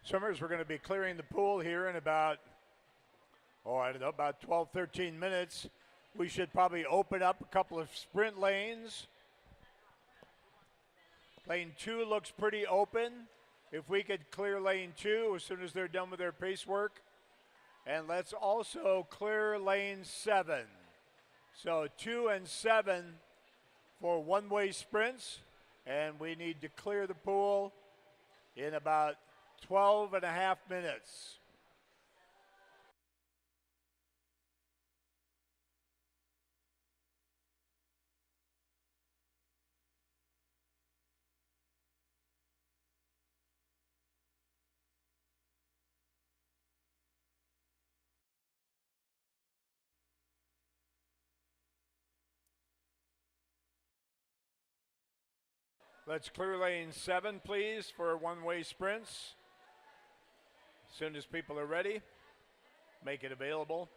Swimmers, we're going to be clearing the pool here in about, I don't know, about 12, 13 minutes. We should probably open up a couple of sprint lanes. Lane 2 looks pretty open. If we could clear lane 2 as soon as they're done with their pace work. And let's also clear lane 7. So 2 and 7 for one-way sprints. And we need to clear the pool in about 12 and a half minutes. Let's clear lane 7, please, for one-way sprints. As soon as people are ready, make it available.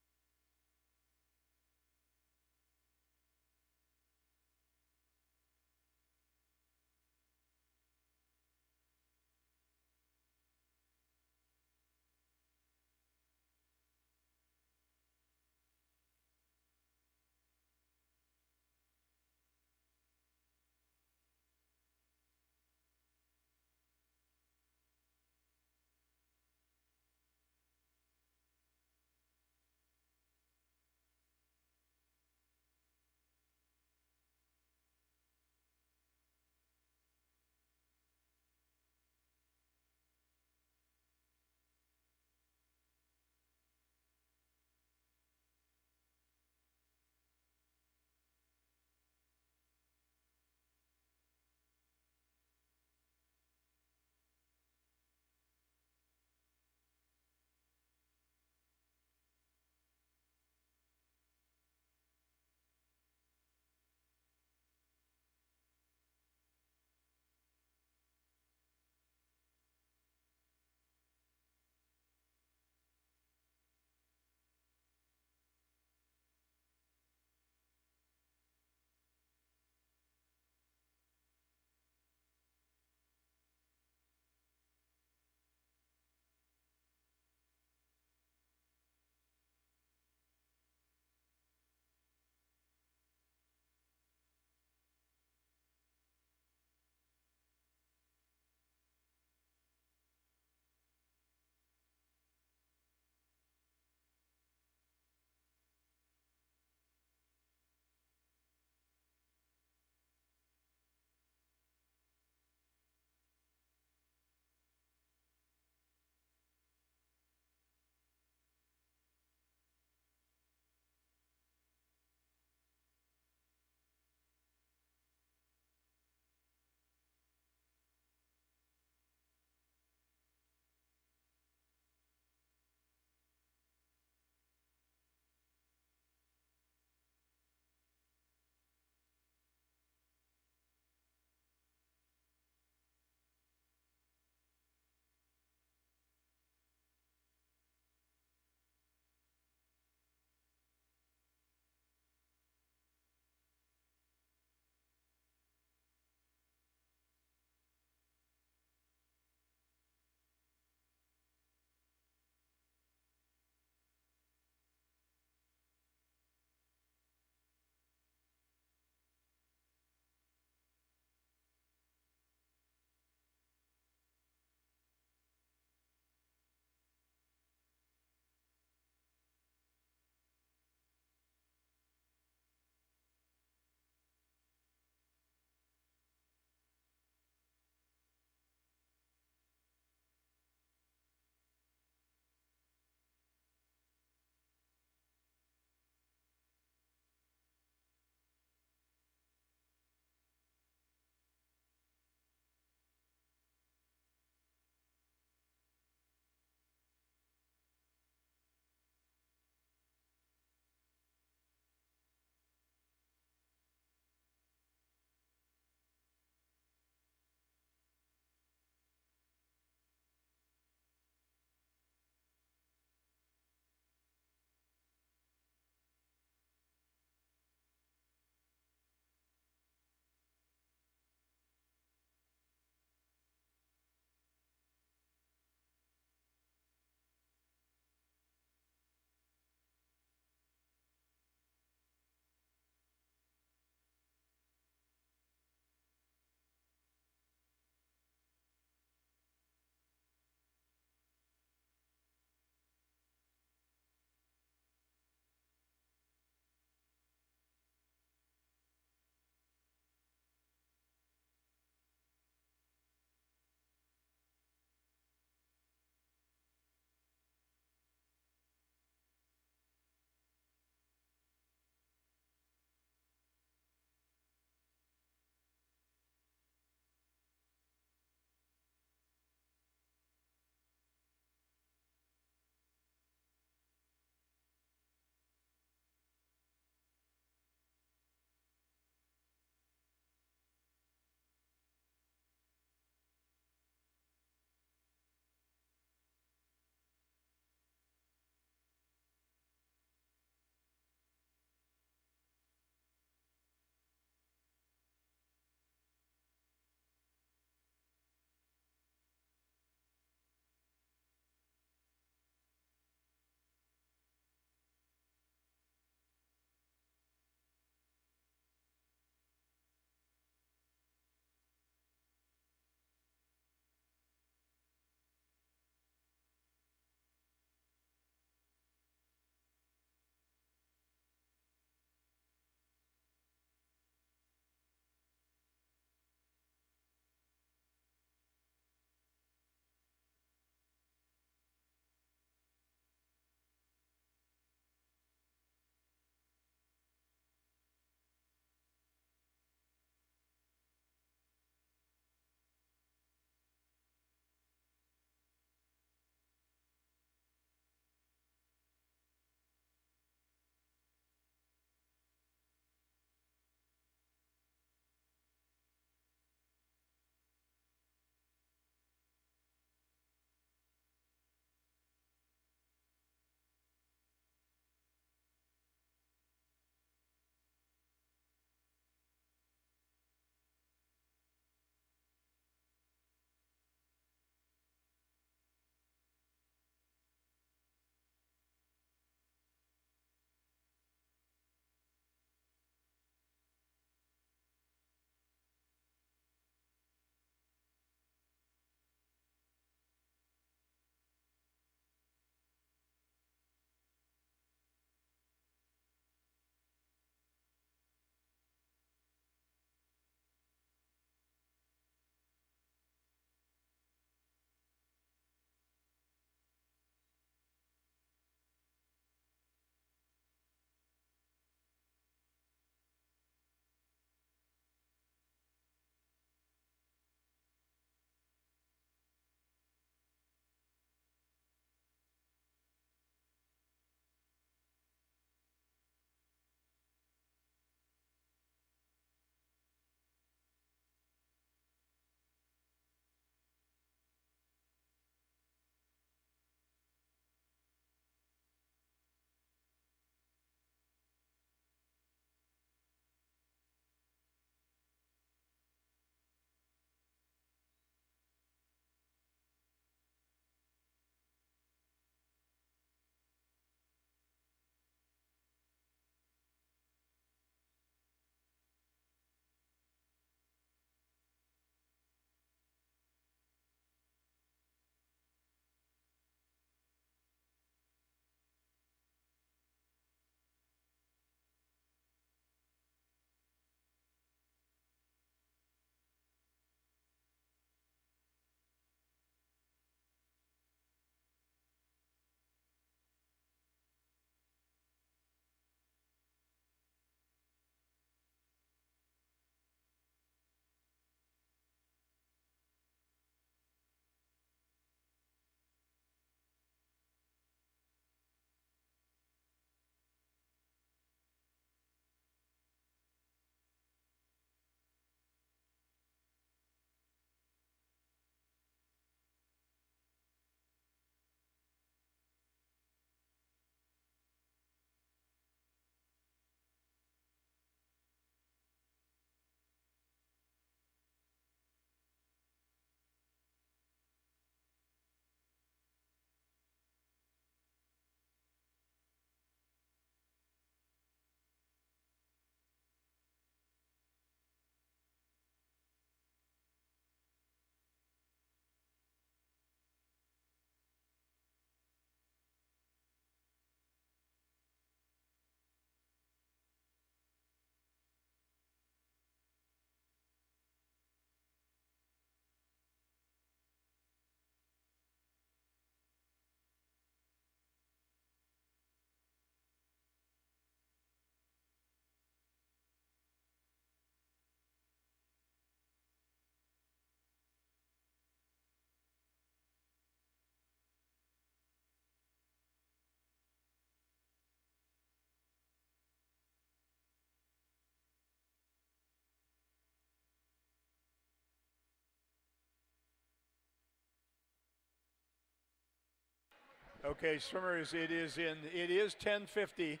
Okay, swimmers, it is 10:50.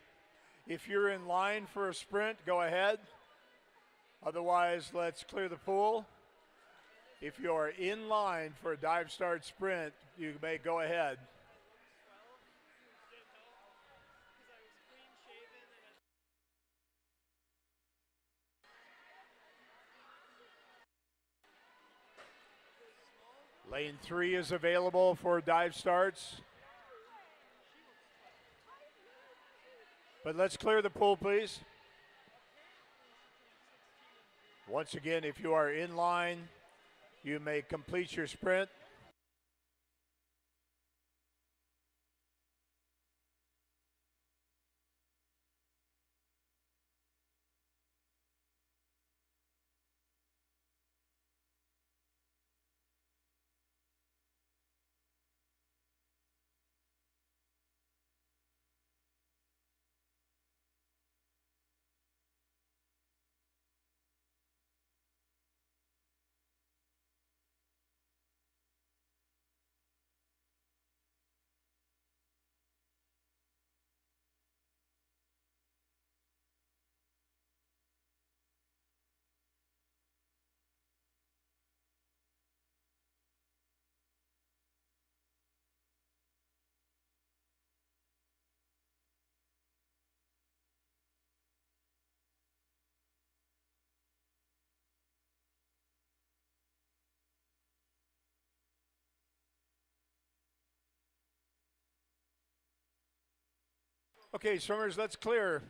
If you're in line for a sprint, go ahead. Otherwise, let's clear the pool. If you're in line for a dive start sprint, you may go ahead. Lane 3 is available for dive starts. But let's clear the pool, please. Once again, if you are in line, you may complete your sprint. Okay, swimmers, let's clear.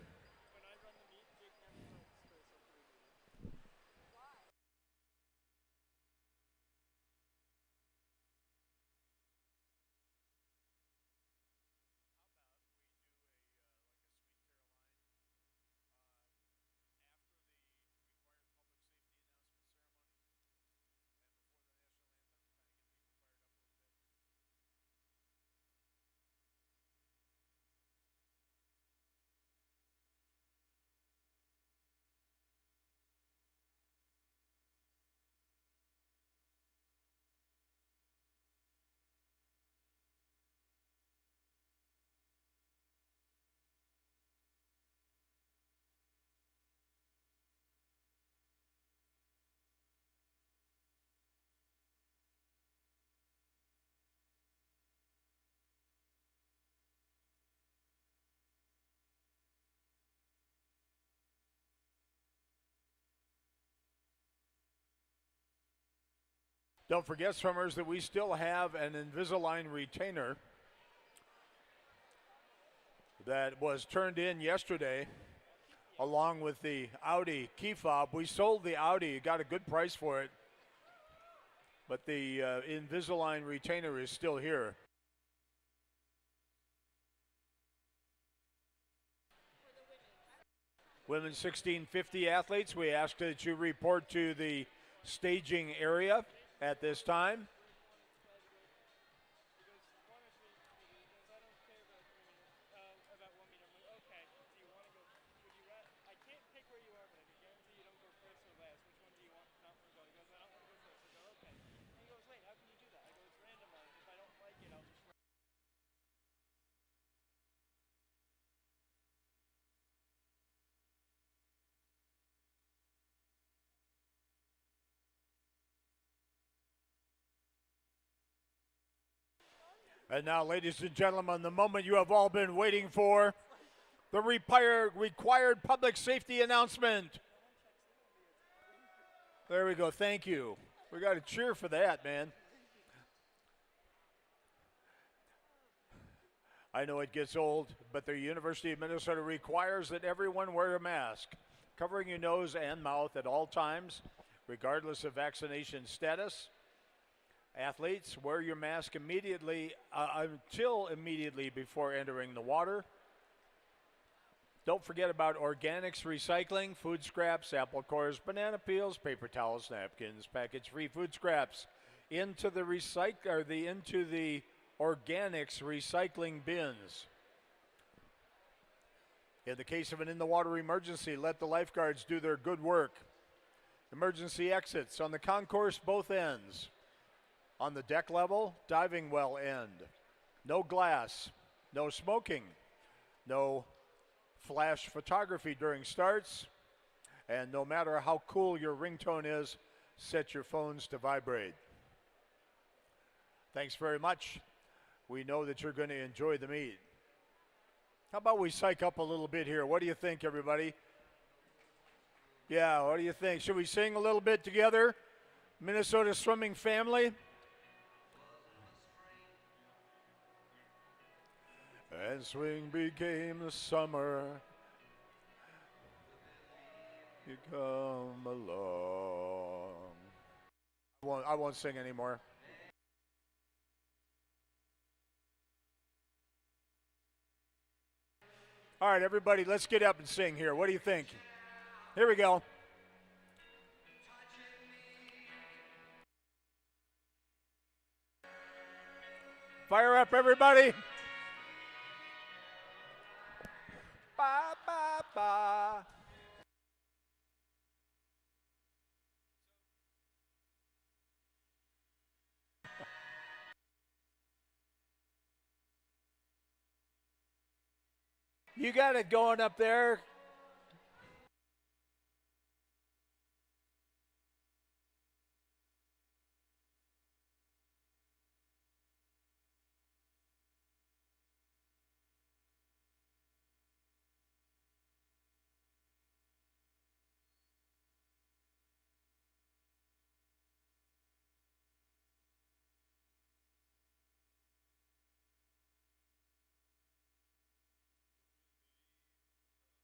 Don't forget, swimmers, that we still have an Invisalign retainer that was turned in yesterday along with the Audi key fob. We sold the Audi, got a good price for it, but the Invisalign retainer is still here. Women's 1650 athletes, we ask that you report to the staging area at this time. And now, ladies and gentlemen, the moment you have all been waiting for, the required public safety announcement. There we go. Thank you. We got to cheer for that, man. I know it gets old, but the University of Minnesota requires that everyone wear a mask, covering your nose and mouth at all times, regardless of vaccination status. Athletes, wear your mask immediately until immediately before entering the water. Don't forget about organics recycling, food scraps, apple cores, banana peels, paper towels, napkins, package-free food scraps into the organics recycling bins. In the case of an in-the-water emergency, let the lifeguards do their good work. Emergency exits on the concourse both ends. On the deck level, diving well end. no glass, no smoking, no flash photography during starts, and no matter how cool your ringtone is, set your phones to vibrate. Thanks very much. We know that you're going to enjoy the meet. How about we psych up a little bit here? What do you think, everybody? Yeah, what do you think? Should we sing a little bit together? Minnesota Swimming Family. And swing became the summer. You come along. I won't sing anymore. All right, everybody, let's get up and sing here. What do you think? Here we go. Fire up, everybody. Ba, ba, ba. You got it going up there.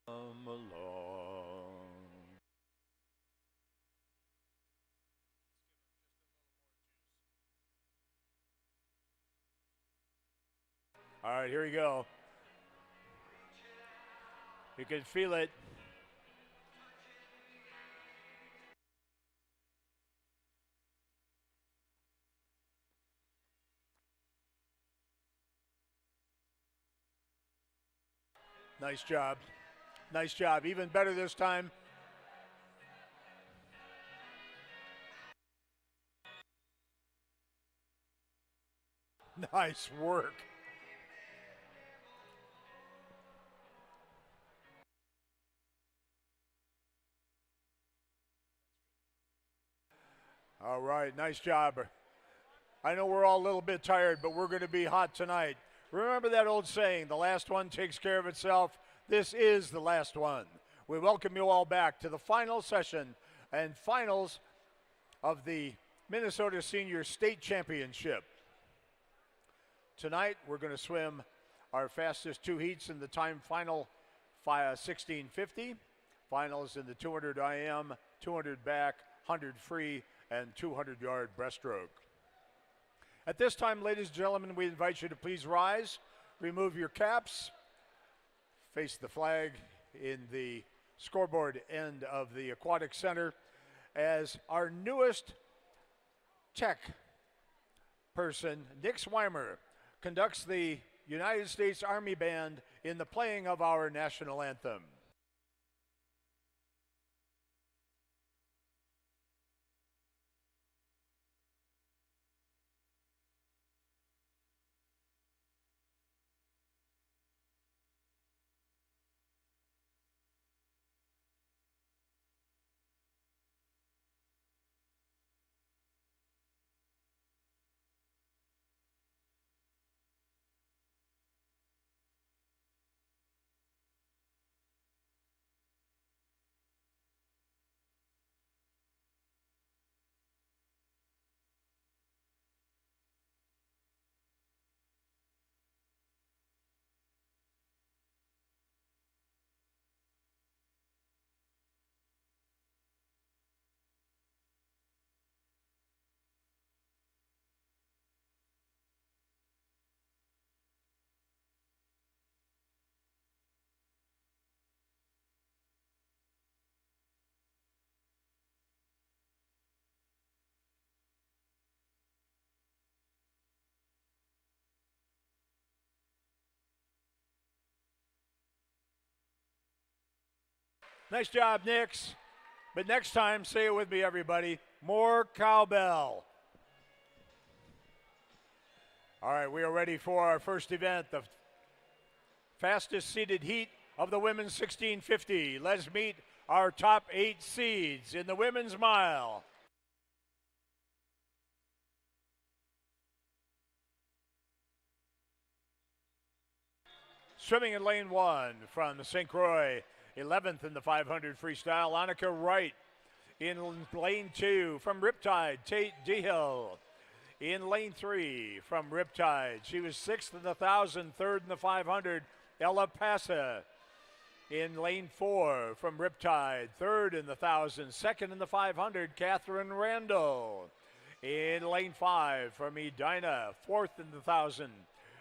Come along. All right, here we go. You can feel it. Nice job. Nice job. Even better this time. Nice work. All right, nice job. I know we're all a little bit tired, but we're going to be hot tonight. Remember that old saying, the last one takes care of itself. This is the last one. We welcome you all back to the final session and finals of the Minnesota Senior State Championship. Tonight, we're going to swim our fastest two heats in the time final 1650. Finals in the 200 IM, 200 back, 100 free, and 200-yard breaststroke. At this time, ladies and gentlemen, we invite you to please rise, remove your caps, face the flag in the scoreboard end of the Aquatic Center as our newest tech person, Nick Swimer, conducts the United States Army Band in the playing of our national anthem. Nice job, Nix. But next time, say it with me, everybody, more cowbell. All right, we are ready for our first event, the fastest seeded heat of the women's 1650. Let's meet our top 8 seeds in the women's mile. Swimming in lane 1 from the St. Croix, 11th in the 500 freestyle, Annika Wright. In lane 2 from Riptide, Tate Dehill. In lane 3 from Riptide, she was 6th in the 1,000, 3rd in the 500, Ella Passa. In lane 4 from Riptide, 3rd in the 1,000, 2nd in the 500, Catherine Randall. In lane 5 from Edina, 4th in the 1,000,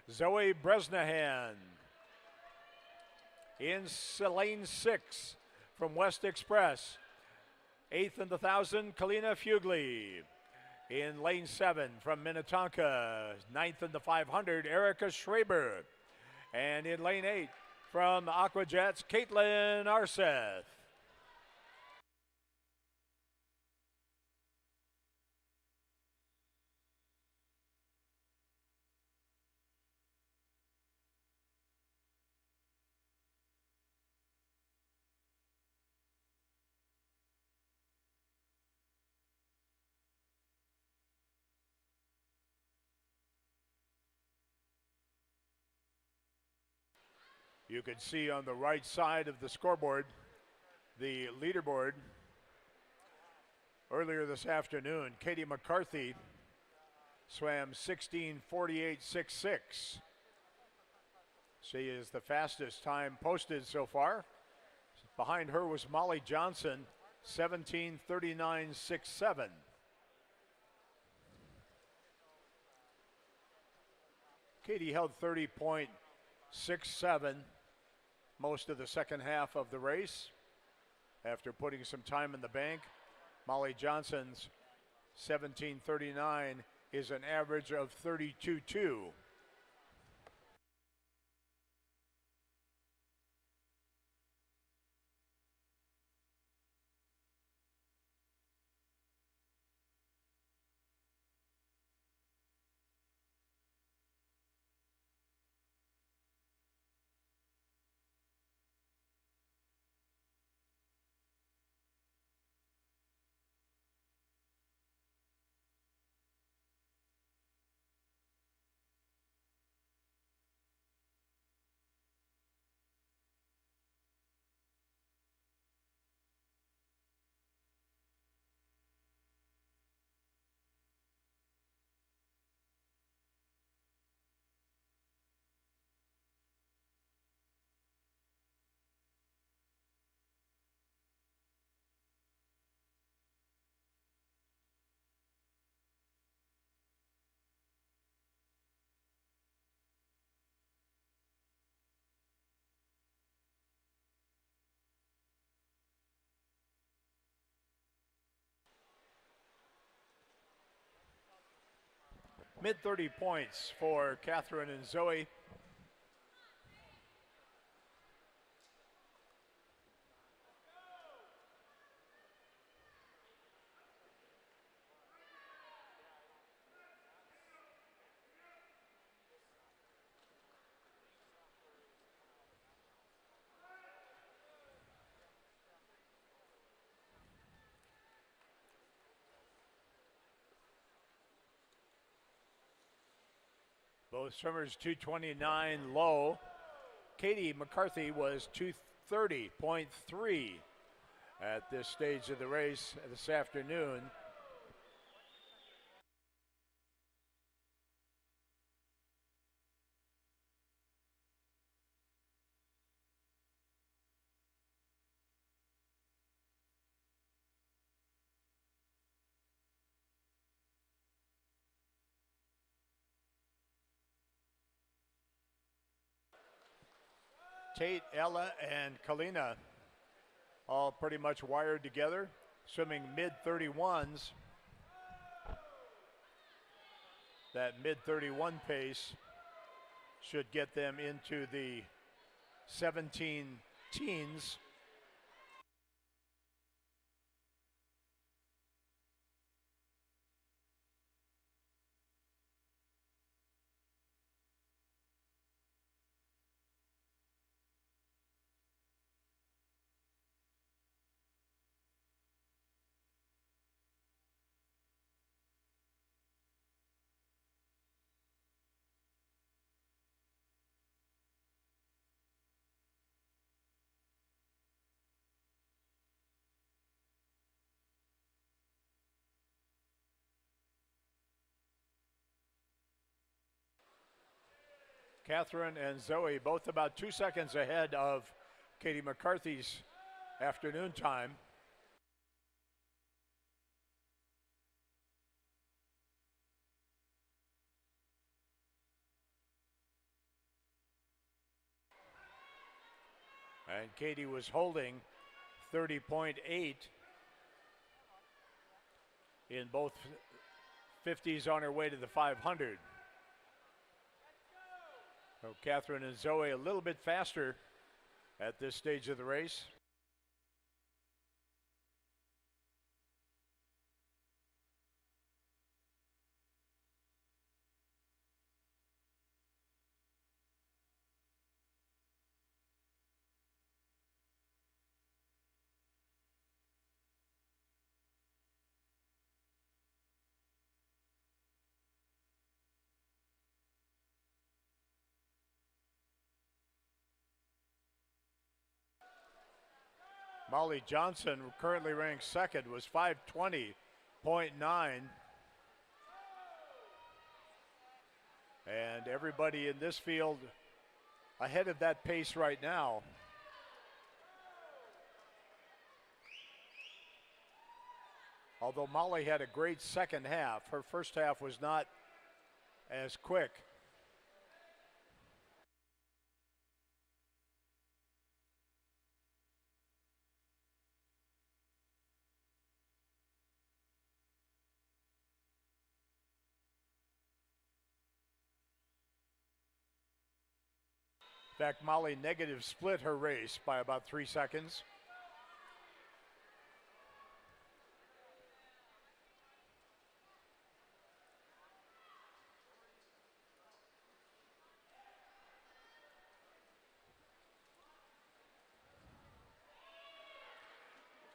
Zoe Bresnahan. In lane 6 from West Express, 8th in the 1,000, Kalina Fugli. In lane 7 from Minnetonka, 9th in the 500, Erica Schraber. And in lane 8 from Aquajets, Caitlin Arseth. You can see on the right side of the scoreboard, the leaderboard. Earlier this afternoon, Katie McCarthy swam 16:48.66. She is the fastest time posted so far. Behind her was Molly Johnson, 17:39.67. Katie held 30.67 most of the second half of the race. After putting some time in the bank, Molly Johnson's 17:39 is an average of 32.2. Mid-30 points for Catherine and Zoe. Both swimmers 229 low. Katie McCarthy was 230.3 at this stage of the race this afternoon. Tate, Ella, and Kalina all pretty much wired together, swimming mid-31s. That mid-31 pace should get them into the 17 teens. Catherine and Zoe both about 2 seconds ahead of Katie McCarthy's afternoon time. And Katie was holding 30.8 in both 50s on her way to the 500. So Catherine and Zoe a little bit faster at this stage of the race. Molly Johnson, currently ranked second, was 5:20.9. And everybody in this field ahead of that pace right now. Although Molly had a great second half, her first half was not as quick. In fact, Molly negative split her race by about 3 seconds.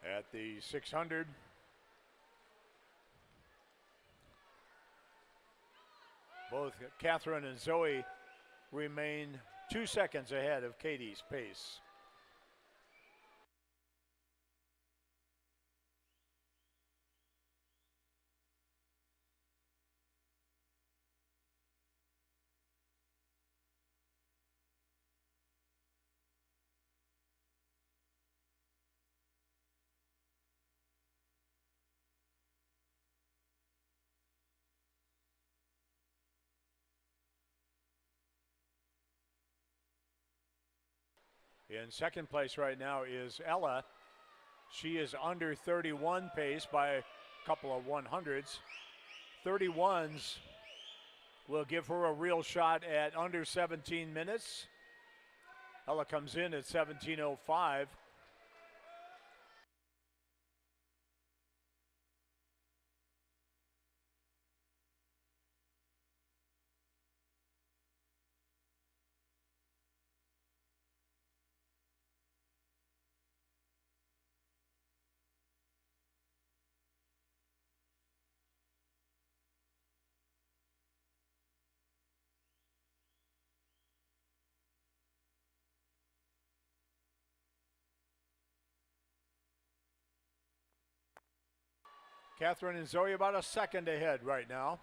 At the 600, both Catherine and Zoe remain 2 seconds ahead of Katie's pace. In second place right now is Ella. She is under 31 pace by a couple of 100s. 31s will give her a real shot at under 17 minutes. Ella comes in at 17:05. Catherine and Zoe about a second ahead right now.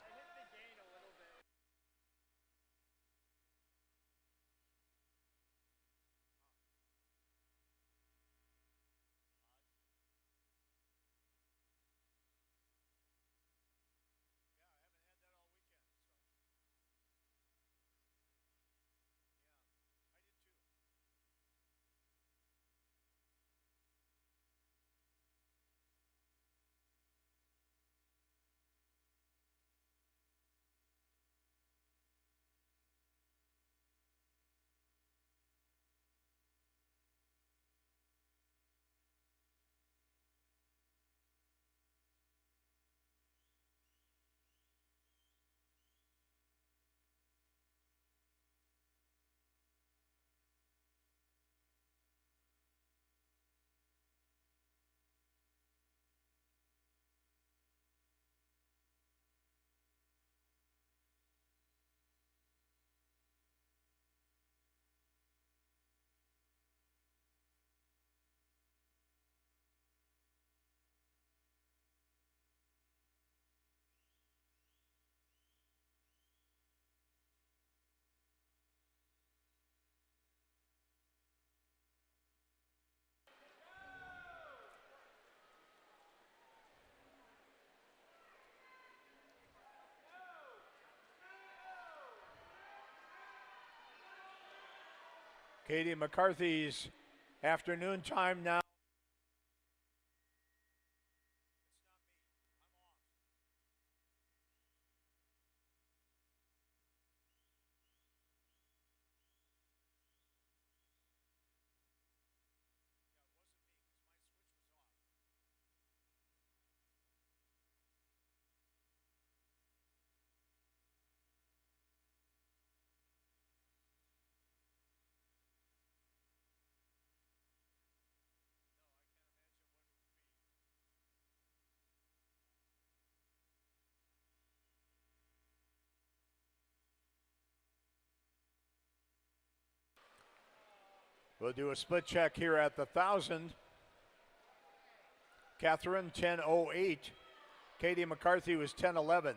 Katie McCarthy's afternoon time now. We'll do a split check here at the 1,000. Catherine 10:08. Katie McCarthy was 10:11.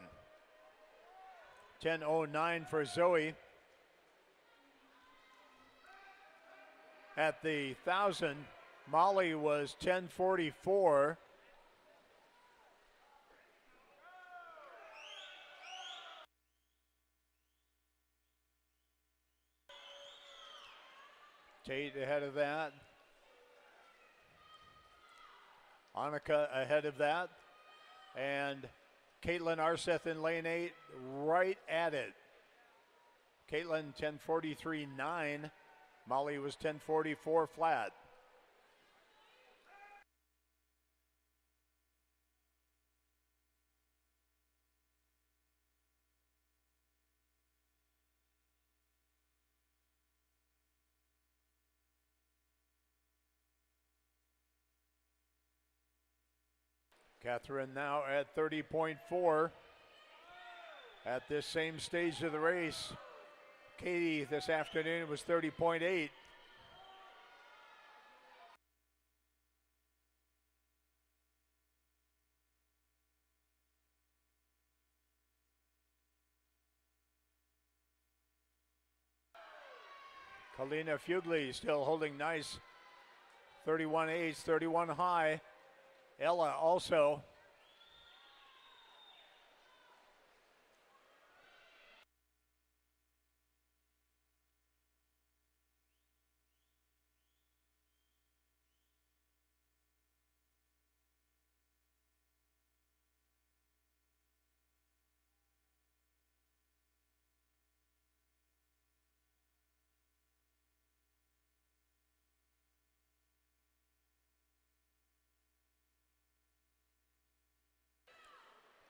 10:09 for Zoe. At the 1,000, Molly was 10:44. Tate ahead of that. Annika ahead of that. And Caitlin Arseth in lane 8 right at it. Caitlin 10:43.9. Molly was 10:44 flat. Catherine now at 30.4 at this same stage of the race. Katie this afternoon was 30.8. Kalina Fugli still holding nice. 31.8, 31 high. Ella also.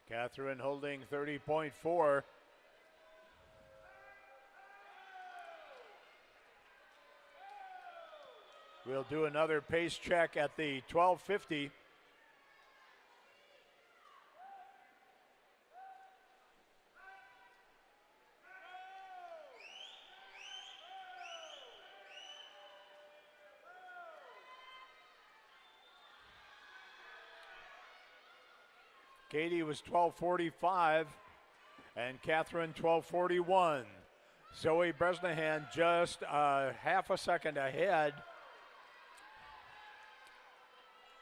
Catherine holding 30.4. We'll do another pace check at the 12:50. Katie was 12:45 and Catherine 12:41. Zoe Bresnahan just half a second ahead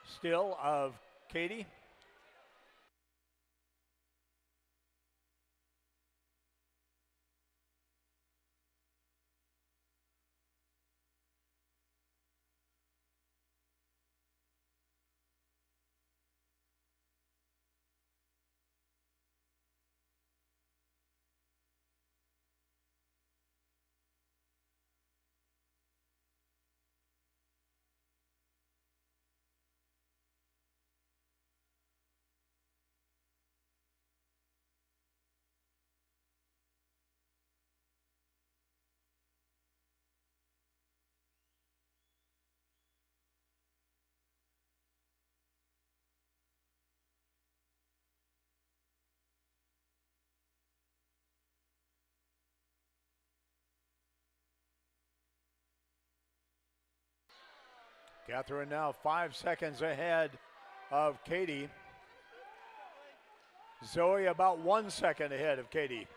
still of Katie. Catherine now 5 seconds ahead of Katie. Zoe about 1 second ahead of Katie.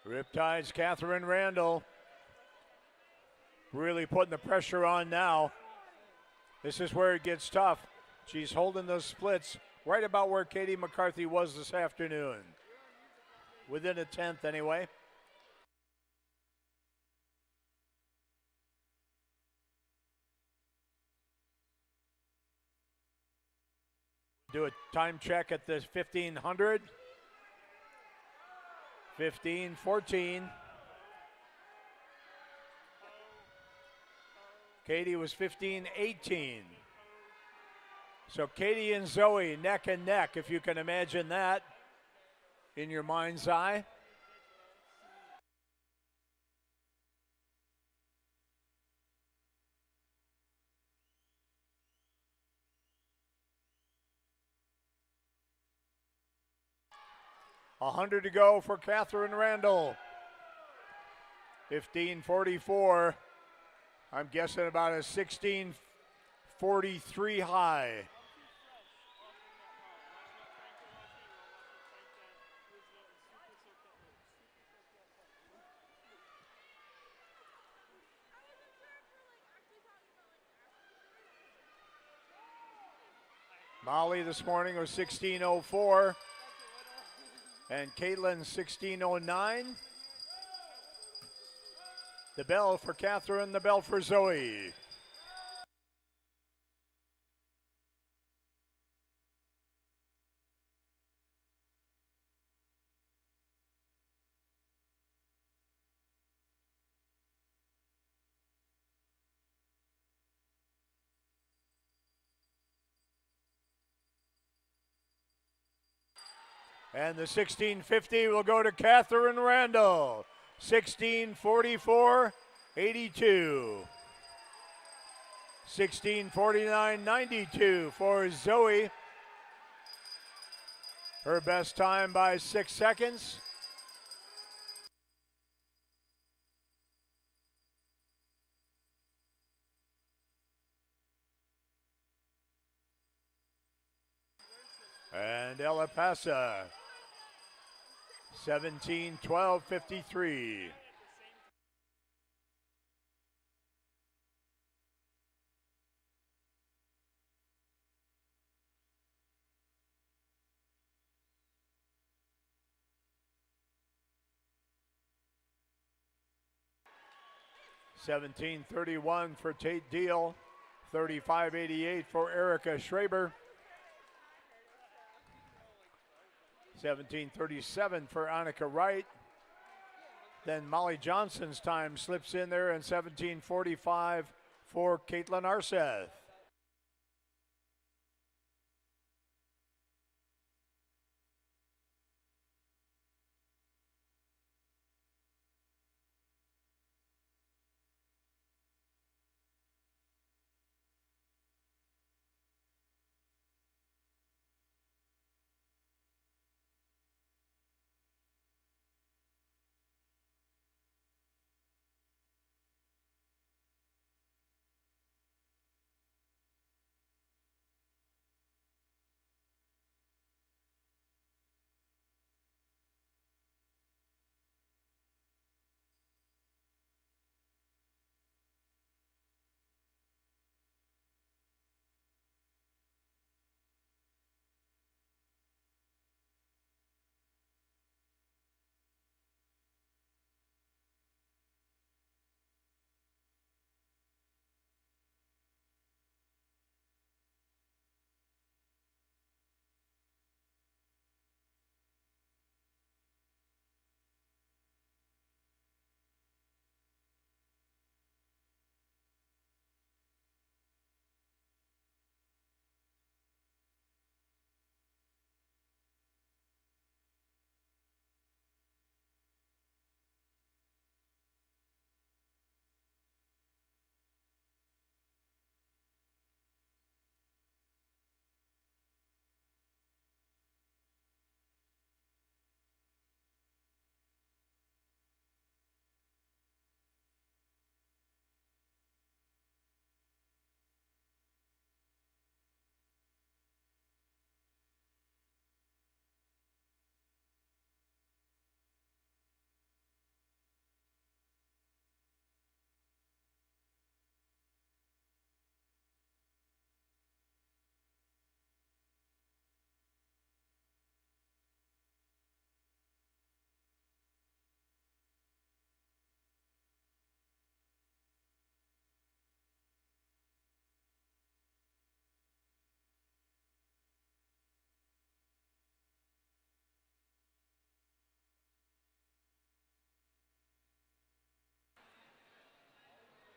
Riptide's Catherine Randall really putting the pressure on now. This is where it gets tough. She's holding those splits right about where Katie McCarthy was this afternoon. Within a tenth anyway. Do a time check at the 1500. 15:14. Katie was 15:18. So Katie and Zoe neck and neck, if you can imagine that in your mind's eye. $100 to go for Catherine Randall. 15:44. I'm guessing about a 16:43 high. Molly this morning was 16:04. And Caitlin 16:09. The bell for Catherine, the bell for Zoe. And the 1650 will go to Catherine Randall. 16:44.82. 16:49.92 for Zoe. Her best time by 6 seconds. And Ella Passa. 17:12.53. $17.31 for Tate Deal. $35.88 for Erica Schraber. $17.37 for Annika Wright. Then Molly Johnson's time slips in there, and $17.45 for Caitlin Arseth.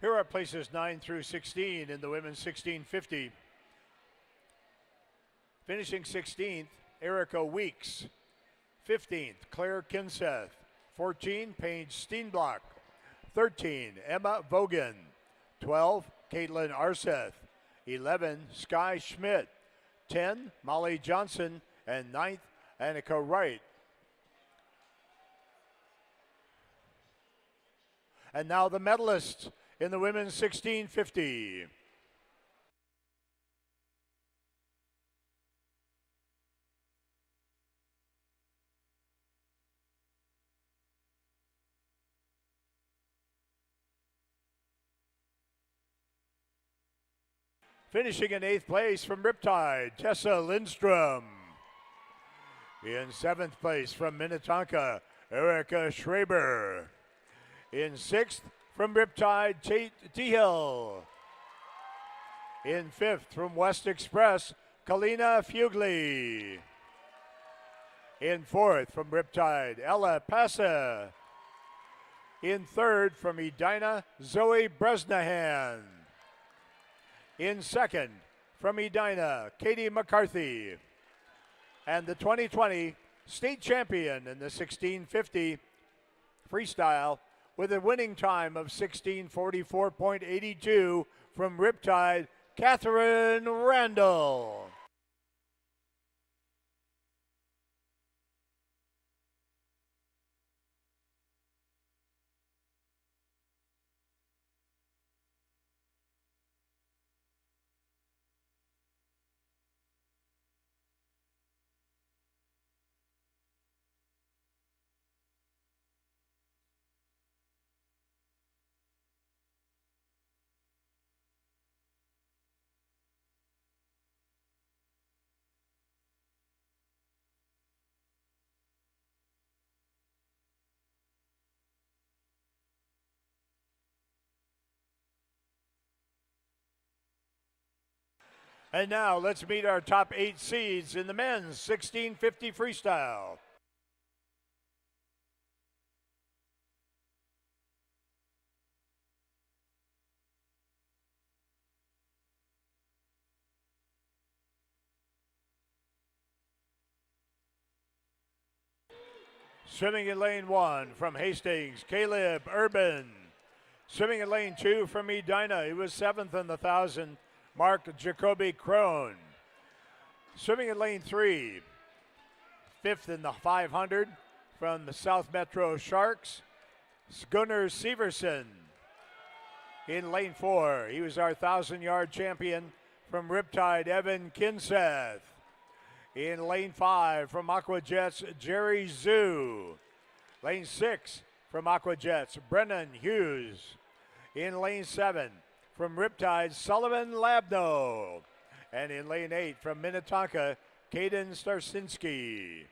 Here are places 9 through 16 in the women's 1650. Finishing 16th, Erica Weeks. 15th, Claire Kinseth. 14, Paige Steenblock. 13, Emma Vogan. 12, Caitlin Arseth. 11, Sky Schmidt. 10, Molly Johnson. And 9th, Annika Wright. And now the medalists in the women's 1650. Finishing in 8th place from Riptide, Tessa Lindstrom. In 7th place from Minnetonka, Erica Schraber. In 6th from Riptide, Tate Tehill. In 5th from West Express, Kalina Fugli. In 4th from Riptide, Ella Passa. In 3rd from Edina, Zoe Bresnahan. In 2nd, from Edina, Katie McCarthy. And the 2020 state champion in the 1650 freestyle with a winning time of 16:44.82 from Riptide, Catherine Randall. And now let's meet our top 8 seeds in the men's 1650 freestyle. Swimming in lane 1 from Hastings, Caleb Urban. Swimming in lane 2 from Edina, he was 7th in the 1,000, Mark Jacoby Crone. Swimming in lane 3, 5th in the 500 from the South Metro Sharks, Gunnar Severson. In lane 4, he was our 1,000-yard champion from Riptide, Evan Kinseth. In lane 5 from Aquajets, Jerry Zhu. Lane 6 from Aquajets, Brennan Hughes. In lane 7 from Riptide, Sullivan Labno. And in lane 8 from Minnetonka, Caden Starsinski.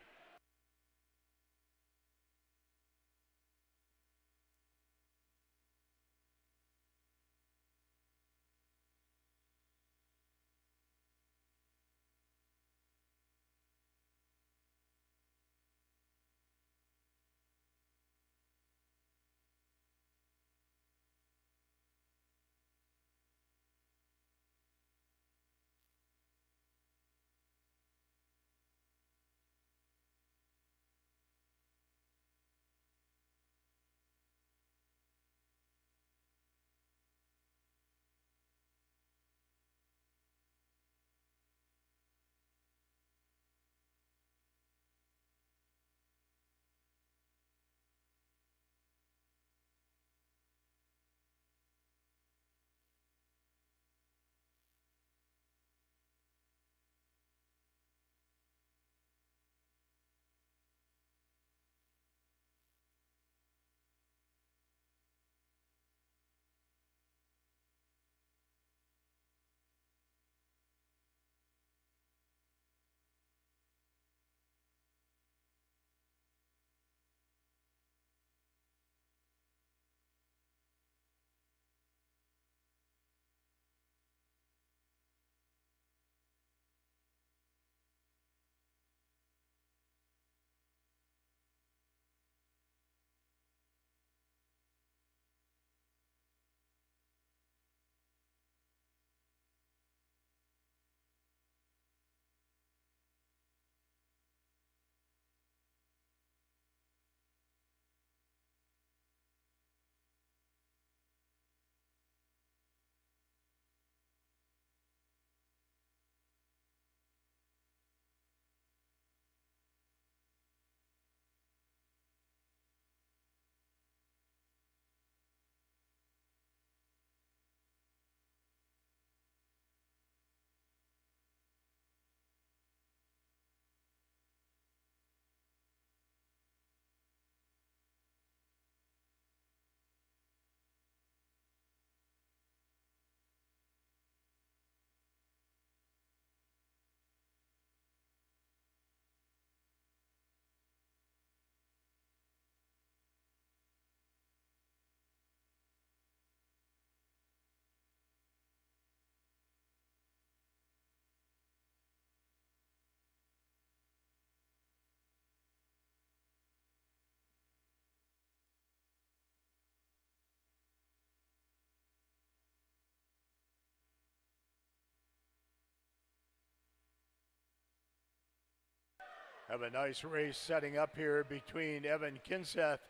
Have a nice race setting up here between Evan Kinseth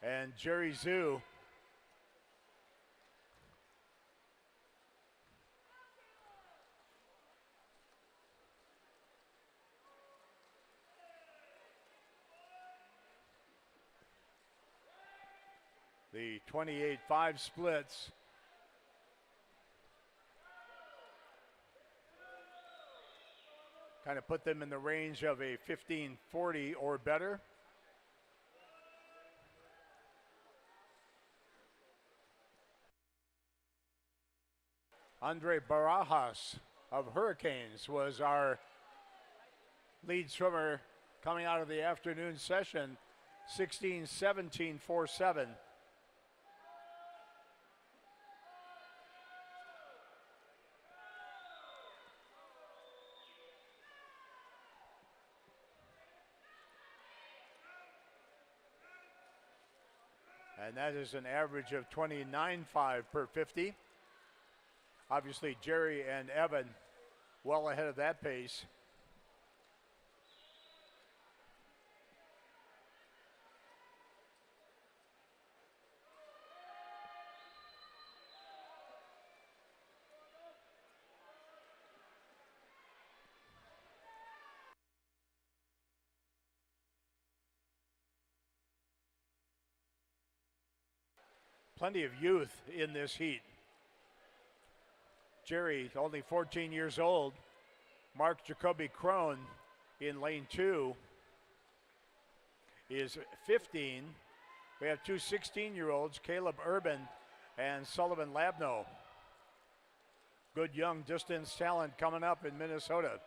and Jerry Zhu. The 28-5 splits. Kind of put them in the range of a 1540 or better. Andre Barajas of Hurricanes was our lead swimmer coming out of the afternoon session, 16-17-4-7. And that is an average of 29.5 per 50. Obviously, Jerry and Evan well ahead of that pace. Plenty of youth in this heat. Jerry, only 14 years old. Mark Jacoby Crone in lane 2 is 15. We have two 16-year-olds, Caleb Urban and Sullivan Labno. Good young distance talent coming up in Minnesota.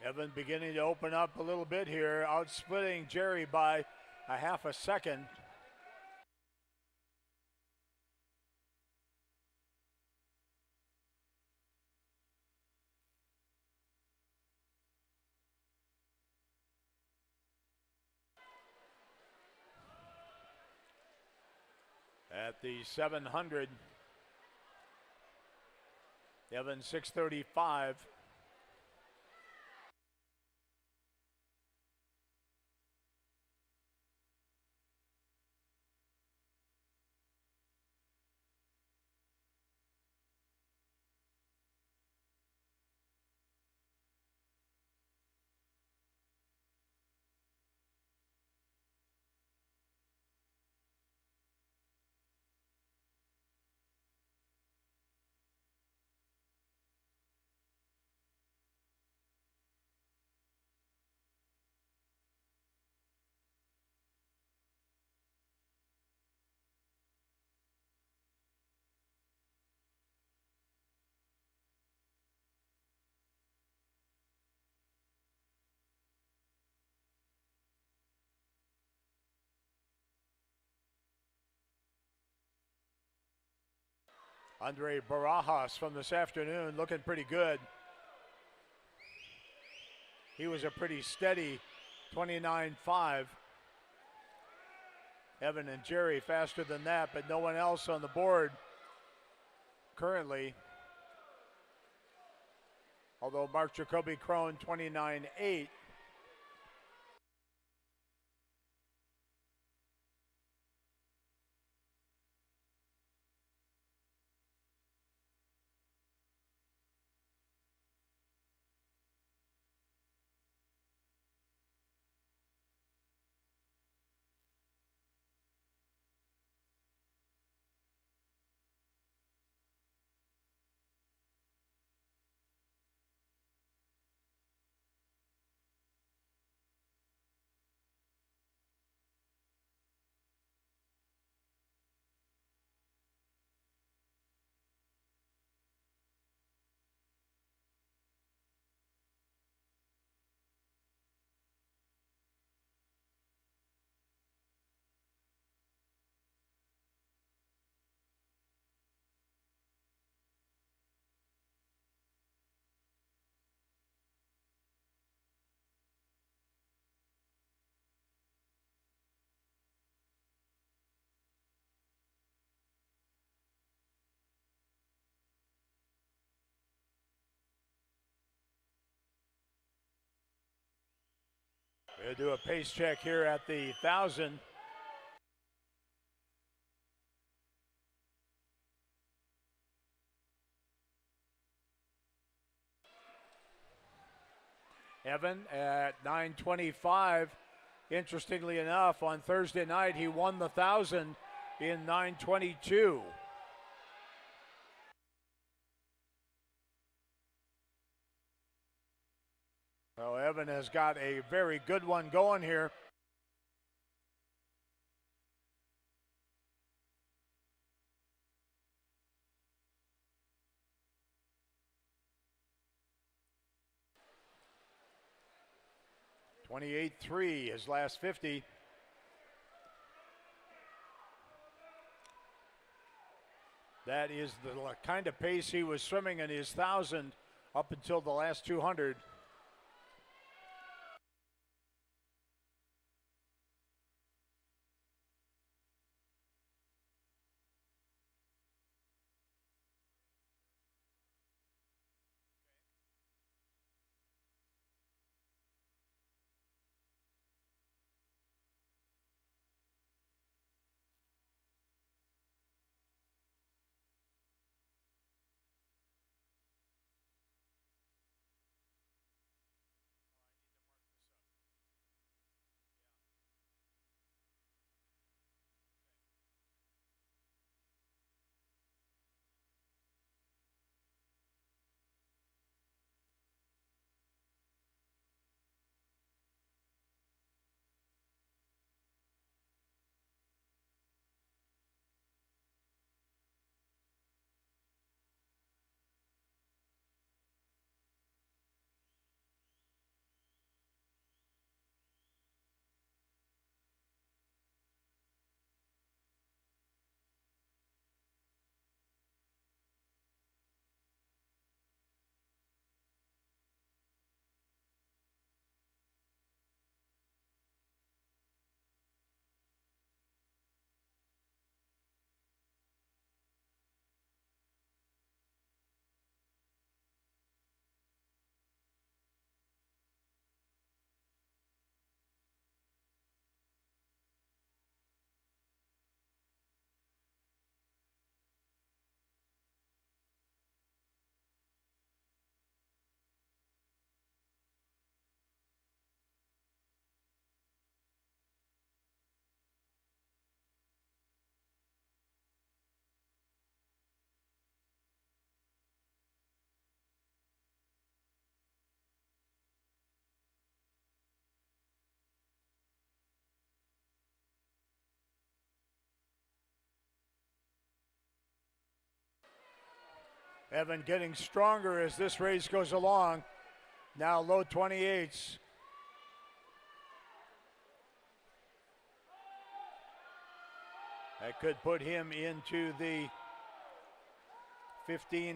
Evan beginning to open up a little bit here, outsplitting Jerry by a half a second. At the 700, Evan 6:35. Andre Barajas from this afternoon looking pretty good. he was a pretty steady 29.5. Evan and Jerry faster than that, but no one else on the board currently. Although Mark Jacoby Crone 29.8. We'll do a pace check here at the 1,000. Evan at 9:25. Interestingly enough, on Thursday night, he won the 1,000 in 9:22. So Evan has got a very good one going here. .28.3 his last 50. That is the kind of pace he was swimming in his 1,000 up until the last 200. Evan getting stronger as this race goes along. Now low 28s. That could put him into the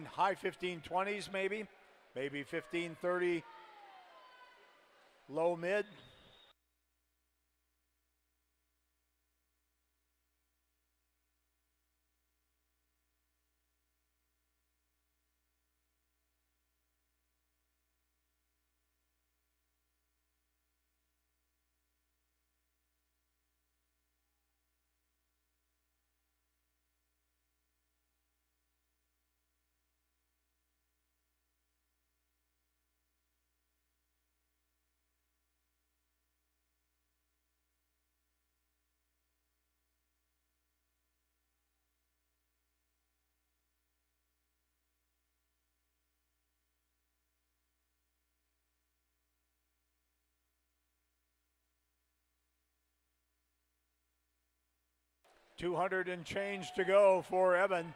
high 1520s maybe 1530. low mid. $200 and change to go for Evan.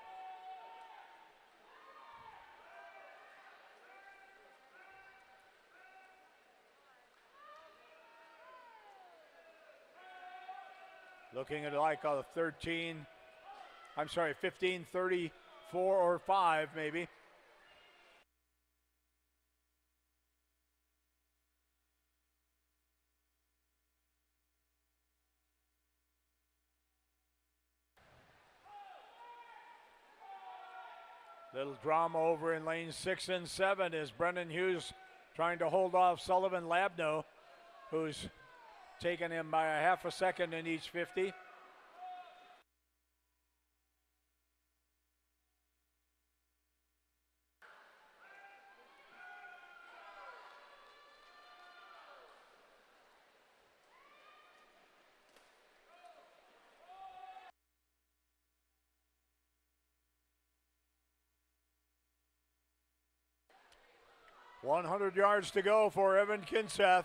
Looking at like a 15-34 or 5 maybe. Little drama over in lanes 6 and 7 as Brendan Hughes trying to hold off Sullivan Labno, who's taken him by a half a second in each 50. $100 yards to go for Evan Kinseth.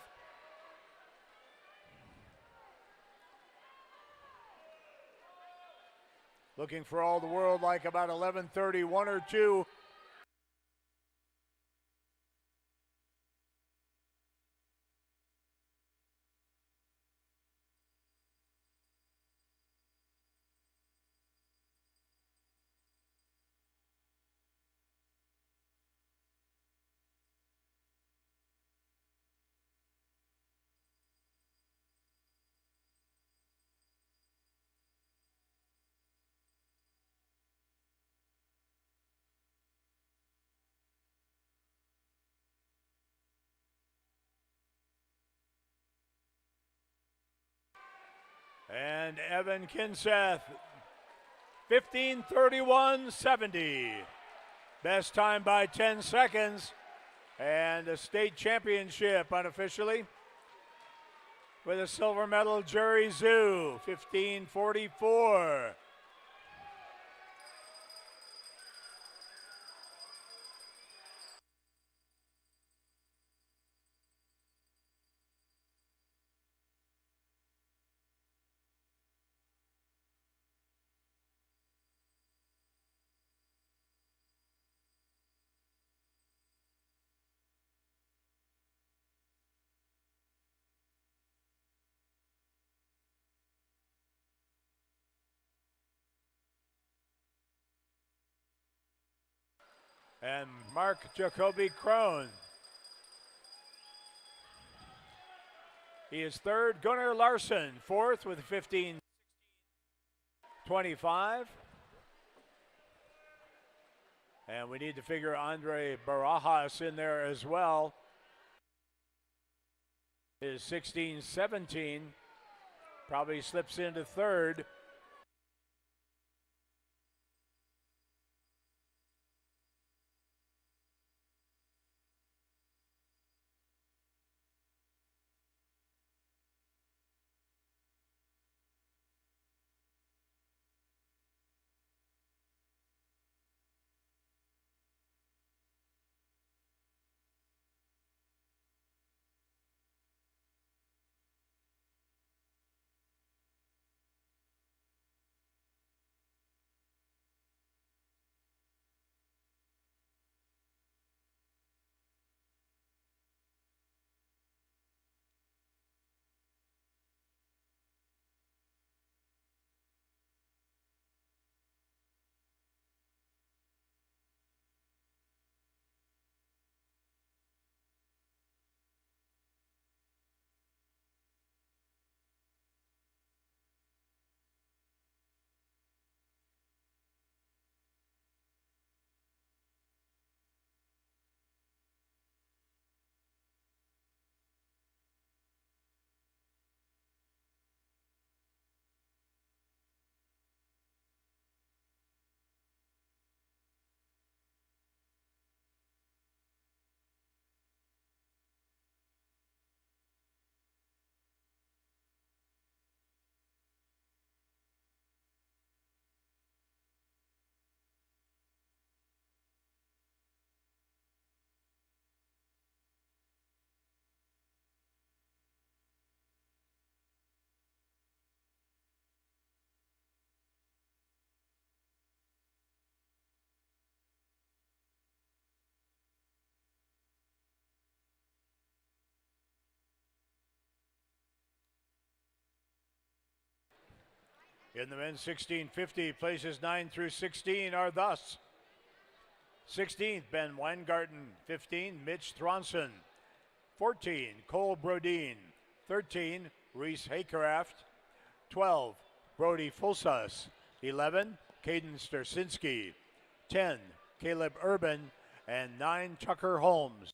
Looking for all the world like about 11:30, 1 or 2. And Evan Kinseth, 15:31.70. Best time by 10 seconds. And the state championship unofficially with a silver medal, Jerry Zhu, 15:44. And Mark Jacoby Krohn. He is third. Gunnar Larson, fourth with 15:25. And we need to figure Andre Barajas in there as well. His 16:17 probably slips into third. In the men's 1650, places 9 through 16 are thus: 16th, Ben Weingarten. 15, Mitch Thronson. 14, Cole Brodeen. 13, Reese Haycraft. 12, Brody Fulsas. 11, Caden Starsinski. 10, Caleb Urban. And 9, Tucker Holmes.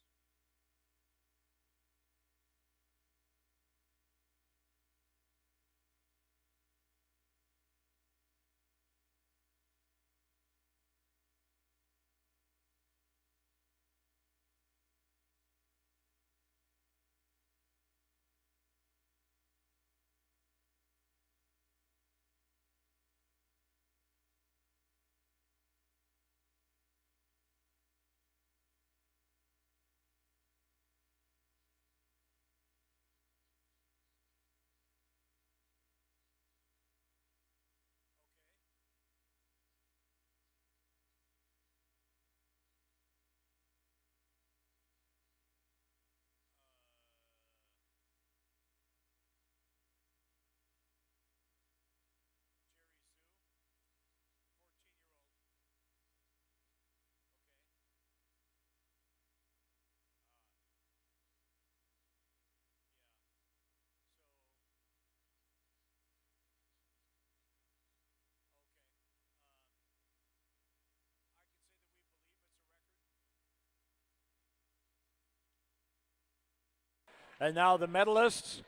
And now the medalists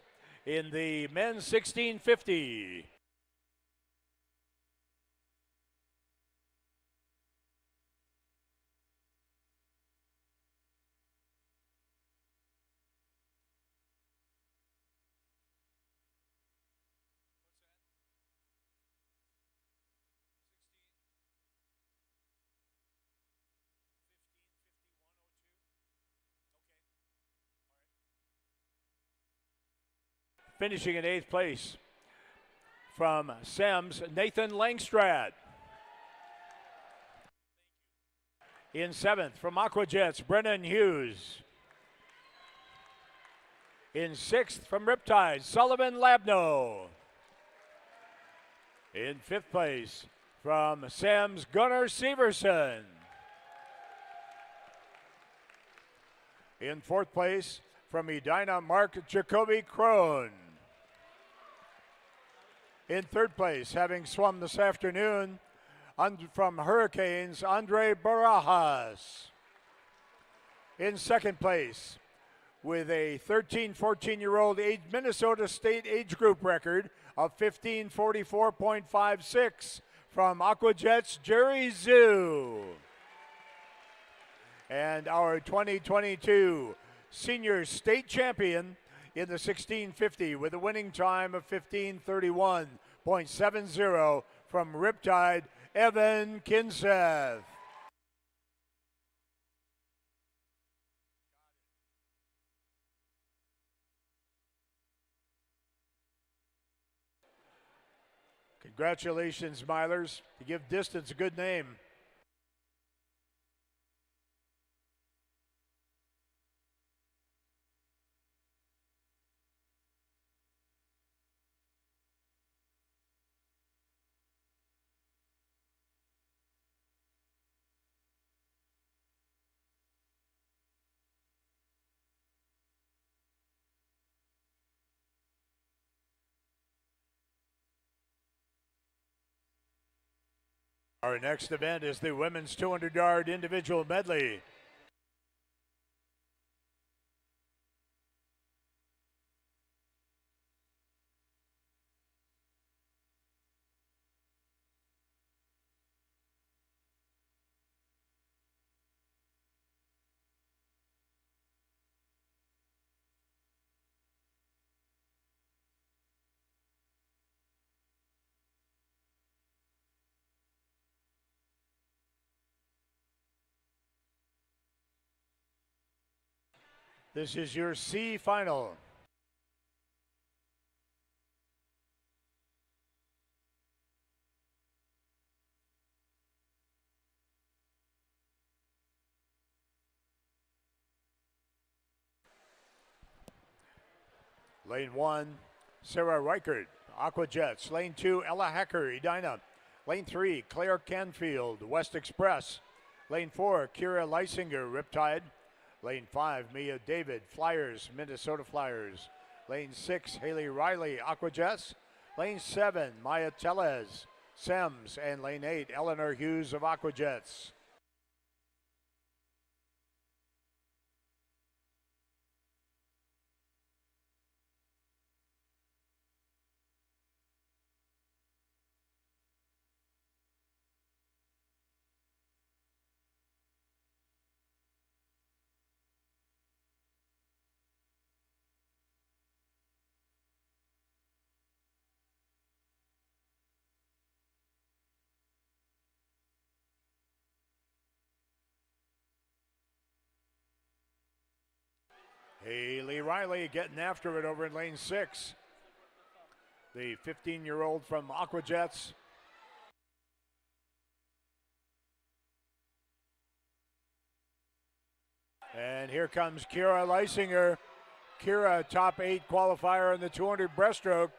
in the men's 1650. Finishing in 8th place from SEMS, Nathan Langstrad. In 7th from Aquajets, Brennan Hughes. In 6th from Riptide, Sullivan Labno. In 5th place from SEMS, Gunnar Severson. In 4th place from Edina, Mark Jacoby Crone. In 3rd place, having swum this afternoon, from Hurricanes, Andre Barajas. In 2nd place, with a 13-14-year-old Minnesota State age group record of 15:44.56 from Aquajets, Jerry Zhu. And our 2022 senior state champion in the 1650 with a winning time of 15:31.70 from Riptide, Evan Kinseth. Congratulations, Milers, to give distance a good name. Our next event is the women's 200-yard individual medley. This is your C final. Lane 1, Sarah Reichert, Aqua Jets. Lane 2, Ella Hacker, Edina. Lane 3, Claire Canfield, West Express. Lane 4, Kira Leisinger, Riptide. Lane 5, Mia David, Flyers, Minnesota Flyers. Lane 6, Haley Riley, Aqua Jets. Lane 7, Maya Tellez, Sems. And lane 8, Eleanor Hughes of Aqua Jets. Haley Riley getting after it over in lane 6. The 15-year-old from Aqua Jets. And here comes Kira Leisinger. Kira, top 8 qualifier in the 200 breaststroke.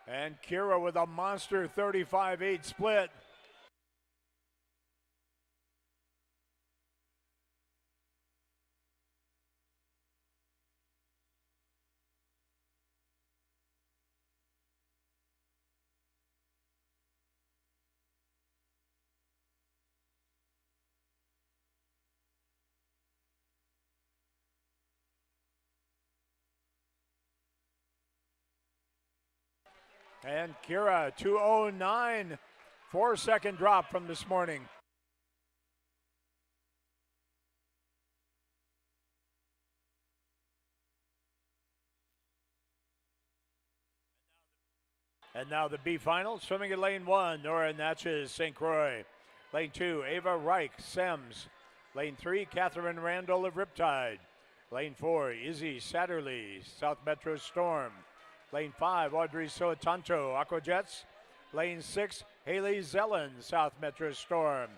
And Kira with a monster 35-8 split. And Kira, 2:09, 4-second drop from this morning. And now the B final, swimming in lane 1, Nora Natchez, St. Croix. Lane 2, Ava Reich, Sems. Lane 3, Catherine Randall of Riptide. Lane 4, Izzy Satterley, South Metro Storm. Lane 5, Audrey Sotanto, Aqua Jets. Lane 6, Haley Zellen, South Metro Storm.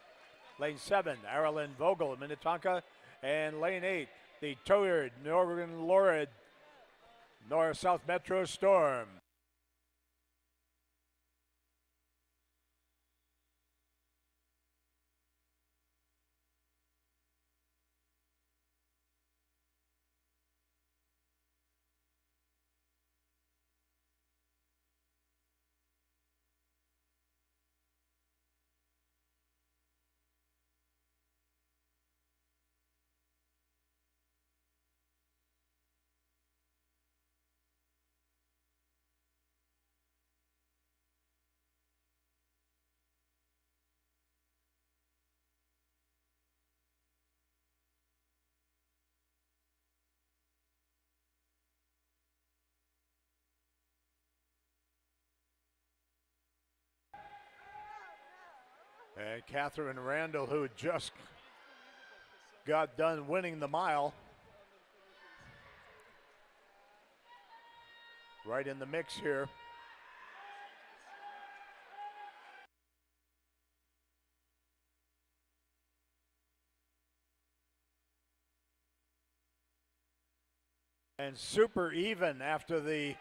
Lane 7, Arilyn Vogel, Minnetonka. And lane 8, the Toyard Northern Lorid, North South Metro Storm. And Catherine Randall, who just got done winning the mile, right in the mix here. And super even after the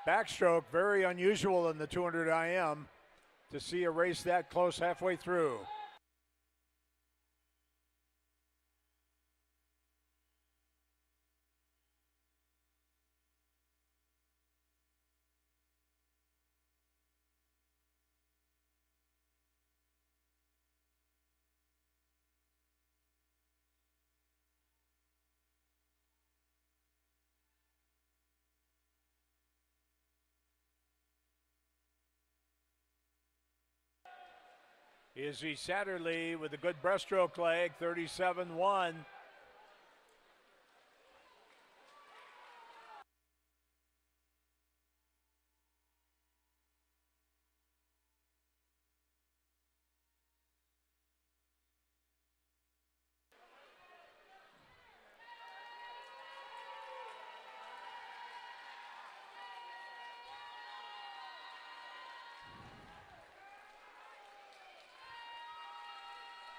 backstroke. Very unusual in the 200 IM to see a race that close halfway through. Izzy Satterley with a good breaststroke leg, 37-1.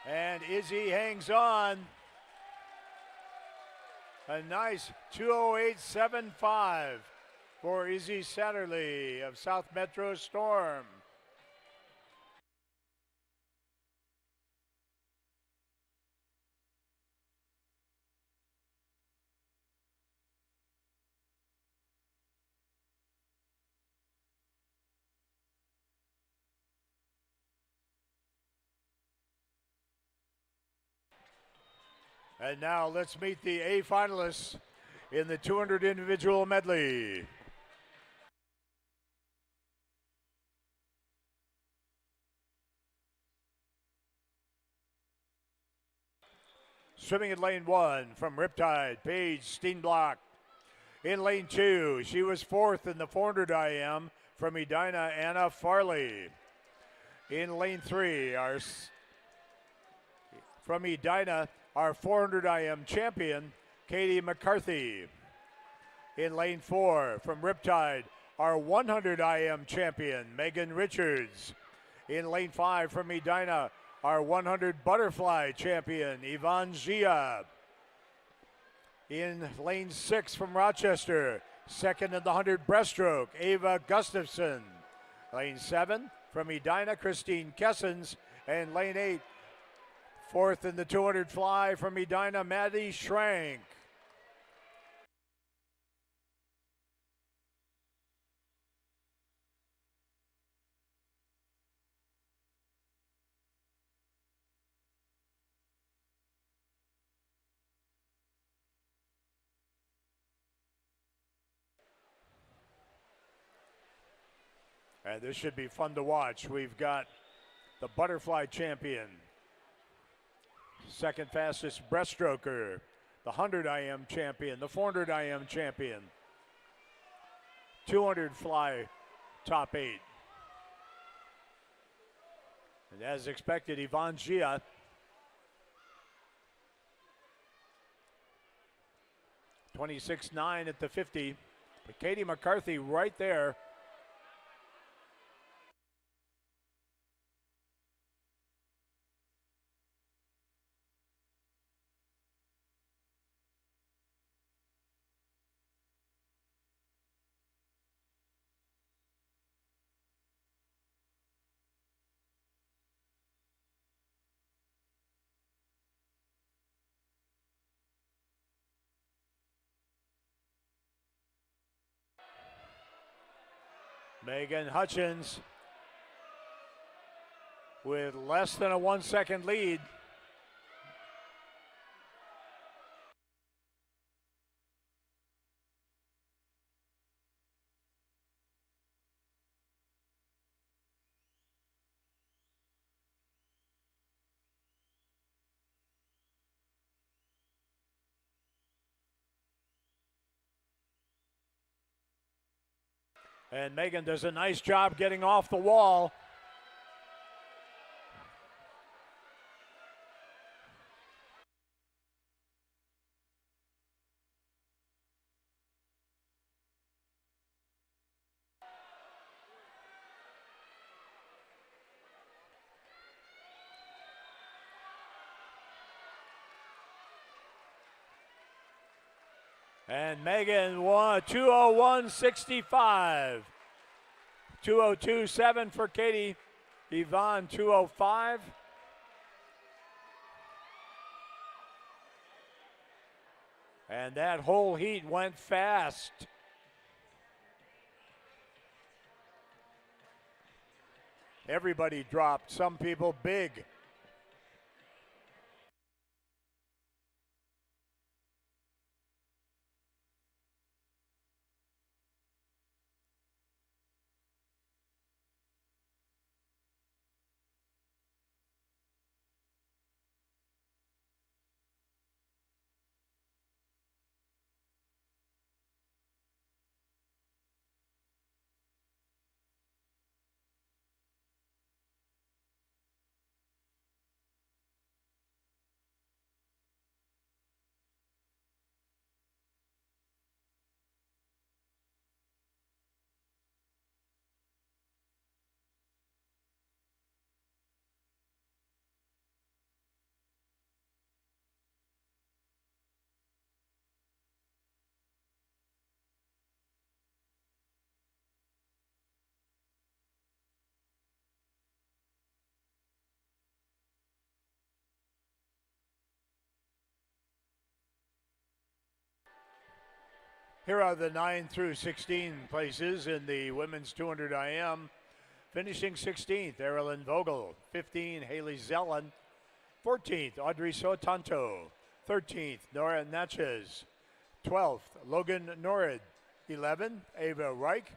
And Izzy hangs on. A nice 2:08.75 for Izzy Satterley of South Metro Storm. And now let's meet the A finalists in the 200 individual medley. Swimming in lane 1 from Riptide, Paige Steenblock. In lane 2, she was 4th in the 400 IM from Edina, Anna Farley. In lane 3, from Edina, our 400 IM champion, Katie McCarthy. In lane 4, from Riptide, our 100 IM champion, Megan Richards. In lane 5, from Edina, our 100 butterfly champion, Yvonne Gia. In lane 6 from Rochester, second in the 100 breaststroke, Ava Gustafson. Lane 7 from Edina, Christine Kessens. And lane 8, fourth in the 200 fly from Edina, Maddie Schrank. And this should be fun to watch. We've got the butterfly champion, second fastest breaststroker, the 100 IM champion, the 400 IM champion, 200 fly top 8. And as expected, Yvonne Gia, (26.9) at the 50. But Katie McCarthy right there. Megan Hutchins with less than a 1 second lead. And Megan does a nice job getting off the wall. And Megan won 2:01.65. 2:02.7 for Katie. Yvonne 2:05. And that whole heat went fast. Everybody dropped, some people big. Here are the 9 through 16 places in the women's 200 IM. Finishing 16th, Erilyn Vogel. 15th, Haley Zellen. 14th, Audrey Sotanto. 13th, Nora Natchez. 12th, Logan Norrid. 11th, Ava Reich.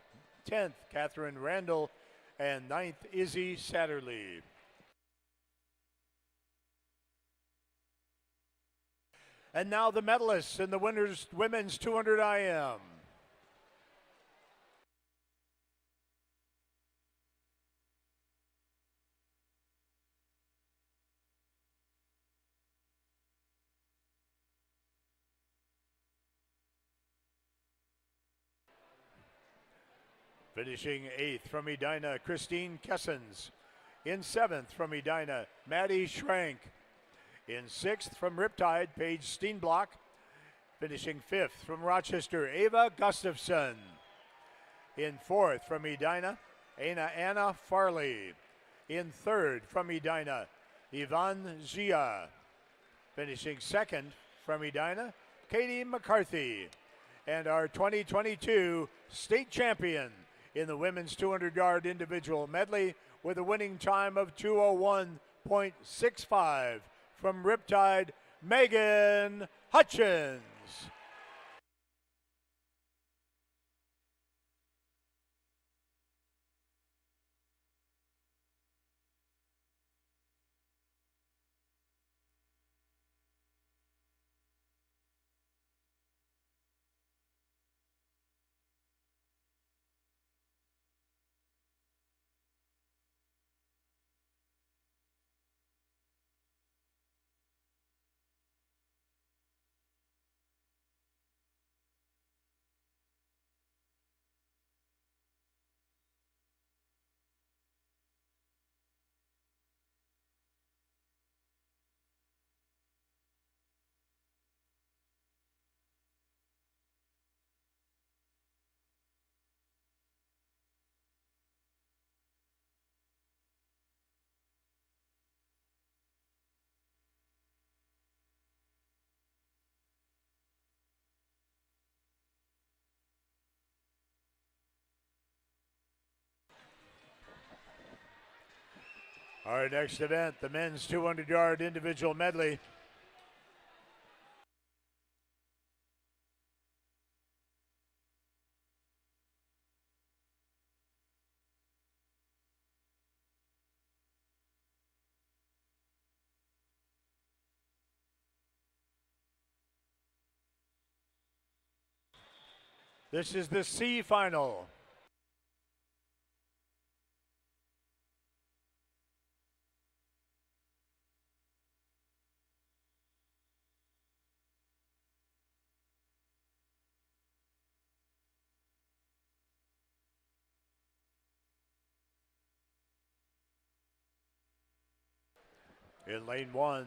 10th, Catherine Randall. And 9th, Izzy Satterley. And now the medalists in the women's 200 IM. Finishing 8th from Edina, Christine Kessens. In 7th from Edina, Maddie Schrank. In 6th from Riptide, Paige Steenblock. Finishing 5th from Rochester, Ava Gustafson. In 4th from Edina, Anna Farley. In 3rd from Edina, Yvonne Zia. Finishing 2nd from Edina, Katie McCarthy. And our 2022 state champion in the women's 200-yard individual medley with a winning time of 2:01.65 from Riptide, Megan Hutchins. Our next event, the men's 200-yard individual medley. This is the C final. In lane 1,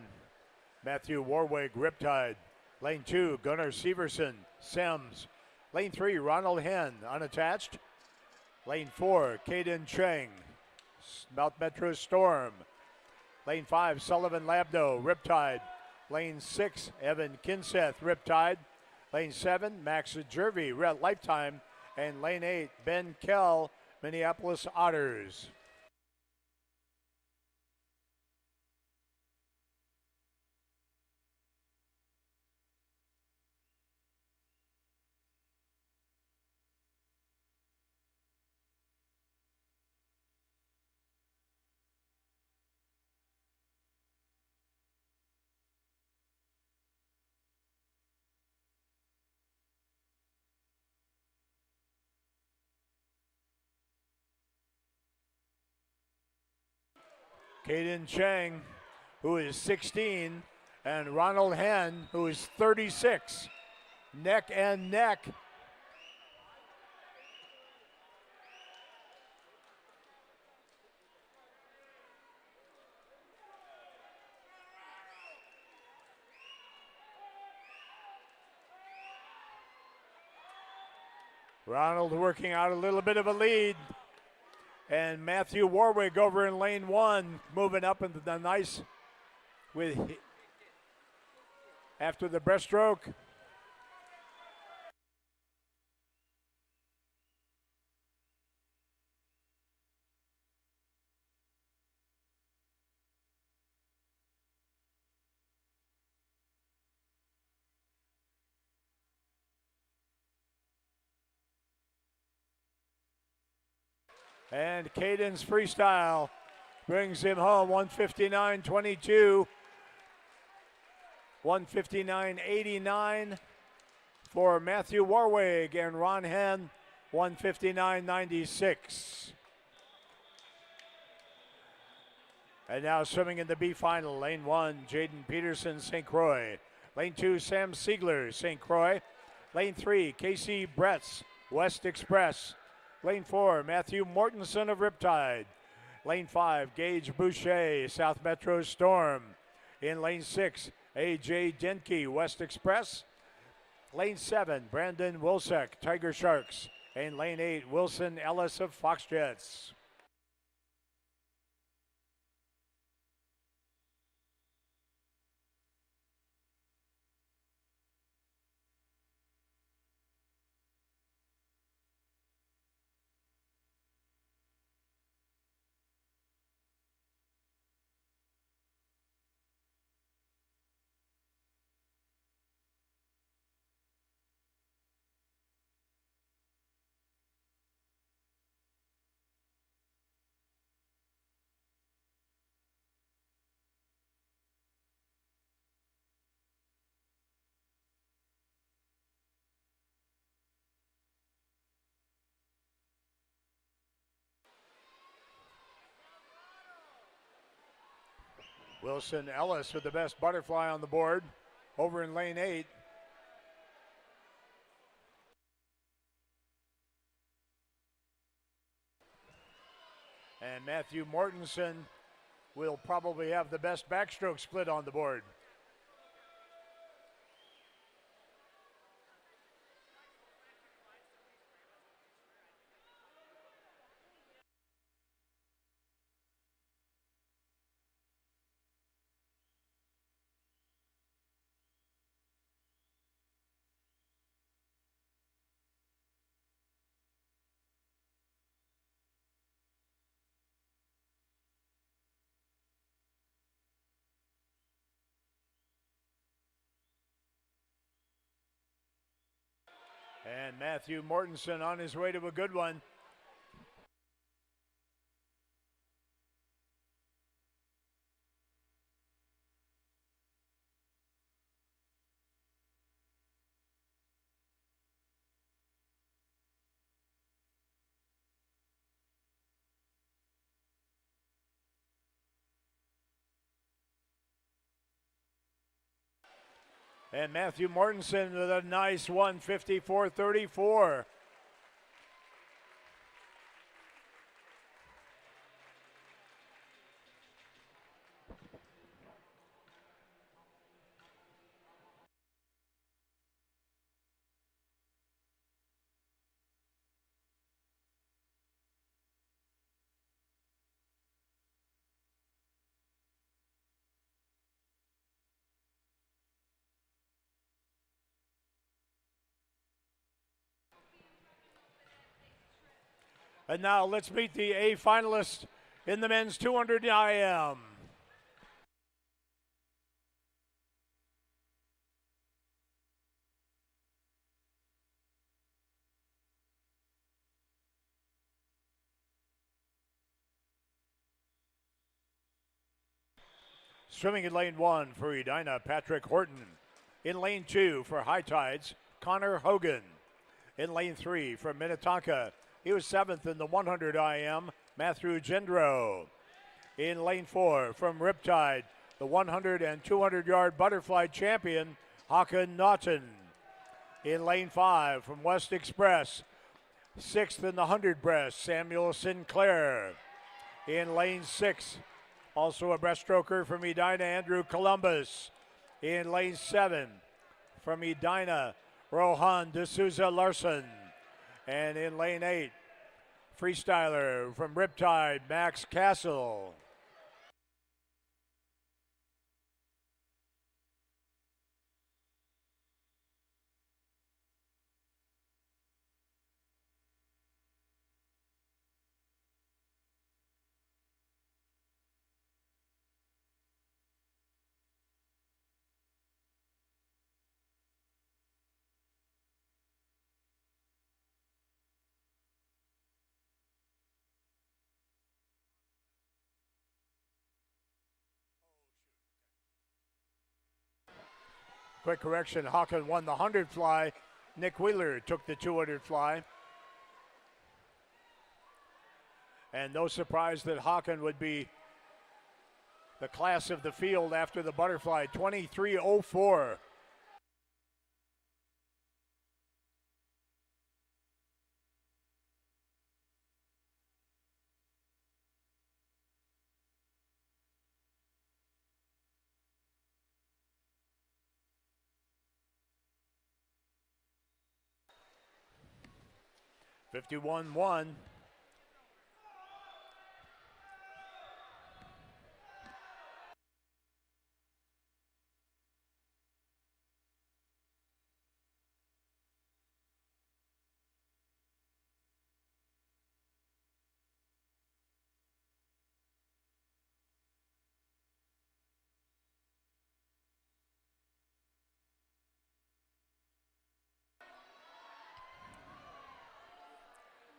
Matthew Warwick, Riptide. Lane 2, Gunnar Severson, Sems. Lane 3, Ronald Henn, unattached. Lane 4, Caden Cheng, Mount Metro Storm. Lane 5, Sullivan Labdo, Riptide. Lane 6, Evan Kinseth, Riptide. Lane 7, Max Jervy, Red Lifetime. And lane 8, Ben Kell, Minneapolis Otters. Caden Cheng, who is 16, and Ronald Henn, who is 36. Neck and neck. Ronald working out a little bit of a lead. And Matthew Warwick over in lane 1, moving up into the nice with after the breaststroke. And Caden's freestyle brings him home 159.22, 159.89 for Matthew Warwig, and Ron Henn 159.96. And now swimming in the B final, lane 1, Jaden Peterson, St. Croix. Lane 2, Sam Siegler, St. Croix. Lane 3, Casey Bretz, West Express. Lane 4, Matthew Mortensen of Riptide. Lane 5, Gage Boucher, South Metro Storm. In lane 6, AJ Denke, West Express. Lane 7, Brandon Wilczek, Tiger Sharks. And lane 8, Wilson Ellis of Fox Jets. Wilson Ellis with the best butterfly on the board over in lane 8. And Matthew Mortensen will probably have the best backstroke split on the board. And Matthew Mortensen on his way to a good one. And Matthew Mortensen with a nice 154.34. And now let's meet the A finalists in the men's 200 IM. Swimming in lane 1 for Edina, Patrick Horton. In lane 2 for High Tides, Connor Hogan. In lane 3 from Minnetonka, he was 7th in the 100 IM, Matthew Gendro. In lane 4 from Riptide, the 100 and 200 yard butterfly champion, Hakan Naughton. In lane 5 from West Express, 6th in the 100 breast, Samuel Sinclair. In lane 6, also a breaststroker from Edina, Andrew Columbus. In lane 7 from Edina, Rohan D'Souza Larson. And in lane 8, freestyler from Riptide, Max Castle. Quick correction, Hawken won the 100 fly. Nick Wheeler took the 200 fly. And no surprise that Hawken would be the class of the field after the butterfly, 23.04. $51-1.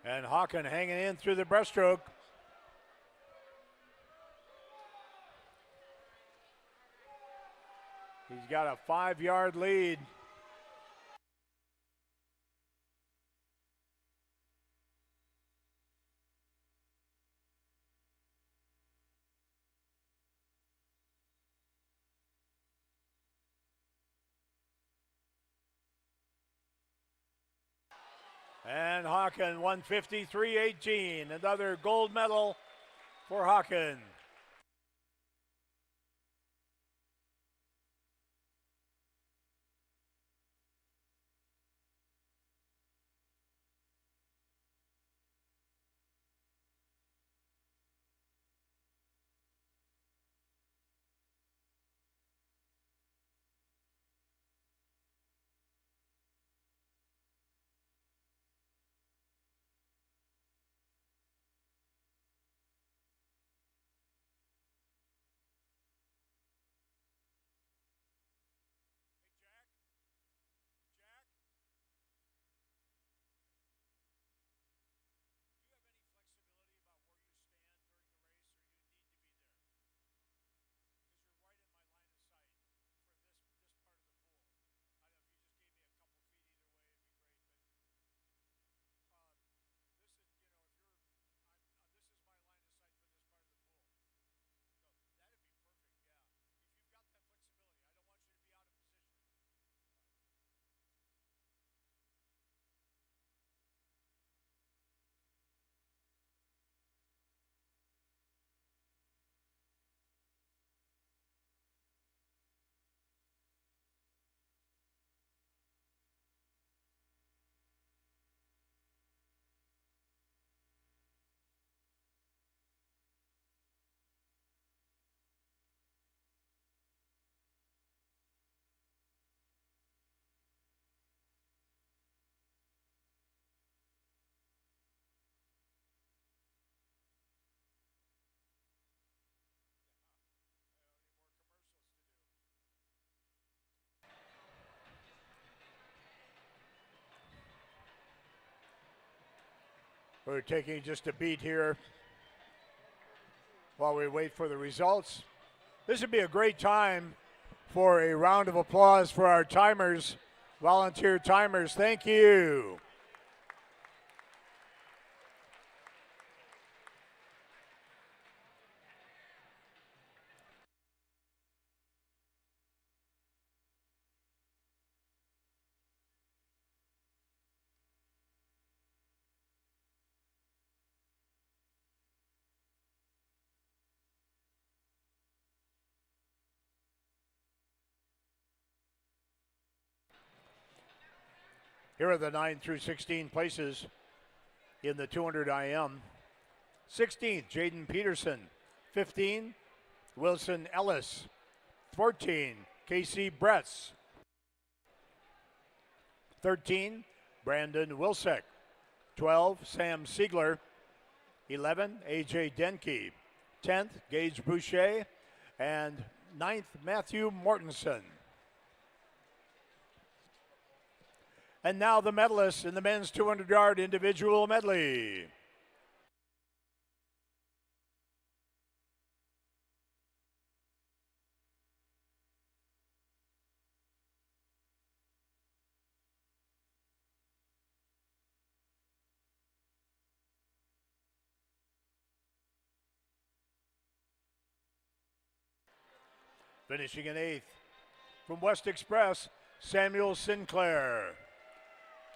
And Hawken hanging in through the breaststroke. He's got a 5-yard lead. And Hawken won 53-18. Another gold medal for Hawken. We're taking just a beat here while we wait for the results. This would be a great time for a round of applause for our timers, volunteer timers. Thank you. Here are the 9 through 16 places in the 200 IM. 16th, Jaden Peterson. 15, Wilson Ellis. 14, Casey Bretz. 13, Brandon Wilczek. 12, Sam Siegler. 11, AJ Denke. 10th, Gage Boucher. And 9th, Matthew Mortensen. And now the medalists in the men's 200-yard individual medley. Finishing in 8th, from West Express, Samuel Sinclair.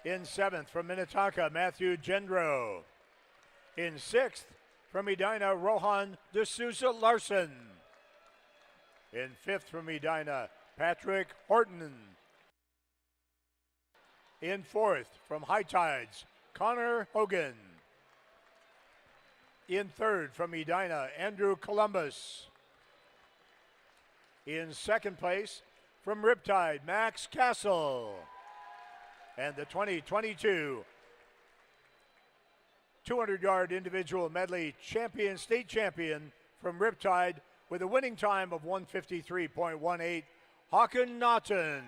In 7th, from Minnetonka, Matthew Gendro. In 6th, from Edina, Rohan D'Souza Larson. In 5th, from Edina, Patrick Horton. In 4th, from High Tides, Connor Hogan. In 3rd, from Edina, Andrew Columbus. In 2nd place, from Riptide, Max Castle. And the 2022 200-yard individual medley champion, state champion from Riptide with a winning time of 1:53.18, Hakan Naughton.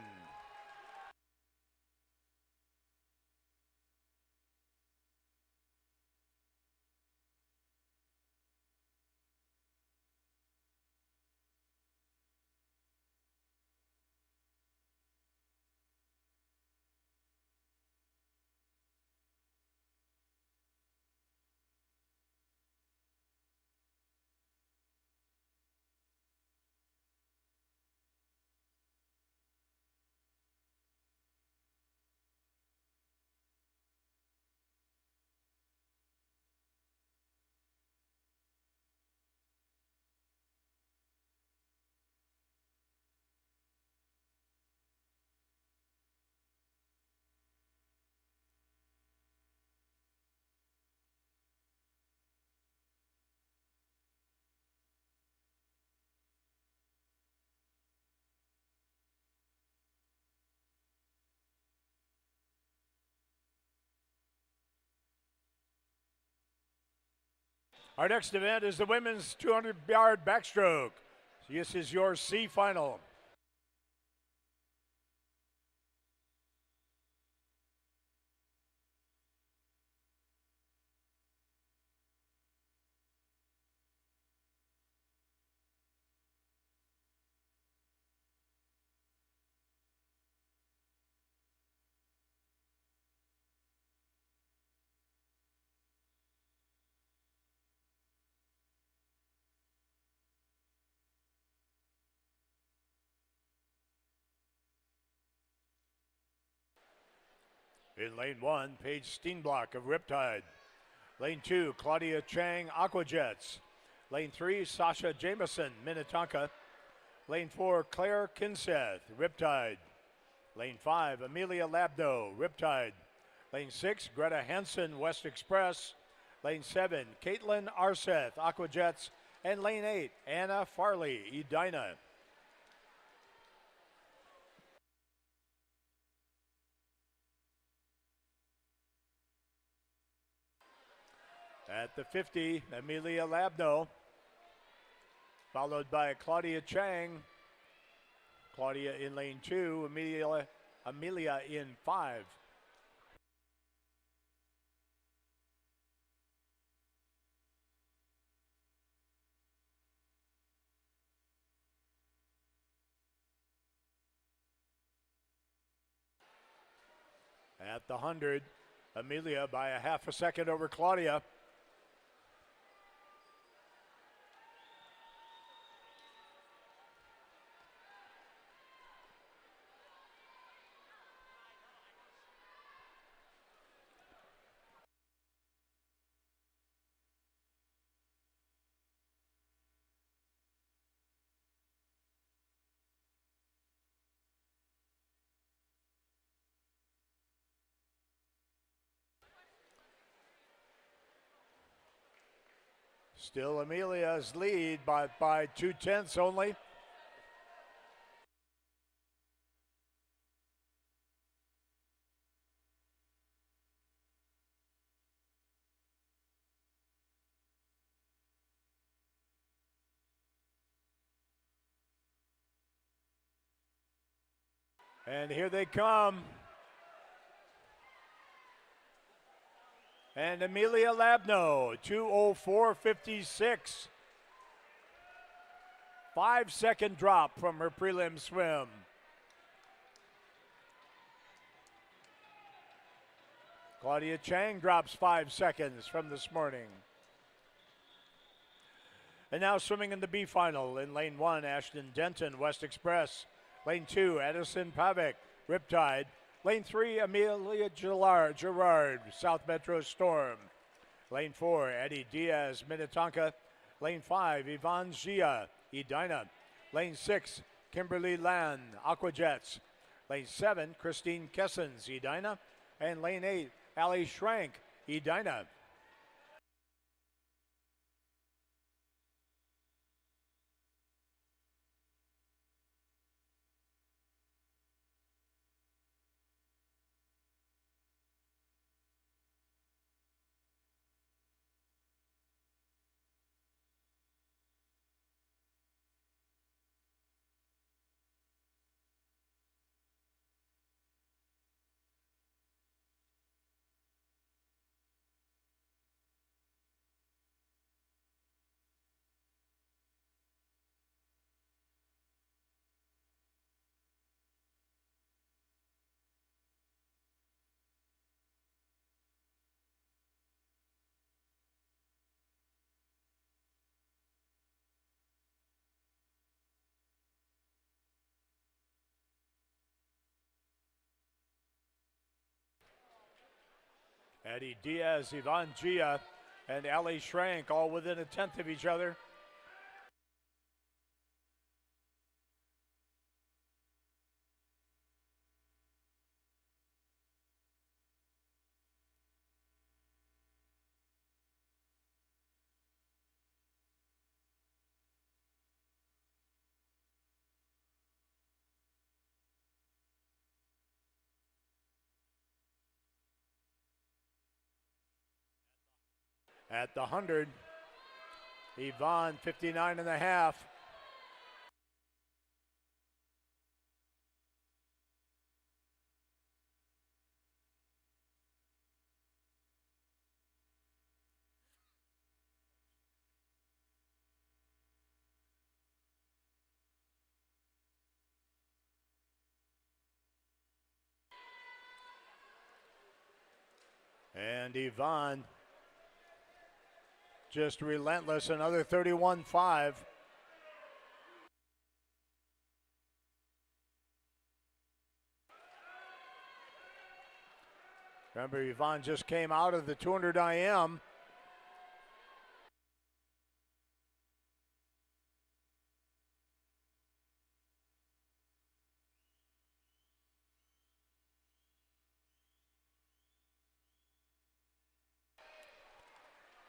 Our next event is the women's 200-yard backstroke. This is your C final. In lane 1, Paige Steenblock of Riptide. Lane 2, Claudia Chang, Aquajets. Lane 3, Sasha Jameson, Minnetonka. Lane 4, Claire Kinseth, Riptide. Lane 5, Amelia Labdo, Riptide. Lane 6, Greta Hansen, West Express. Lane 7, Caitlin Arseth, Aquajets. And lane 8, Anna Farley, Edina. At the 50, Amelia Labdo, followed by Claudia Chang. Claudia in lane 2, Amelia in 5. At the 100, Amelia by a half a second over Claudia. Still Amelia's lead by 0.2 only. And here they come. And Amelia Labno, 2:04.56. 5-second drop from her prelim swim. Claudia Chang drops 5 seconds from this morning. And now swimming in the B final in lane 1, Ashton Denton, West Express. Lane 2, Edison Pavic, Riptide. Lane 3, Amelia Gerard, South Metro Storm. Lane 4, Eddie Diaz, Minnetonka. Lane 5, Yvonne Gia, Edina. Lane 6, Kimberly Land, Aquajets. Lane 7, Christine Kessens, Edina. And lane 8, Allie Schrank, Edina. Eddie Diaz, Yvonne Gia, and Allie Schrank all within a tenth of each other. At the 100, Yvonne 59 and a half. And Yvonne just relentless, another 31-5. Remember, Yvonne just came out of the 200 IM.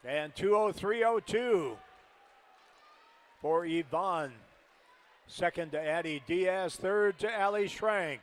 And 2:03:02 for Yvonne. Second to Addie Diaz, third to Allie Schrank.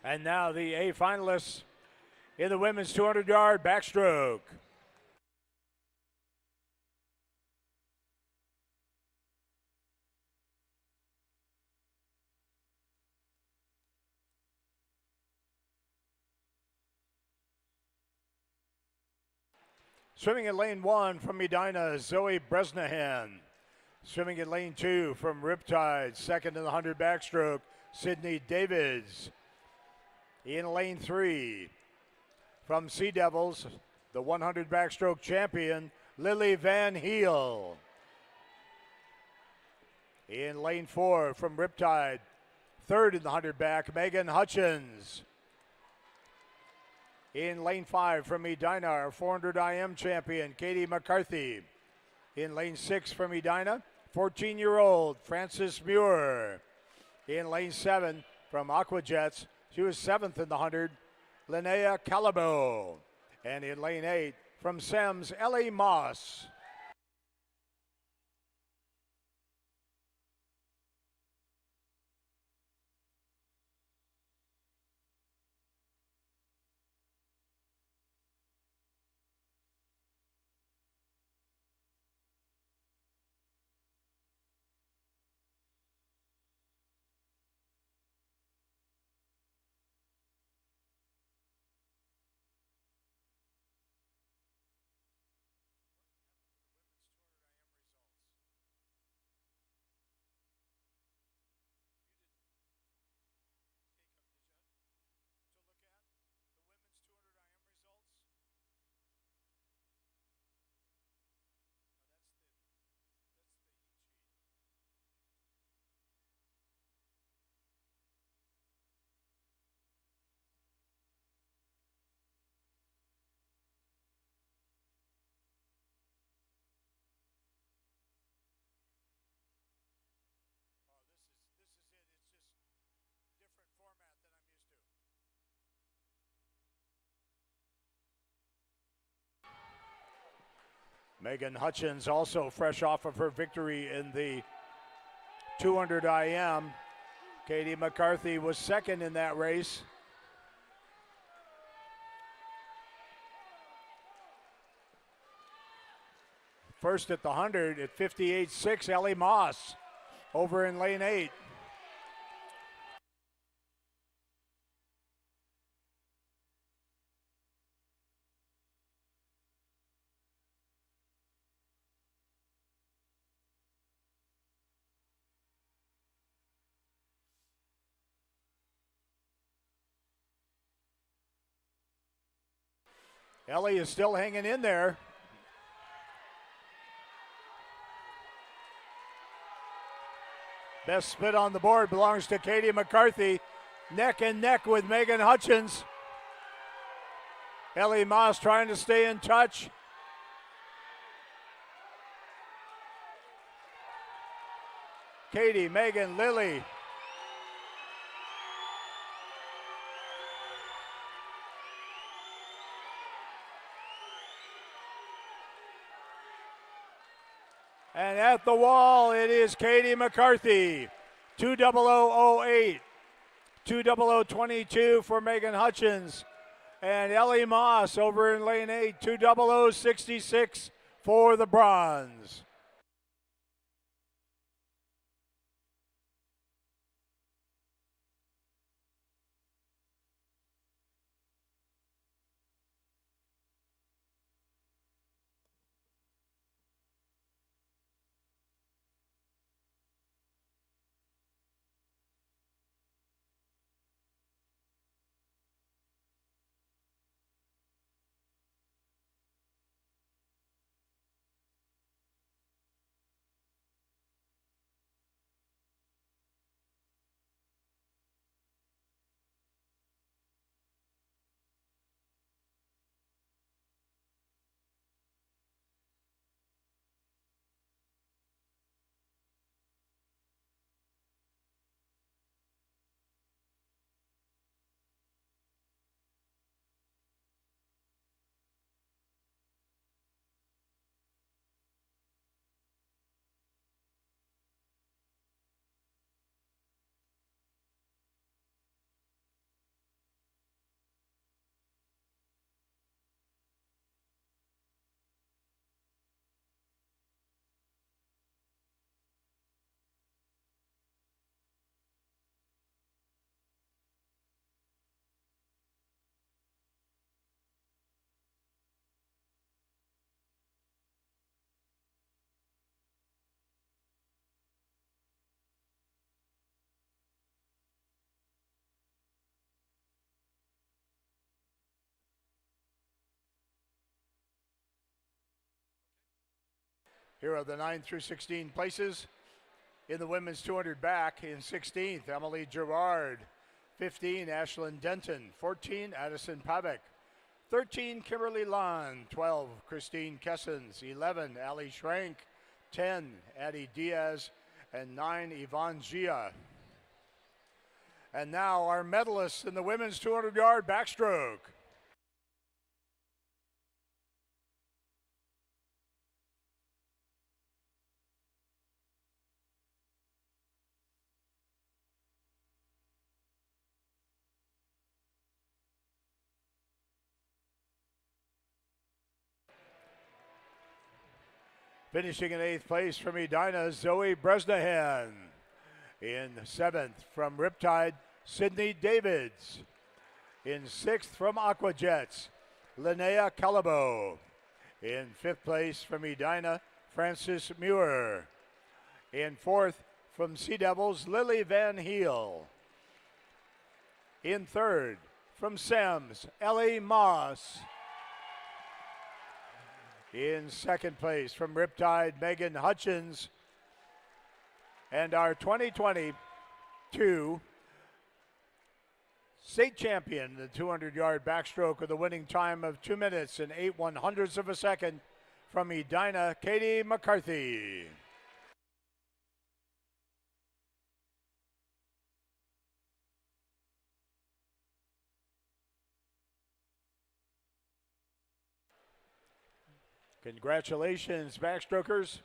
And now the A finalists in the women's 200-yard backstroke. Swimming in lane 1 from Medina, Zoe Bresnahan. Swimming in lane 2 from Riptide, second in the 100 backstroke, Sydney Davids. In lane 3 from Sea Devils, the 100 backstroke champion, Lily Van Heel. In lane 4 from Riptide, third in the 100 back, Megan Hutchins. In lane 5 from Edina, our 400 IM champion, Katie McCarthy. In lane 6 from Edina, 14-year-old Frances Muir. In lane 7 from Aquajets, she was 7th in the 100, Linnea Calabo. And in lane 8 from Sems, Ellie Moss. Megan Hutchins also fresh off of her victory in the 200 IM. Katie McCarthy was second in that race. First at the 100 at 58.6, Ellie Moss over in lane 8. Ellie is still hanging in there. Best split on the board belongs to Katie McCarthy. Neck and neck with Megan Hutchins. Ellie Moss trying to stay in touch. Katie, Megan, Lily. And at the wall, it is Katie McCarthy. 20008. 20022 for Megan Hutchins. And Ellie Moss over in lane 8. 20066 for the bronze. Here are the 9 through 16 places. In the women's 200 back, in 16th, Emily Gerard. 15, Ashlyn Denton. 14, Addison Pavek. 13, Kimberly Lund. 12, Christine Kessens. 11, Ali Schrank. 10, Addie Diaz. And 9, Yvonne Gia. And now our medalists in the women's 200-yard backstroke. Finishing in 8th place from Edina, Zoe Bresnahan. In 7th from Riptide, Sydney Davids. In 6th from Aquajets, Linnea Calabo. In 5th place from Edina, Frances Muir. In 4th from Sea Devils, Lily Van Heel. In 3rd from Sems, Ellie Moss. In 2nd place from Riptide, Megan Hutchins. And our 2022 state champion, the 200-yard backstroke with a winning time of 2 minutes and 8/100ths of a second from Edina, Katie McCarthy. Congratulations, backstrokers.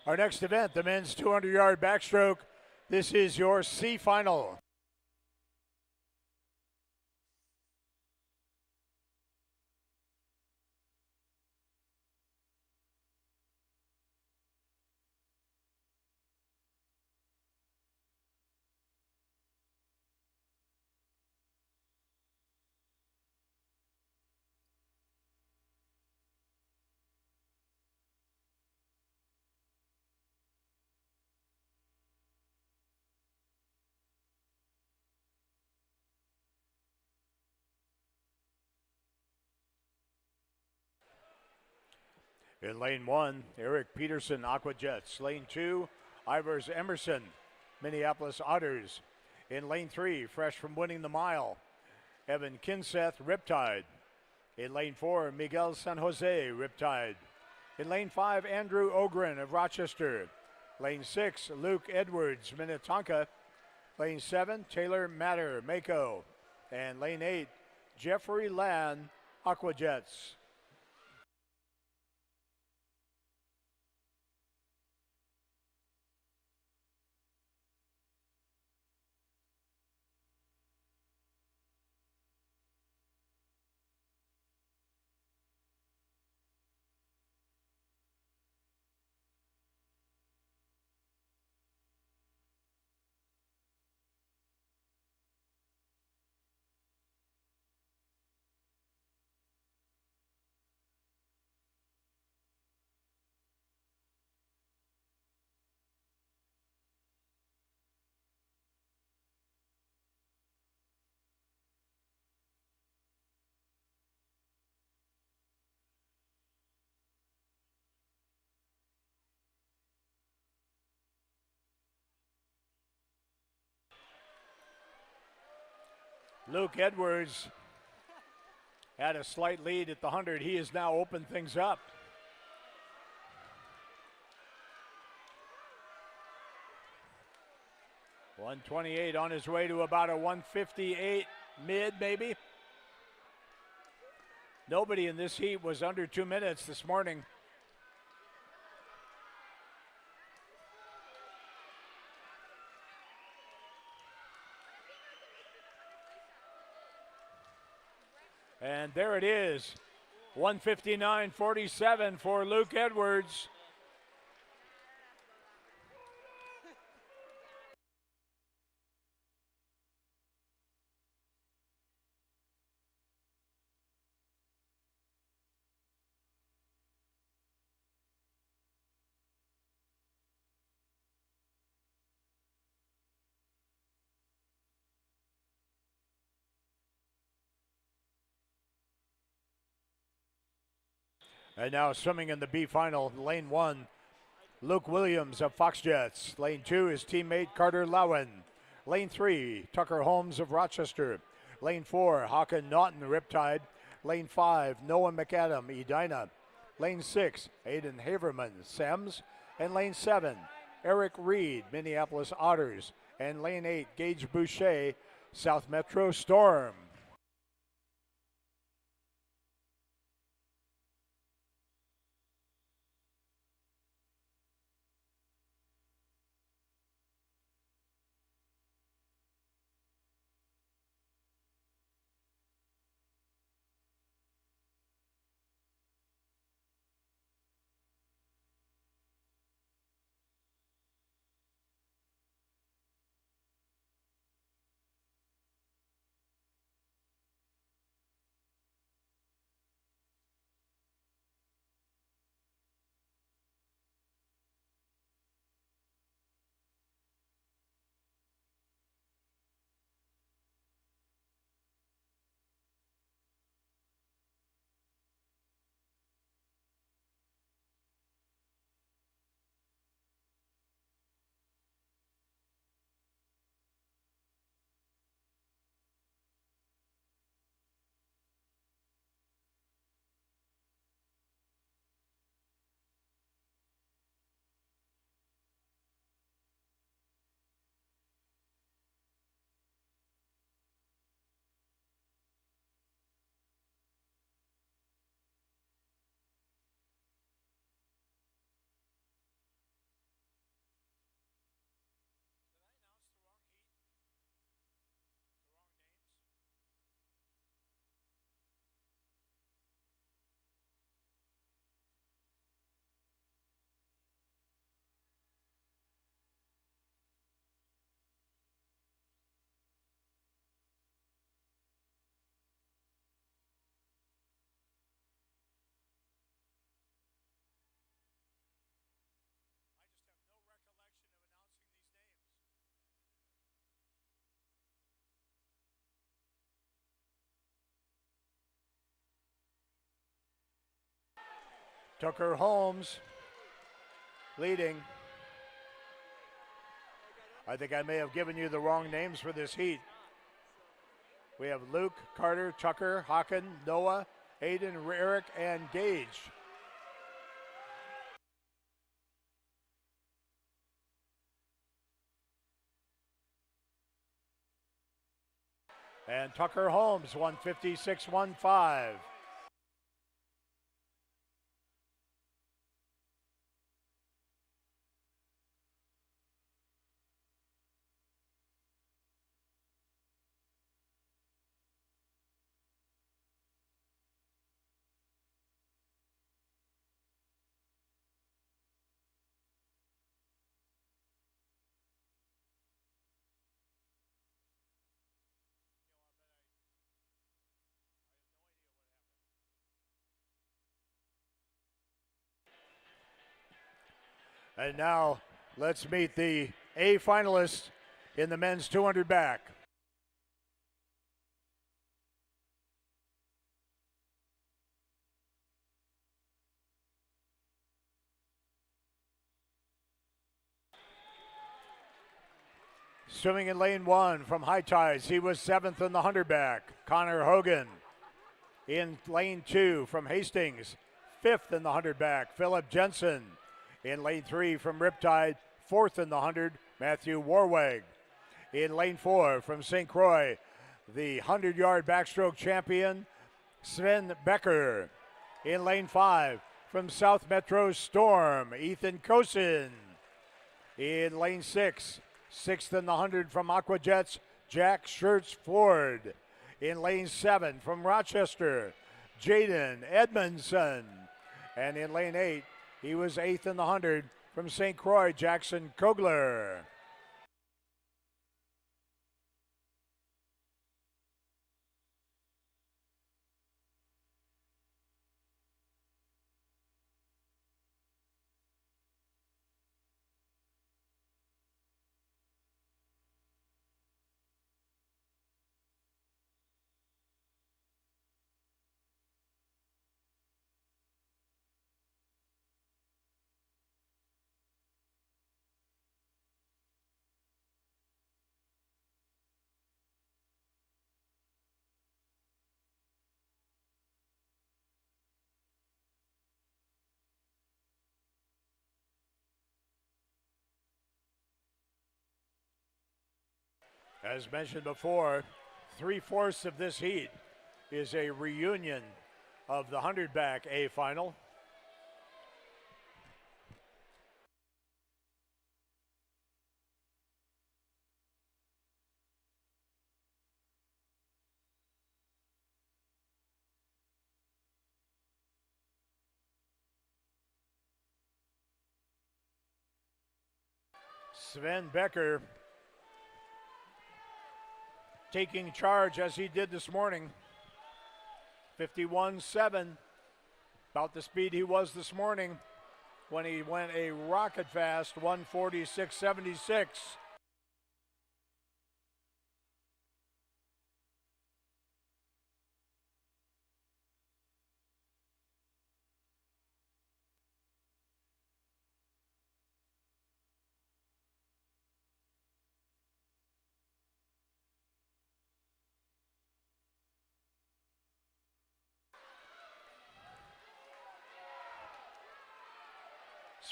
Our next event, the men's 200-yard backstroke. This is your C final. In lane 1, Eric Peterson, Aquajets. Lane 2, Ivers Emerson, Minneapolis Otters. In lane 3, fresh from winning the mile, Evan Kinseth, Riptide. In lane 4, Miguel San Jose, Riptide. In lane 5, Andrew Ogren of Rochester. Lane 6, Luke Edwards, Minnetonka. Lane 7, Taylor Matter, Mako. And lane 8, Jeffrey Land, Aquajets. Luke Edwards had a slight lead at the 100. He has now opened things up. .128 on his way to about a 158 mid, maybe. Nobody in this heat was under 2 minutes this morning. And there it is, 159.47 for Luke Edwards. And now swimming in the B final, lane 1, Luke Williams of Fox Jets. Lane 2, his teammate Carter Lowen. Lane 3, Tucker Holmes of Rochester. Lane 4, Hawken Naughton, Riptide. Lane 5, Noah McAdam, Edina. Lane 6, Aiden Haverman, Sems. And lane 7, Eric Reed, Minneapolis Otters. And lane 8, Gage Boucher, South Metro Storm. Tucker Holmes leading. I think I may have given you the wrong names for this heat. We have Luke, Carter, Tucker, Hawken, Noah, Aiden, Eric, and Gage. And Tucker Holmes, 156.15. And now let's meet the A finalists in the men's 200 back. Swimming in lane 1 from High Tides, he was 7th in the 100 back. Connor Hogan. In lane 2 from Hastings, 5th in the 100 back. Philip Jensen. In lane 3 from Riptide, 4th in the 100, Matthew Warweg. In lane 4 from St. Croix, the 100-yard backstroke champion, Sven Becker. In lane 5 from South Metro Storm, Ethan Kosin. In lane 6, 6th in the 100 from Aquajets, Jack Schertz Ford. In lane 7 from Rochester, Jaden Edmondson. And in lane 8, he was 8th in the 100 from St. Croix, Jackson Kogler. As mentioned before, 3/4 of this heat is a reunion of the 100 back A final. Sven Becker taking charge as he did this morning. 51.7, about the speed he was this morning when he went a rocket fast 146.76.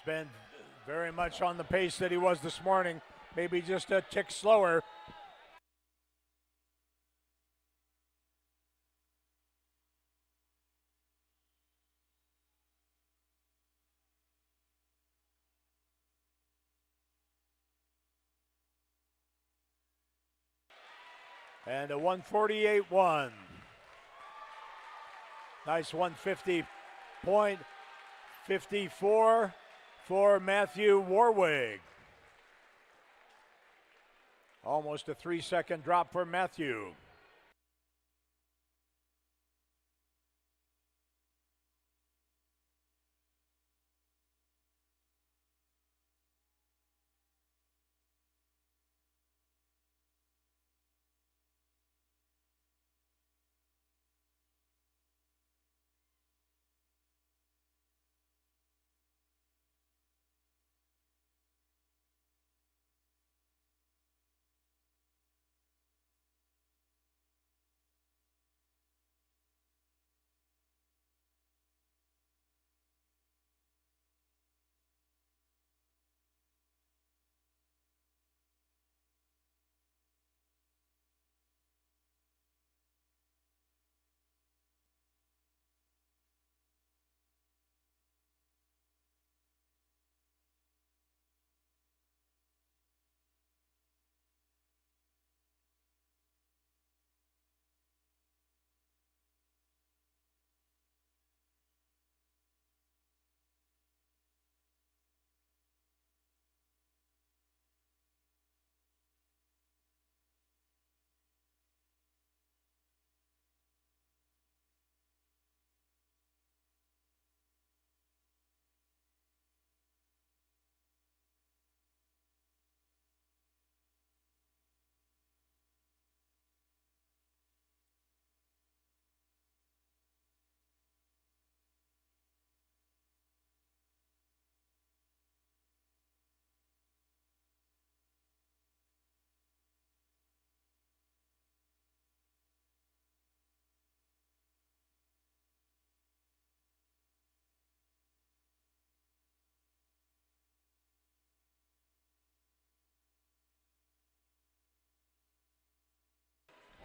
Been very much on the pace that he was this morning, maybe just a tick slower. And a 148.1. Nice 150.54 for Matthew Warwig. Almost a 3-second drop for Matthew.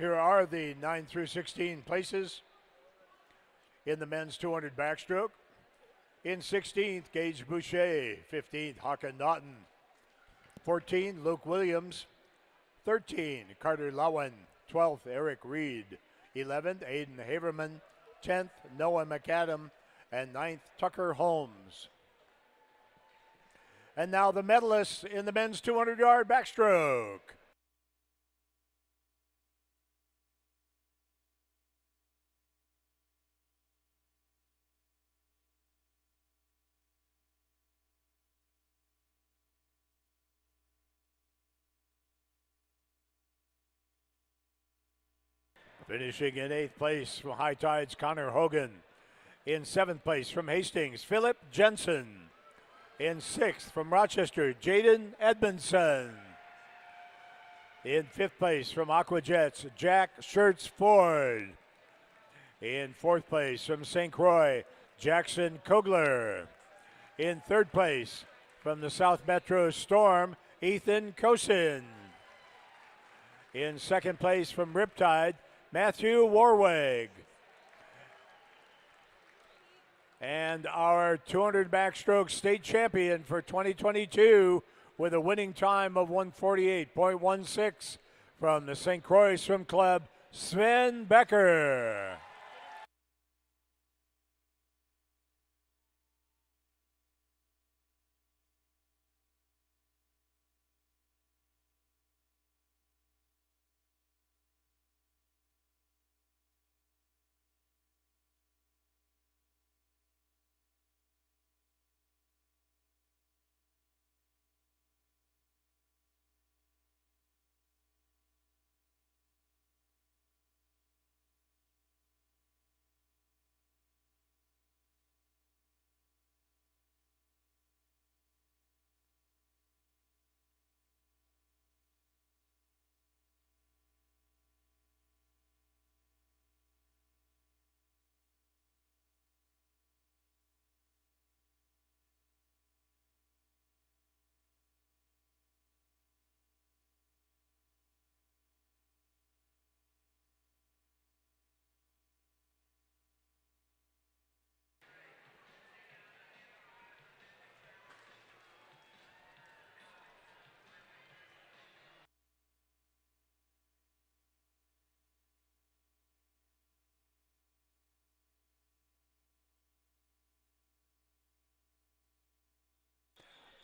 Here are the 9 through 16 places in the men's 200 backstroke. In 16th, Gage Boucher. 15th, Hawken Naughton. 14, Luke Williams. 13, Carter Lowen. 12th, Eric Reed. 11th, Aiden Haverman. 10th, Noah McAdam. And 9th, Tucker Holmes. And now the medalists in the men's 200-yard backstroke. Finishing in 8th place from High Tides, Connor Hogan. In 7th place from Hastings, Philip Jensen. In 6th from Rochester, Jaden Edmondson. In 5th place from Aquajets, Jack Schertz Ford. In 4th place from St. Croix, Jackson Kogler. In 3rd place from the South Metro Storm, Ethan Kosin. In 2nd place from Riptide, Matthew Warwig. And our 200 backstroke state champion for 2022 with a winning time of 148.16 from the St. Croix Swim Club, Sven Becker.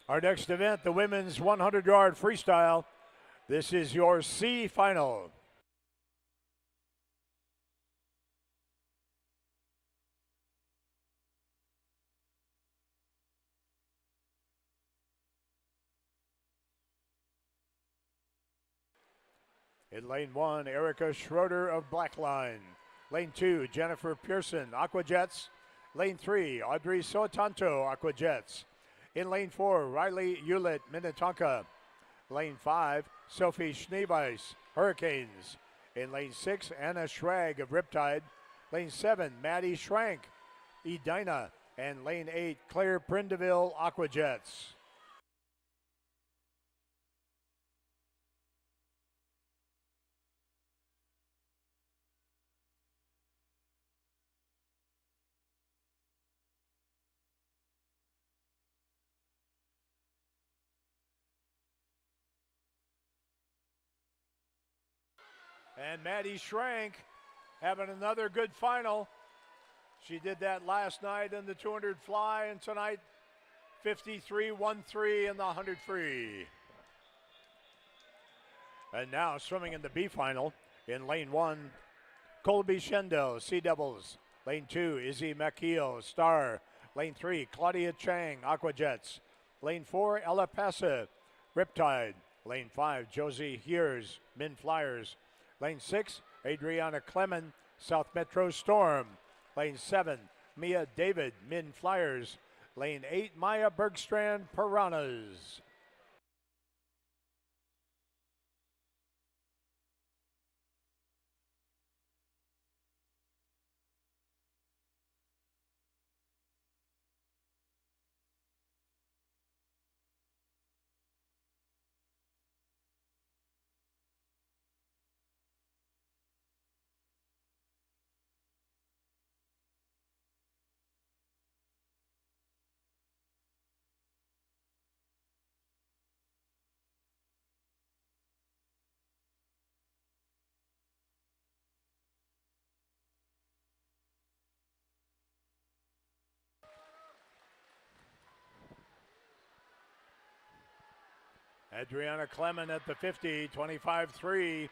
Our next event, the women's 100-yard freestyle. This is your C final. In lane 1, Erica Schroeder of Blackline. Lane 2, Jennifer Pearson, Aquajets. Lane 3, Audrey Sotanto, Aquajets. In lane 4, Riley Hewlett, Minnetonka. Lane 5, Sophie Schneebeis, Hurricanes. In lane 6, Anna Schrag of Riptide. Lane 7, Maddie Schrank, Edina. And lane 8, Claire Prindeville, Aquajets. And Maddie Schrank having another good final. She did that last night in the 200 fly, and tonight 53-1-3 in the 100 free. And now swimming in the B final in lane 1, Colby Shendel, Sea Devils. Lane 2, Izzy McKeel, Star. Lane 3, Claudia Chang, Aquajets. Lane 4, Ella Passa, Riptide. Lane 5, Josie Heers, Min Flyers. Lane 6, Adriana Clement, South Metro Storm. Lane 7, Mia David, Min Flyers. Lane 8, Maya Bergstrand, Piranhas. Adriana Clement at the 50, 25-3.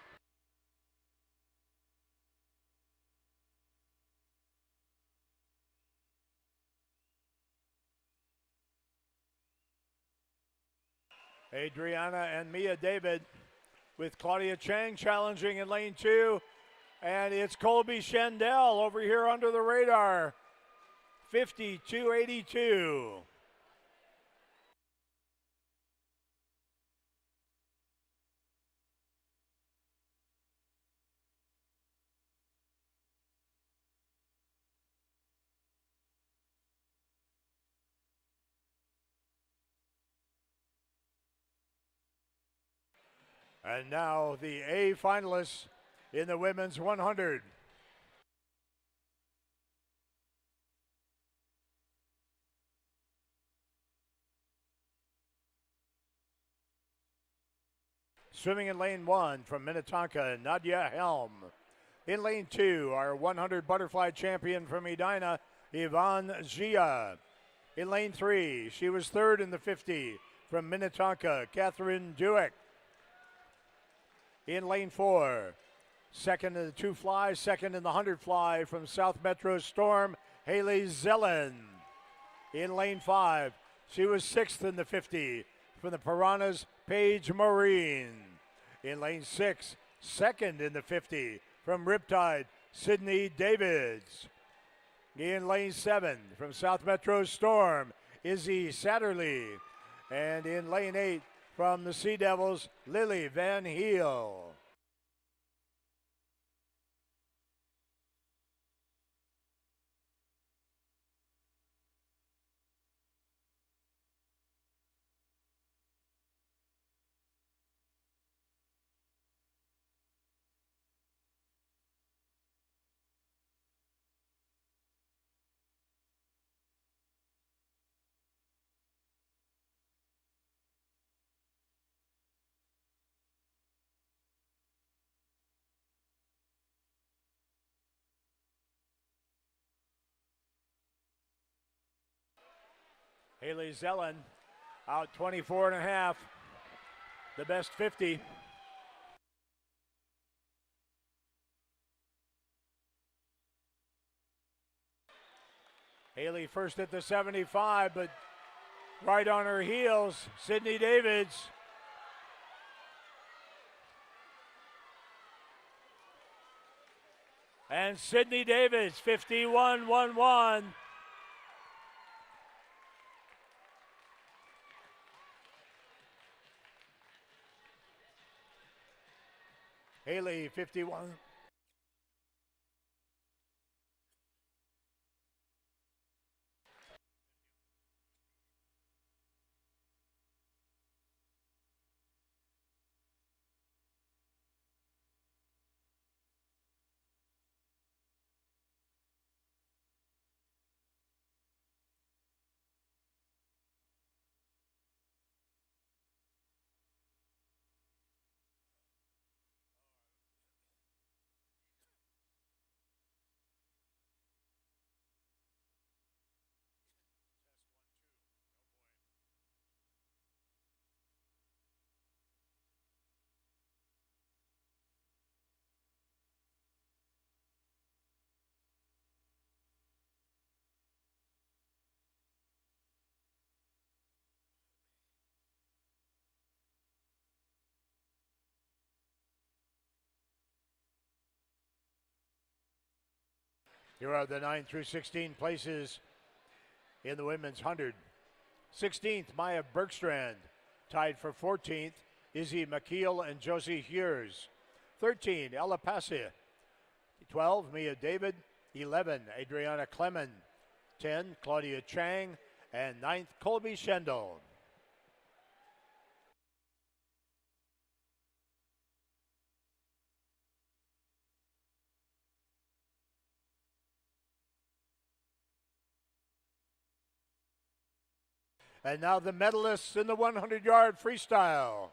Adriana and Mia David with Claudia Chang challenging in lane 2. And it's Colby Shendell over here under the radar. 52-82. And now the A finalists in the women's 100. Swimming in lane 1 from Minnetonka, Nadia Helm. In lane 2, our 100 butterfly champion from Edina, Yvonne Gia. In lane 3, she was third in the 50 from Minnetonka, Catherine Dueck. In lane 4, second in the 2 fly, second in the 100 fly from South Metro Storm, Haley Zellen. In lane 5, she was sixth in the 50 from the Piranhas, Paige Maureen. In lane 6, second in the 50 from Riptide, Sydney Davids. In lane 7 from South Metro Storm, Izzy Satterley. And in lane 8 from the Sea Devils, Lily Van Heel. Haley Zellen out 24 and a half, the best 50. Haley first at the 75, but right on her heels, Sydney Davids. And Sydney Davids, 51-1-1. Haley, 51. Here are the 9 through 16 places in the women's 100. 16th, Maya Bergstrand. Tied for 14th, Izzy McKeel and Josie Hughes. 13, Ella Passia. 12, Mia David. 11, Adriana Clement. 10, Claudia Chang. And 9th, Colby Shendell. And now the medalists in the 100-yard freestyle.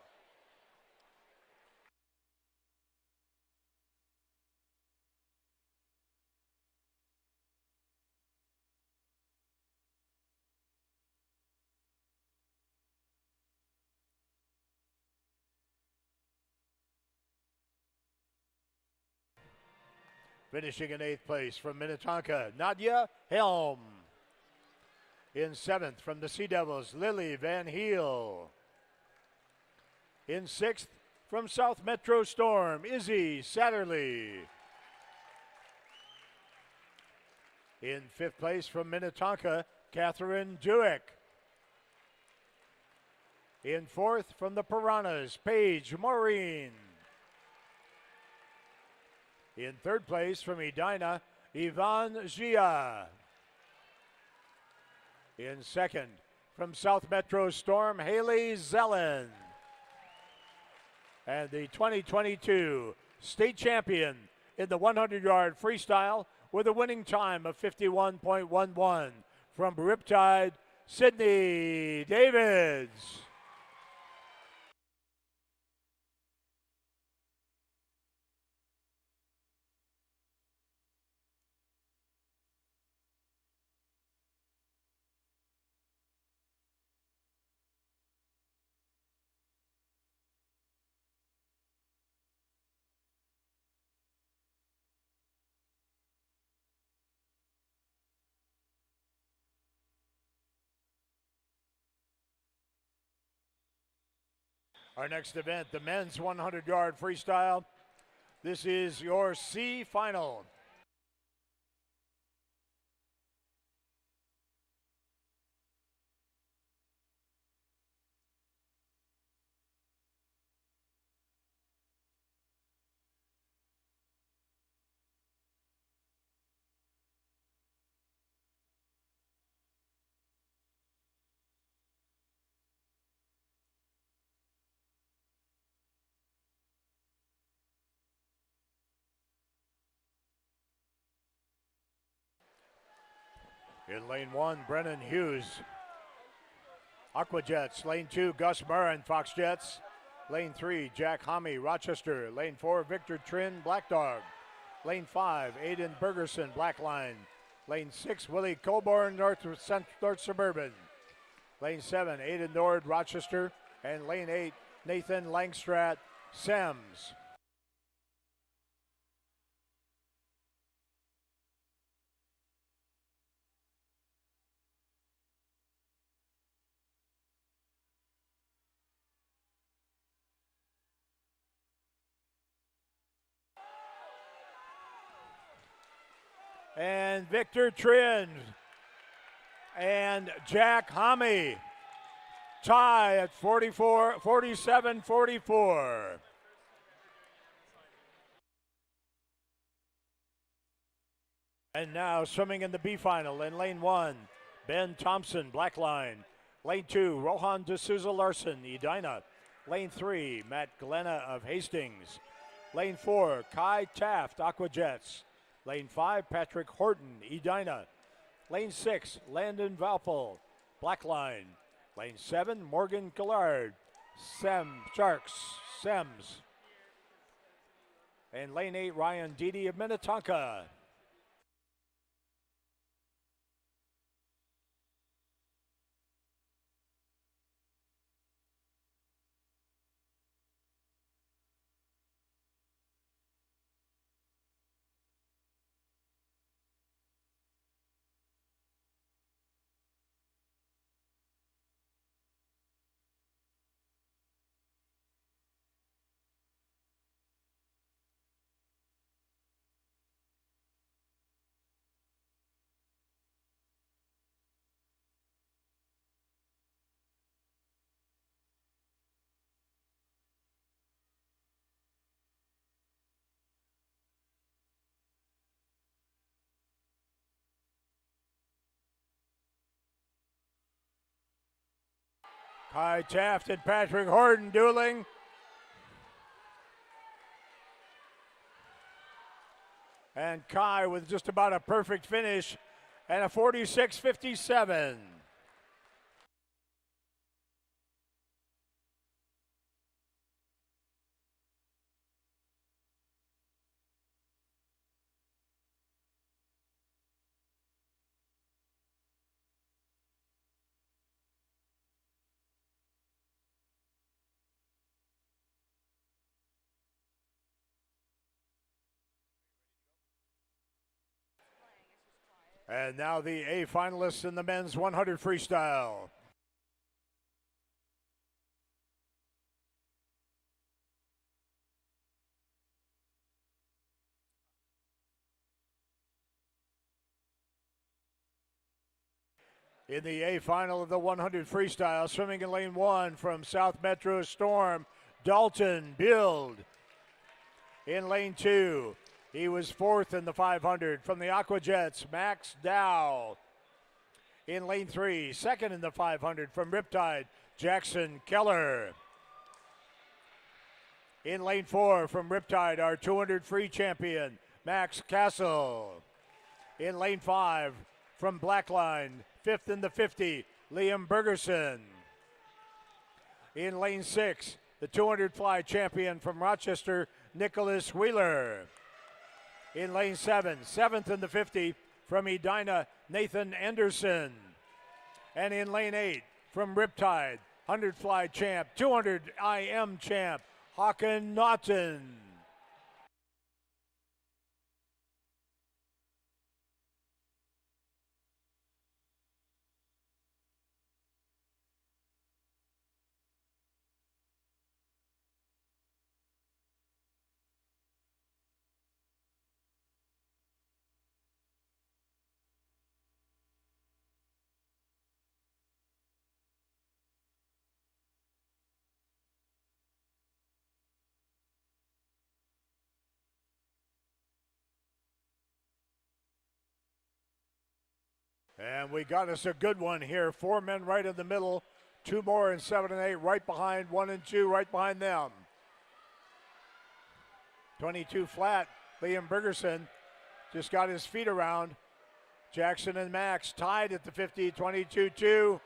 Finishing in 8th place from Minnetonka, Nadia Helm. In 7th from the Sea Devils, Lily Van Heel. In 6th from South Metro Storm, Izzy Satterley. In 5th place from Minnetonka, Catherine Duick. In 4th from the Piranhas, Paige Maureen. In 3rd place from Edina, Ivan Gia. In 2nd from South Metro Storm, Haley Zellen. And the 2022 state champion in the 100-yard freestyle with a winning time of 51.11 from Riptide, Sydney Davids. Our next event, the men's 100-yard freestyle. This is your C final. In lane 1, Brennan Hughes, Aquajets. Lane 2, Gus Murren, Fox Jets. Lane 3, Jack Homme, Rochester. Lane 4, Victor Trin, Black Dog. Lane 5, Aiden Bergerson, Black Line. Lane 6, Willie Colborn, North Suburban. Lane 7, Aiden Nord, Rochester. And lane 8, Nathan Langstrat, Sems. And Victor Trin and Jack Homme tie at 47-44. And now swimming in the B final in lane 1, Ben Thompson, Black Line. Lane 2, Rohan D'Souza Larson, Edina. Lane 3, Matt Glenna of Hastings. Lane 4, Kai Taft, Aquajets. Lane 5, Patrick Horton, Edina. Lane 6, Landon Valpel, Black Line. Lane 7, Morgan Gillard, Sems. And lane 8, Ryan Deedy of Minnetonka. Kai Taft and Patrick Horton dueling. And Kai with just about a perfect finish and a 46-57. And now the A finalists in the men's 100 freestyle. In the A final of the 100 freestyle, swimming in lane 1 from South Metro Storm, Dalton Build. In lane 2, he was 4th in the 500 from the Aquajets, Max Dow. In lane 3, 2nd in the 500 from Riptide, Jackson Keller. In lane 4 from Riptide, our 200 free champion, Max Castle. In lane 5 from Blackline, 5th in the 50, Liam Bergerson. In lane 6, the 200 fly champion from Rochester, Nicholas Wheeler. In lane 7, 7th in the 50 from Edina, Nathan Anderson. And in lane 8 from Riptide, 100 fly champ, 200 IM champ, Håkan Naughton. And we got us a good one here. 4 men right in the middle, 2 more in 7 and 8 right behind, 1 and 2 right behind them. 22 flat, Liam Bergerson just got his feet around. Jackson and Max tied at the 50, 22-2.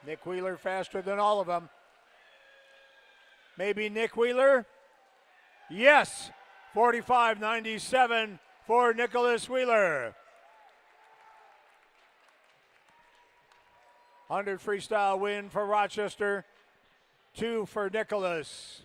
Nick Wheeler faster than all of them. Maybe Nick Wheeler? Yes, 45-97 for Nicholas Wheeler. 100 freestyle win for Rochester, 2 for Nicholas.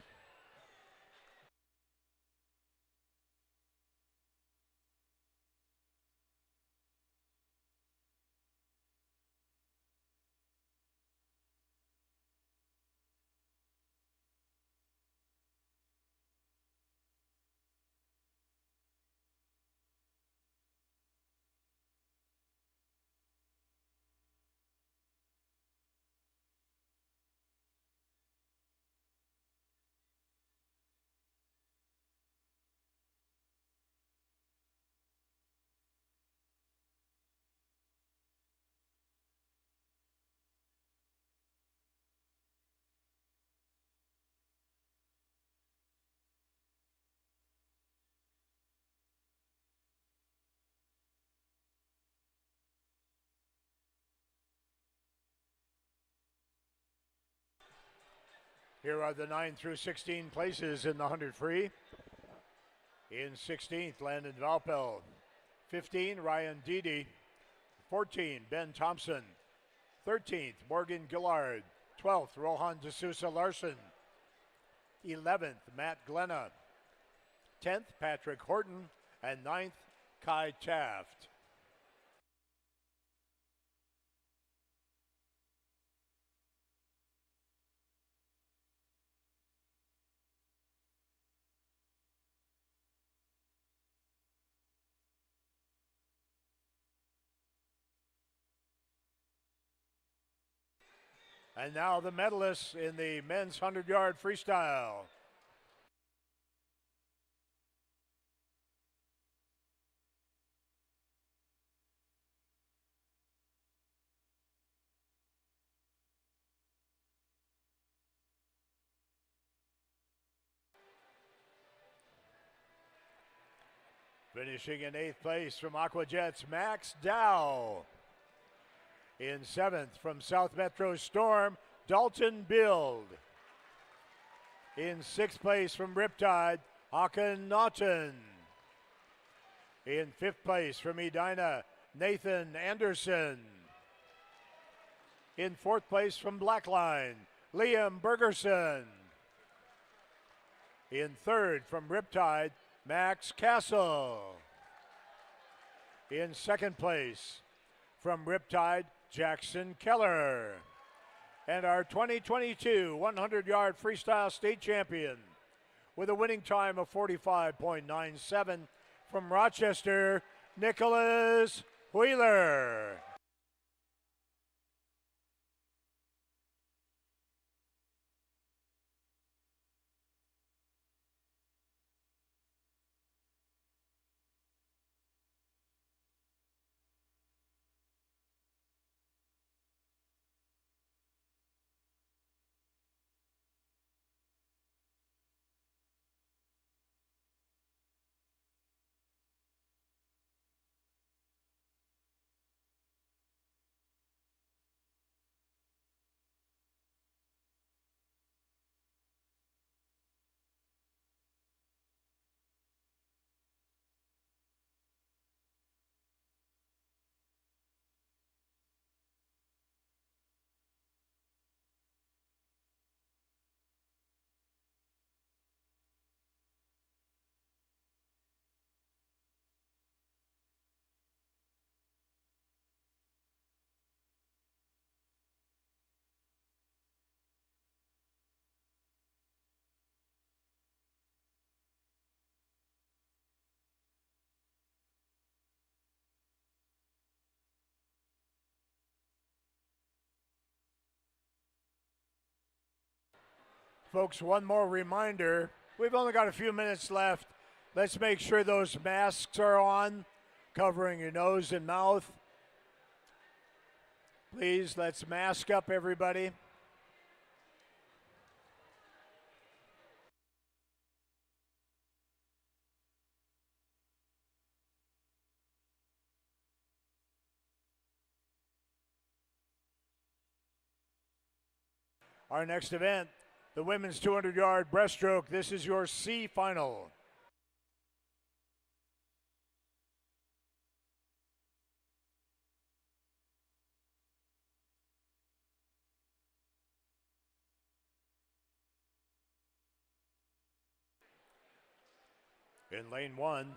Here are the 9 through 16 places in the 100 free. In 16th, Landon Valpel. 15, Ryan Deedy. 14, Ben Thompson. 13th, Morgan Gillard. 12th, Rohan D'Souza Larson. 11th, Matt Glenna. 10th, Patrick Horton. And 9th, Kai Taft. And now the medalists in the men's 100-yard freestyle. Finishing in 8th place from Aquajets, Max Dow. In 7th from South Metro Storm, Dalton Build. In 6th place from Riptide, Håkan Naughton. In 5th place from Edina, Nathan Anderson. In 4th place from Blackline, Liam Bergerson. In 3rd from Riptide, Max Castle. In second place, from Riptide, Jackson Keller. And our 2022 100-yard freestyle state champion with a winning time of 45.97 from Rochester, Nicholas Wheeler. Folks, one more reminder. We've only got a few minutes left. Let's make sure those masks are on, covering your nose and mouth. Please, let's mask up, everybody. Our next event, the women's 200-yard breaststroke. This is your C final. In lane 1,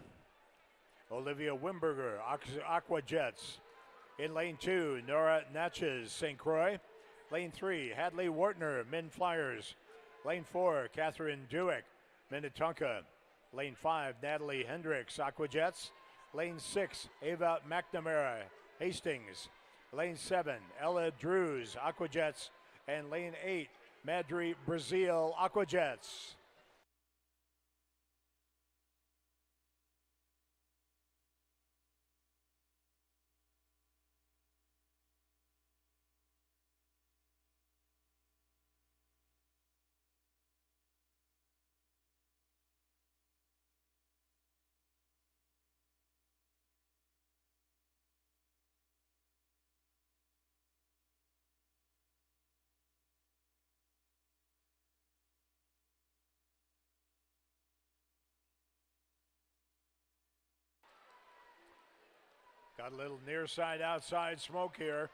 Olivia Wimberger, Aqua Jets. In lane 2, Nora Natchez, St. Croix. Lane 3, Hadley Wartner, Men Flyers. Lane 4, Catherine Dewick, Minnetonka. Lane 5, Natalie Hendricks, Aqua Jets. Lane 6, Ava McNamara, Hastings. Lane 7, Ella Drews, Aqua Jets. And lane 8, Madry Brazil, Aqua Jets. Got a little near side, outside smoke here.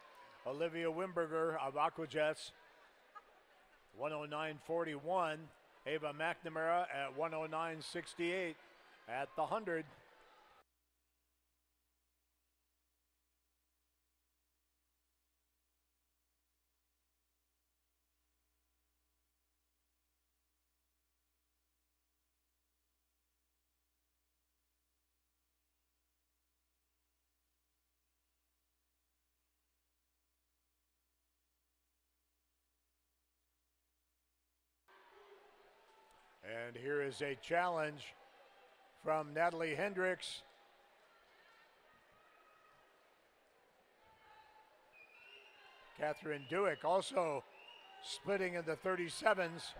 Olivia Wimberger of Aqua Jets, 109.41. Ava McNamara at 109.68 at the 100. And here is a challenge from Natalie Hendricks. Catherine Dewick also splitting in the 37s.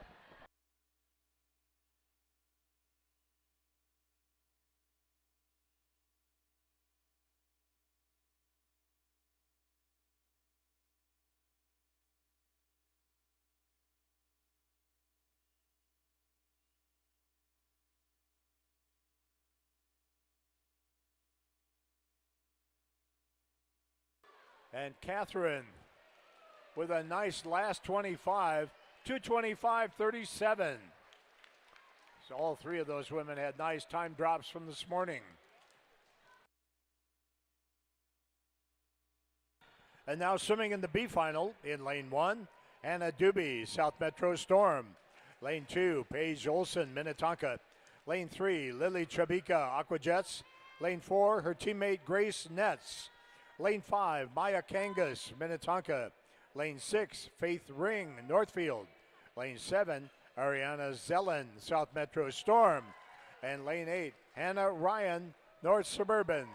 And Catherine with a nice last 25, 225.37. So all three of those women had nice time drops from this morning. And now swimming in the B final in lane 1, Hannah Doobie, South Metro Storm. Lane 2, Paige Olson, Minnetonka. Lane 3, Lily Trabika, Aquajets. Lane 4, her teammate Grace Netz. Lane 5, Maya Kangas, Minnetonka. Lane 6, Faith Ring, Northfield. Lane 7, Ariana Zellen, South Metro Storm. And lane 8, Hannah Ryan, North Suburban.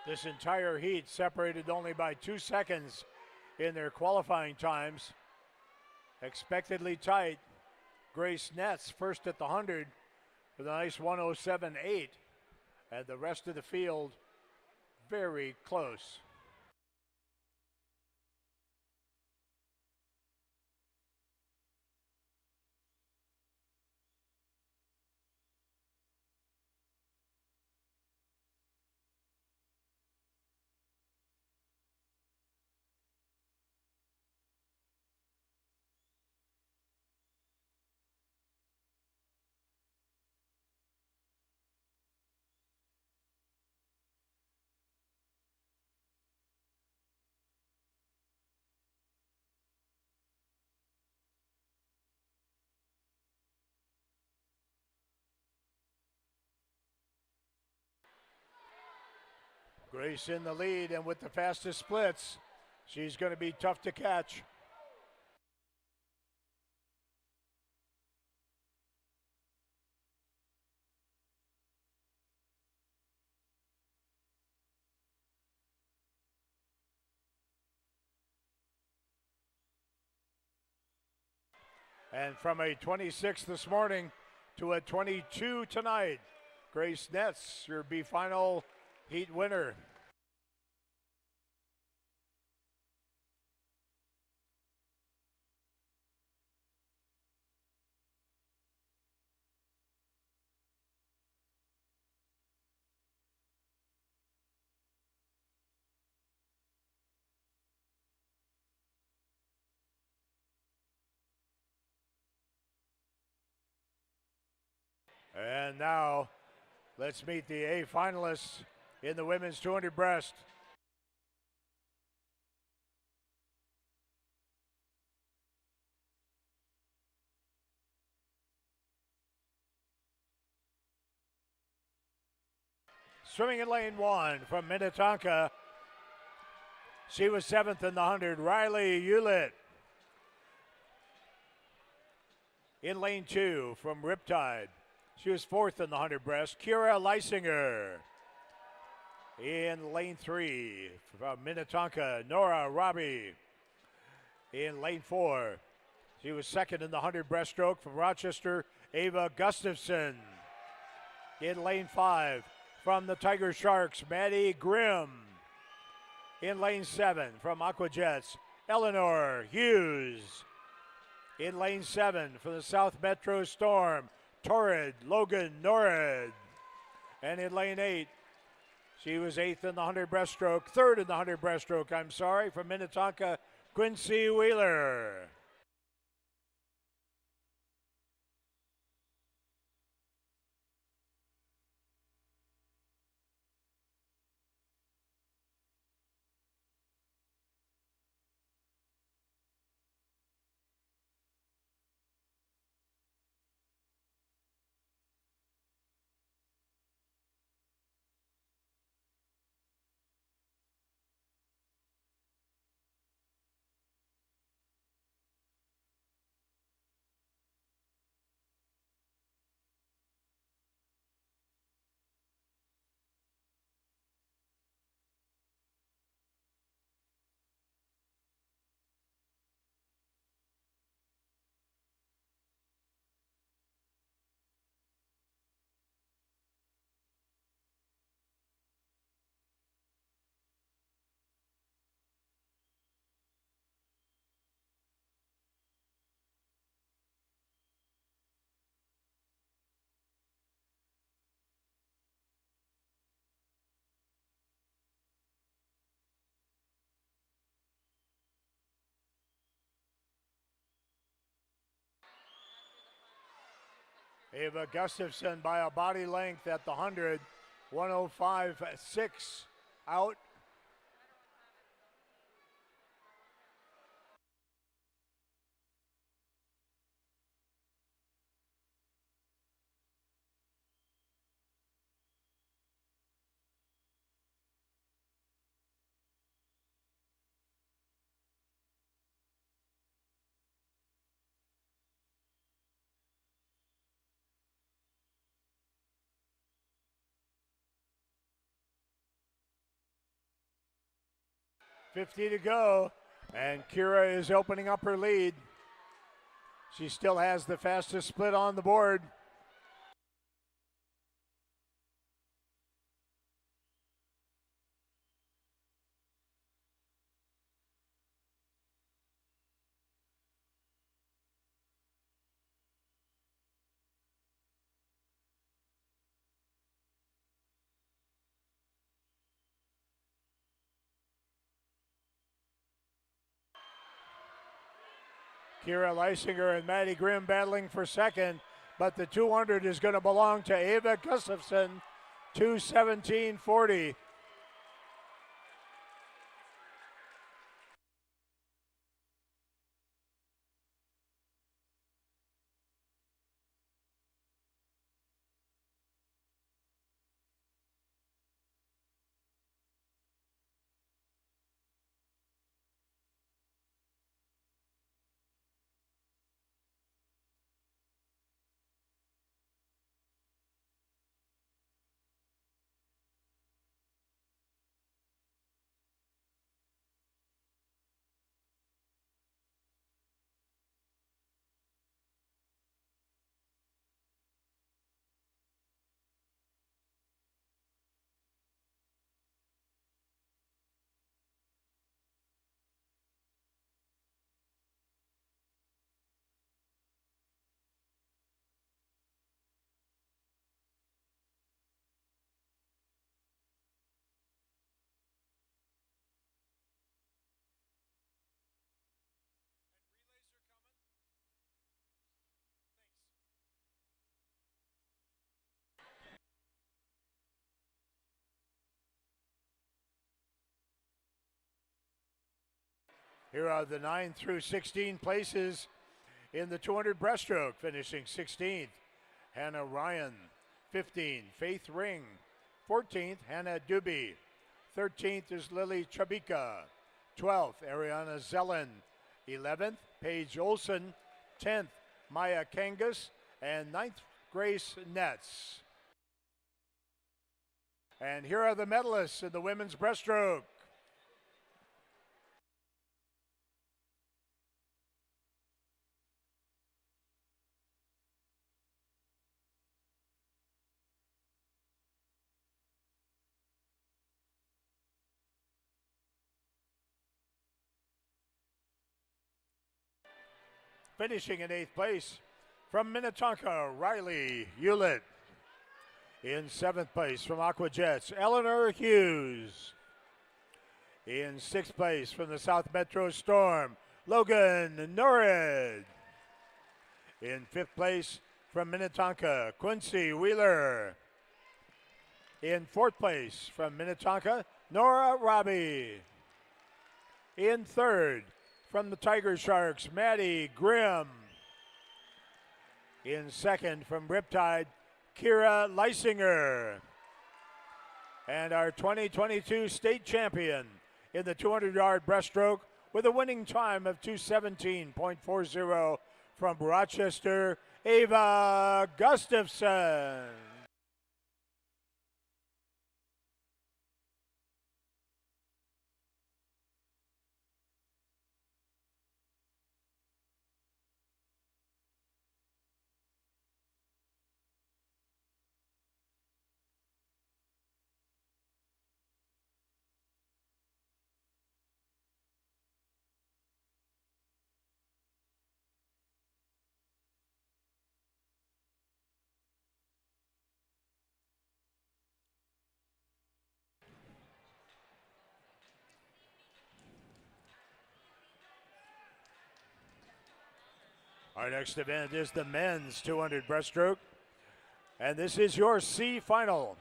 This entire heat separated only by 2 seconds in their qualifying times. Expectedly tight. Grace Netz first at the 100 with a nice 107.8. And the rest of the field very close. Grace in the lead and with the fastest splits. She's going to be tough to catch. And from a 26 this morning to a 22 tonight, Grace Netz, your B final heat winner. And now let's meet the A finalists in the women's 200 breast. Swimming in lane 1 from Minnetonka. She was 7th in the 100, Riley Hewlett. In lane 2 from Riptide. She was 4th in the 100 breast, Kira Leisinger. In lane 3 from Minnetonka, Nora Robbie. In lane 4, she was 2nd in the 100 breaststroke from Rochester, Ava Gustafson. In lane 5 from the Tiger Sharks, Maddie Grimm. In lane 7 from Aquajets, Eleanor Hughes. In lane 7 from the South Metro Storm, Torrid Logan Norrid. And in lane 8, she was 8th in the 100 breaststroke, 3rd in the 100 breaststroke, from Minnetonka, Quincy Wheeler. Ava Gustafson by a body length at the 100, 105.6 out. .50 to go, and Kira is opening up her lead. She still has the fastest split on the board. Kira Leisinger and Maddie Grimm battling for second, but the 200 is going to belong to Ava Gustafson, 2:17.40. Here are the 9 through 16 places in the 200 breaststroke, finishing 16th, Hannah Ryan. 15th, Faith Ring. 14th, Hannah Doobie. 13th is Lily Chabika. 12th, Ariana Zellen. 11th, Paige Olson. 10th, Maya Kangas. And 9th, Grace Netz. And here are the medalists in the women's breaststroke. Finishing in 8th place from Minnetonka, Riley Hewlett. In 7th place from Aqua Jets, Eleanor Hughes. In 6th place from the South Metro Storm, Logan Norrid. In 5th place from Minnetonka, Quincy Wheeler. In 4th place from Minnetonka, Nora Robbie. In 3rd from the Tiger Sharks, Maddie Grimm. In 2nd from Riptide, Kira Leisinger. And our 2022 state champion in the 200-yard breaststroke with a winning time of 2:17.40 from Rochester, Ava Gustafson. Our next event is the men's 200 breaststroke. And this is your C final.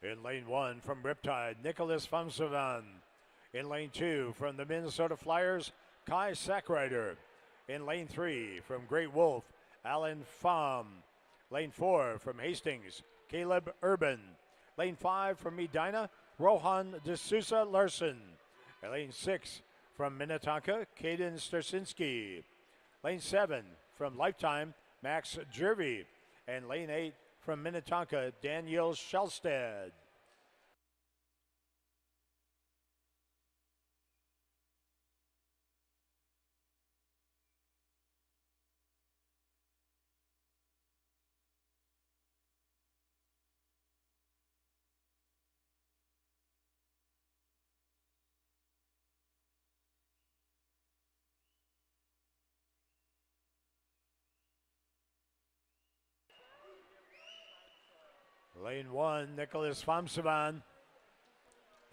In lane 1 from Riptide, Nicholas Famsavan. In lane 2 from the Minnesota Flyers, Kai Sackrider. In lane 3 from Great Wolf, Alan Pham. Lane 4 from Hastings, Caleb Urban. Lane 5 from Medina, Rohan D'Souza Larson. And lane 6 from Minnetonka, Caden Starsinski. Lane 7 from Lifetime, Max Jervy. And lane 8 from Minnetonka, Daniel Shelstad. Lane 1, Nicholas Famsavan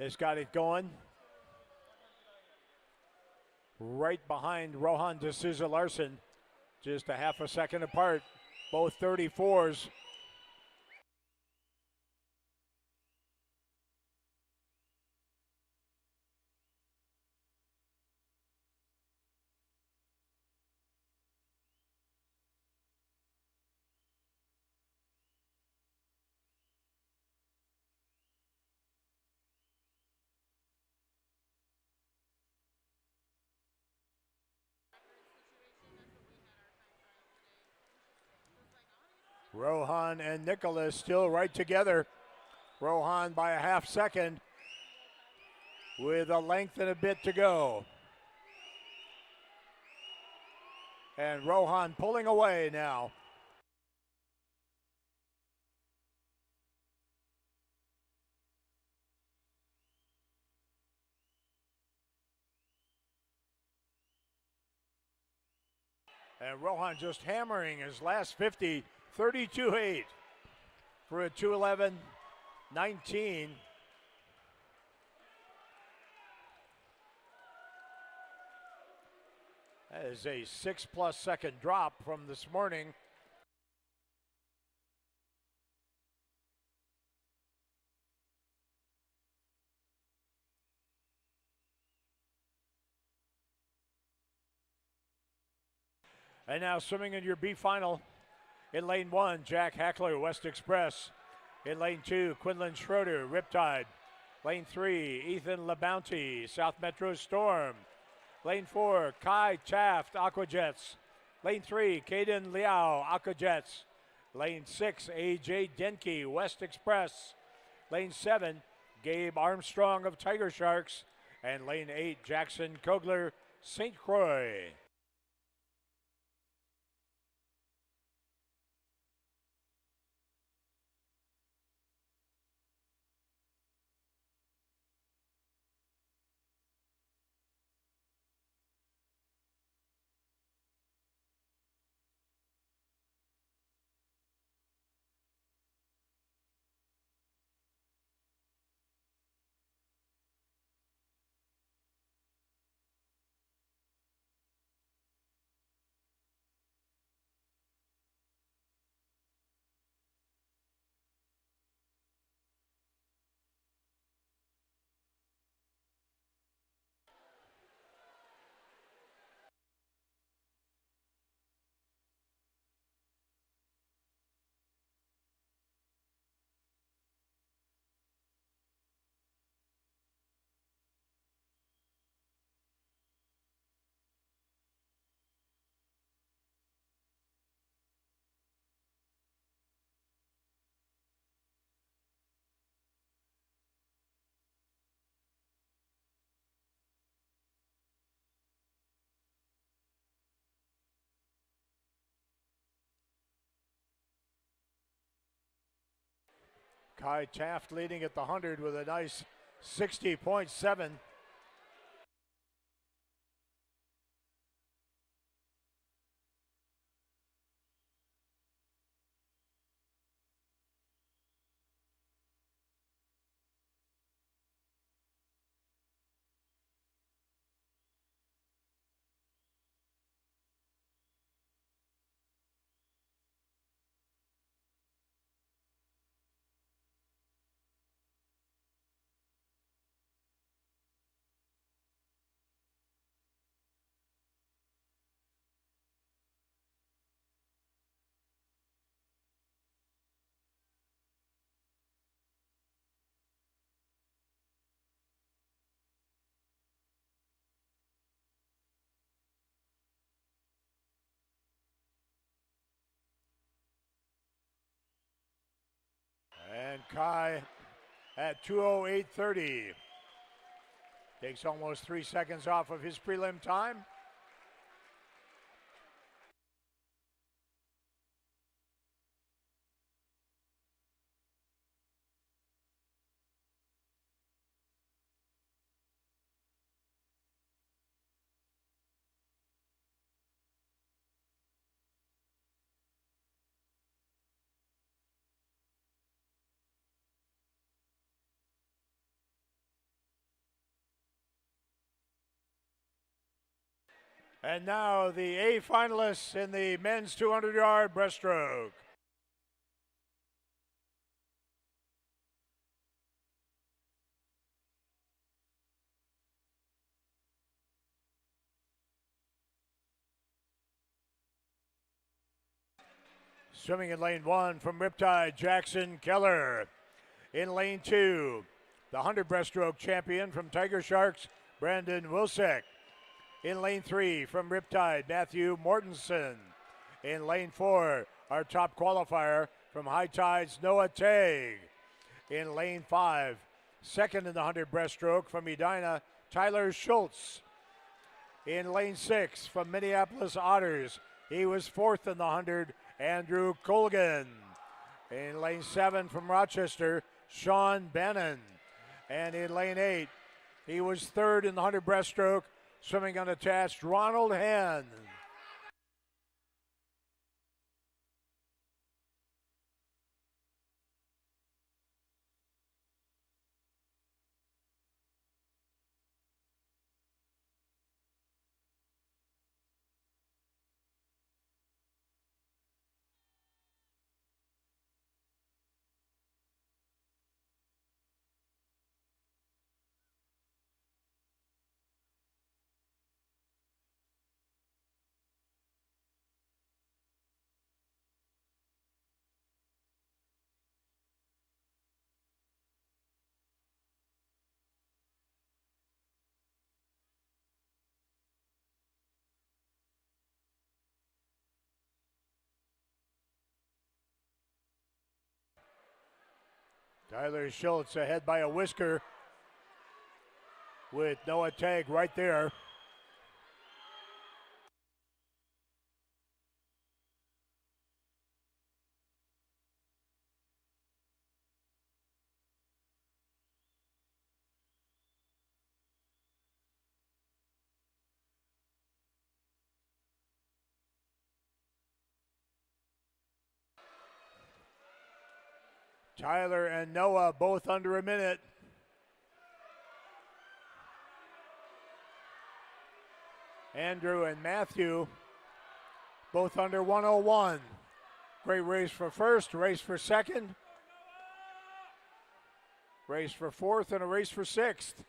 has got it going. Right behind Rohan D'Souza Larson, just a half a second apart, both 34s. Rohan and Nicholas still right together. Rohan by a half second with a length and a bit to go. And Rohan pulling away now. And Rohan just hammering his last 50, 32.8 for a 2:11.19. That is a 6+ second drop from this morning. And now swimming in your B final. In lane 1, Jack Hackler, West Express. In lane 2, Quinlan Schroeder, Riptide. Lane 3, Ethan LaBounty, South Metro Storm. Lane 4, Kai Taft, Aquajets. Lane 3, Caden Liao, Aquajets. Lane 6, AJ Denke, West Express. Lane 7, Gabe Armstrong of Tiger Sharks. And lane 8, Jackson Kogler, St. Croix. Kai Taft leading at the 100 with a nice 60.7. Kai at 2:08:30. Takes almost 3 seconds off of his prelim time. And now the A finalists in the men's 200-yard breaststroke. Swimming in lane 1 from Riptide, Jackson Keller. In lane 2, the 100 breaststroke champion from Tiger Sharks, Brandon Wilczek. In lane 3 from Riptide, Matthew Mortensen. In lane 4, our top qualifier from High Tides, Noah Tague. In lane 5, second in the 100 breaststroke from Edina, Tyler Schultz. In lane 6 from Minneapolis Otters, he was fourth in the 100, Andrew Colgan. In lane 7 from Rochester, Sean Bannon. And in lane 8, he was third in the 100 breaststroke, swimming unattached, Ronald Hand. Tyler Schultz ahead by a whisker with Noah Tague right there. Tyler and Noah both under a minute. Andrew and Matthew both under 1:01. Great race for first, race for second, race for fourth, and a race for sixth.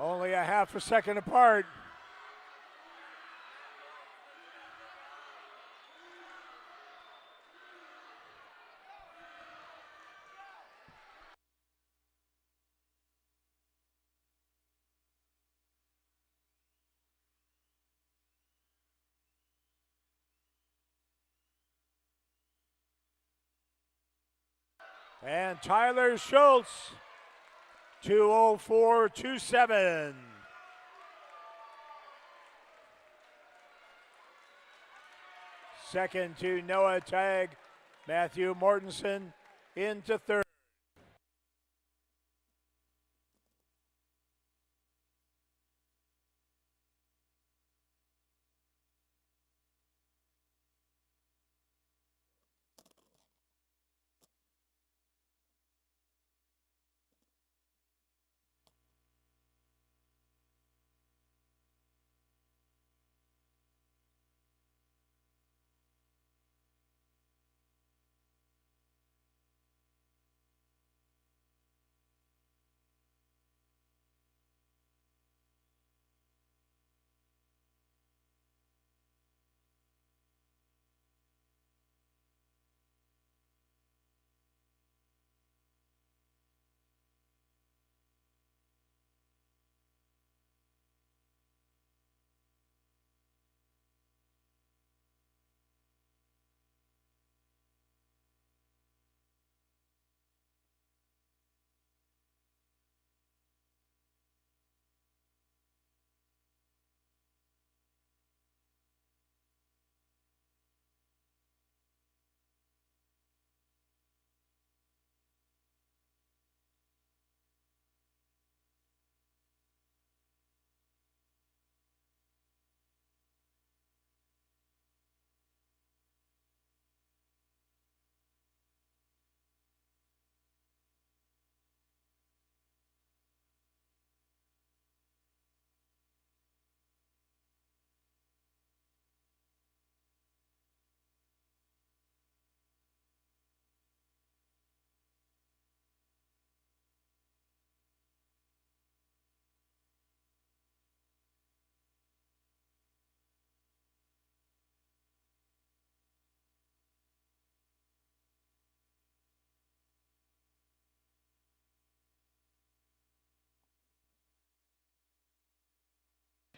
Only a half a second apart. And Tyler Schultz, 2:04.27. Second to Noah Tague, Matthew Mortensen into third.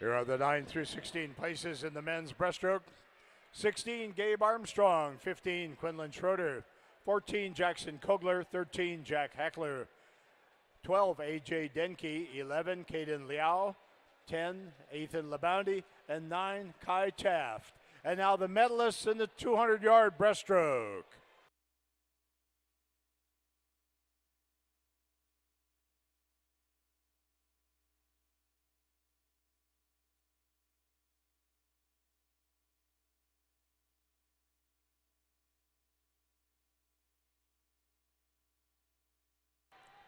Here are the 9 through 16 places in the men's breaststroke. 16, Gabe Armstrong. 15, Quinlan Schroeder. 14, Jackson Kogler. 13, Jack Hackler. 12, AJ Denke. 11, Caden Liao. 10, Ethan Laboundy. And 9, Kai Taft. And now the medalists in the 200-yard breaststroke.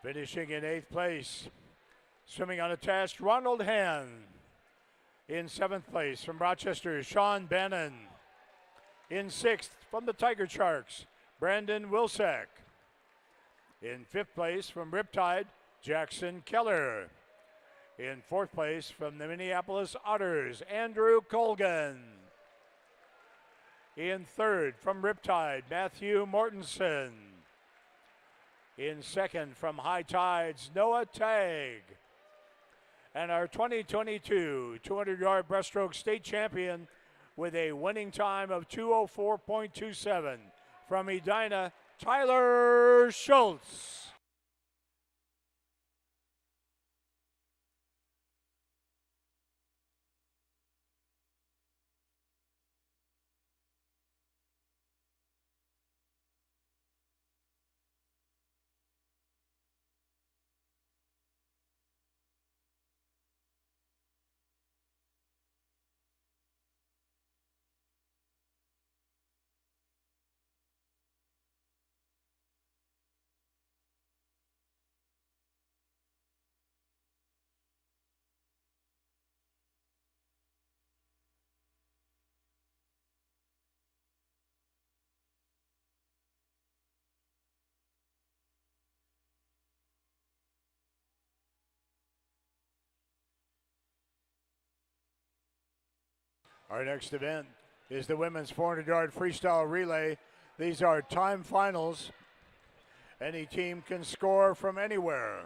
Finishing in 8th place, swimming unattached, Ronald Hand. In 7th place from Rochester, Sean Bannon. In 6th from the Tiger Sharks, Brandon Wilsack. In 5th place from Riptide, Jackson Keller. In 4th place from the Minneapolis Otters, Andrew Colgan. In 3rd from Riptide, Matthew Mortensen. In 2nd from High Tides, Noah Tagg. And our 2022 200-yard breaststroke state champion with a winning time of 2:04.27 from Edina, Tyler Schultz. Our next event is the women's 400-yard freestyle relay. These are time finals. Any team can score from anywhere.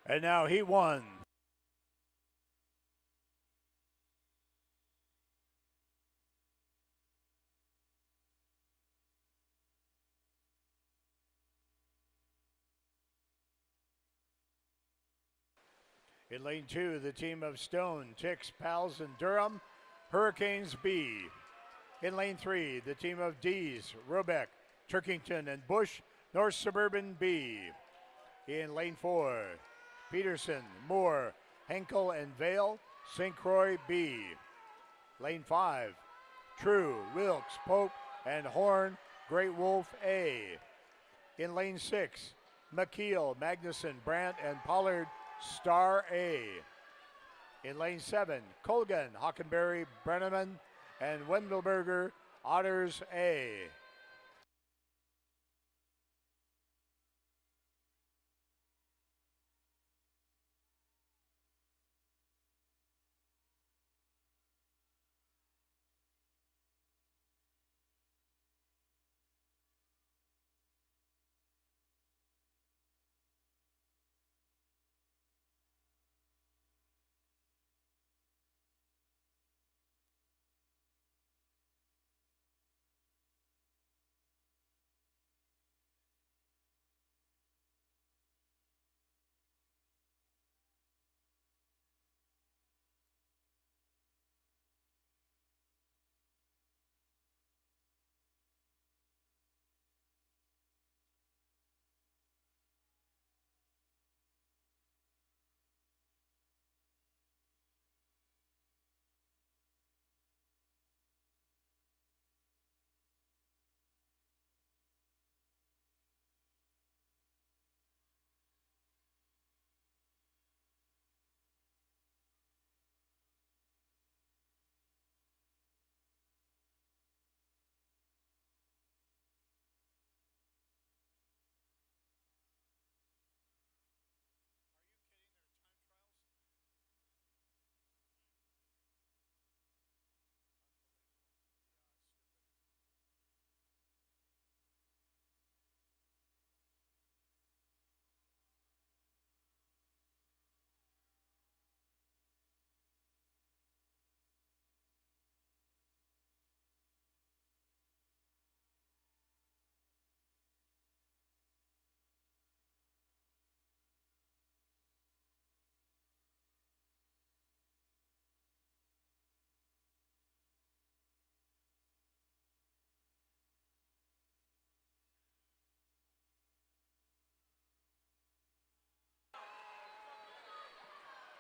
And now he won. In lane 2, the team of Stone, Tix, Pals, and Durham, Hurricanes B. In lane 3, the team of D's, Robeck, Turkington, and Bush, North Suburban B. In lane 4, Peterson, Moore, Henkel, and Vale, St. Croix B. Lane 5, True, Wilkes, Pope, and Horn, Great Wolf A. In lane 6, McKeel, Magnuson, Brandt, and Pollard, Star A. In lane 7, Colgan, Hockenberry, Brenneman, and Wendelberger, Otters A.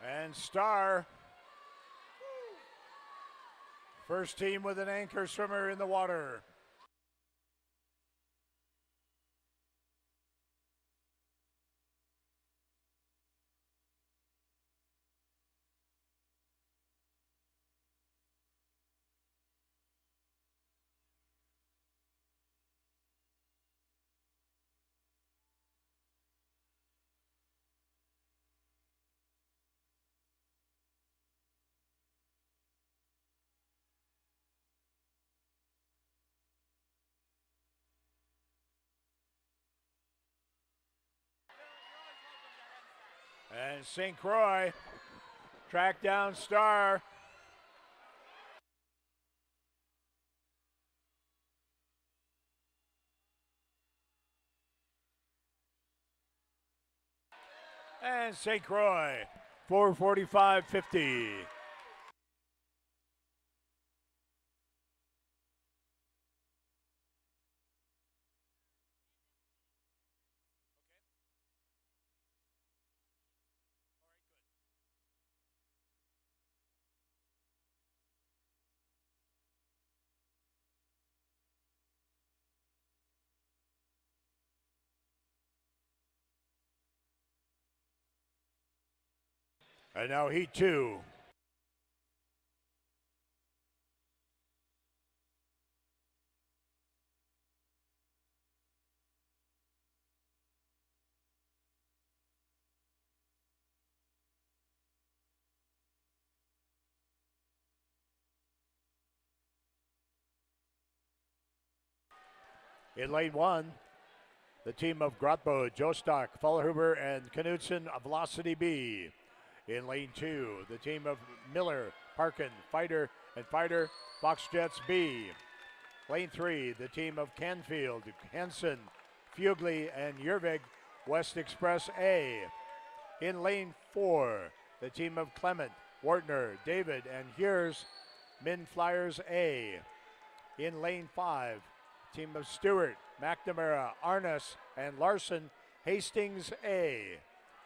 And Star, first team with an anchor swimmer in the water. And St. Croix track down Star. And St. Croix, 4:45.50. And now Heat 2. In lane 1, the team of Grotbo, Jostock, Fallhuber, and Knudsen of Velocity B. In lane 2, the team of Miller, Parkin, Fighter, and Fighter, Fox Jets B. Lane 3, the team of Canfield, Hansen, Fugly, and Yervig, West Express A. In lane 4, the team of Clement, Wartner, David, and Here's Min Flyers A. In lane 5, team of Stewart, McNamara, Arnes, and Larson, Hastings A.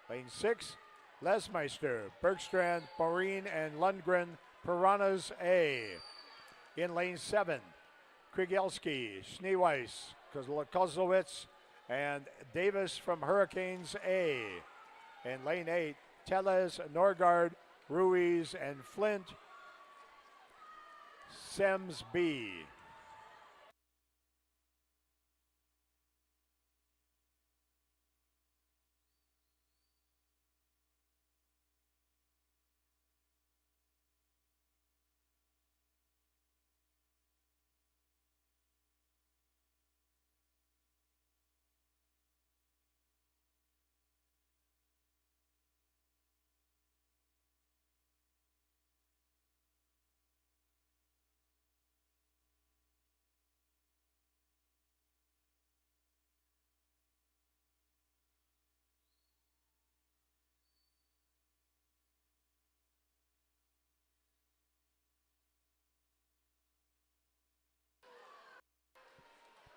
Lane 6, Lesmeister, Bergstrand, Maureen, and Lundgren, Piranhas A. In lane 7, Krigelski, Schneeweiss, Kozlowitz, and Davis from Hurricanes A. In lane 8, Tellez, Norgard, Ruiz, and Flint, Sems B.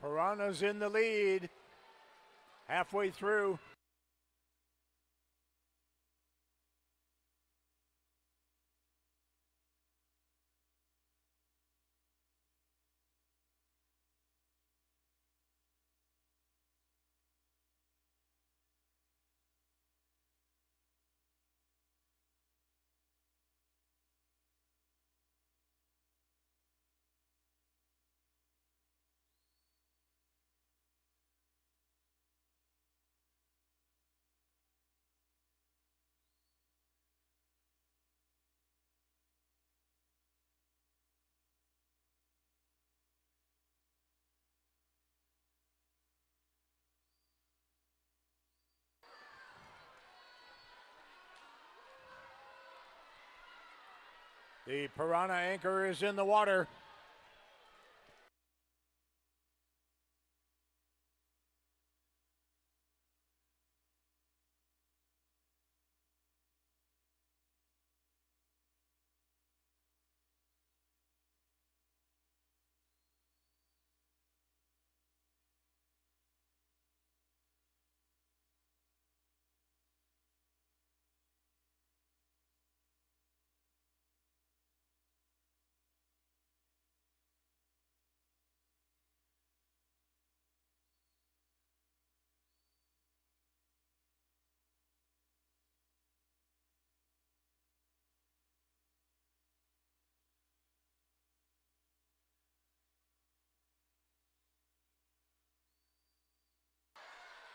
Piranhas in the lead, halfway through. The Piranha anchor is in the water.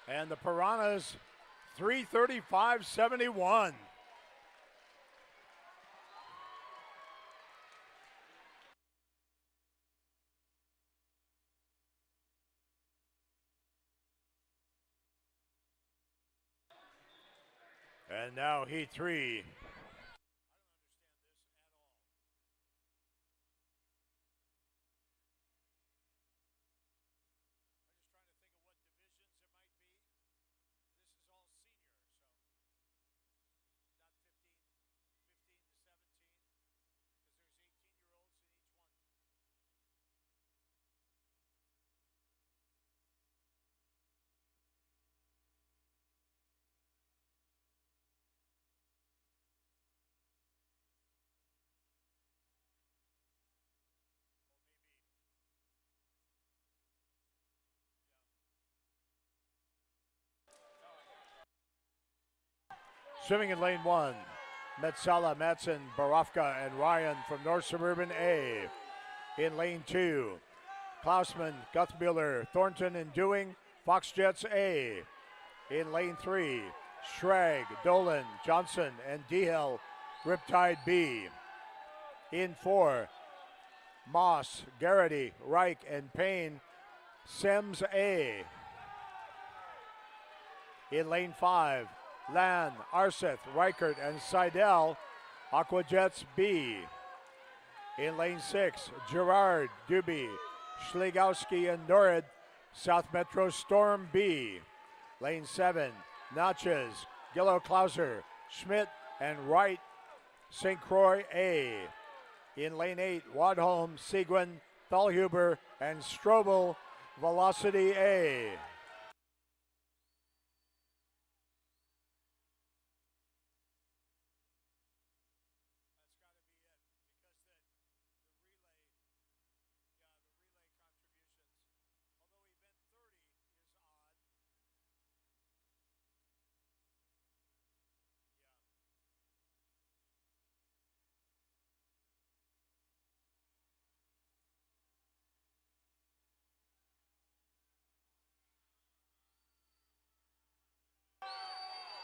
And the Piranhas 335.71. And now heat 3. Swimming in lane 1, Metsala, Madsen, Barofka, and Ryan from North Suburban A. In lane 2, Klausman, Guthmuller, Thornton, and Dewing, Fox Jets A. In lane 3, Schrag, Dolan, Johnson, and Dehel, Riptide B. In 4, Moss, Garrity, Reich, and Payne, Sims A. In lane 5, Lan, Arseth, Reichert, and Seidel, Aquajets B. In lane 6, Gerard, Duby, Schlegowski, and Norid, South Metro Storm B. Lane 7, Natchez, Gillow Klauser, Schmidt, and Wright, St. Croix A. In lane 8, Wadholm, Seguin, Thalhuber, and Strobel, Velocity A.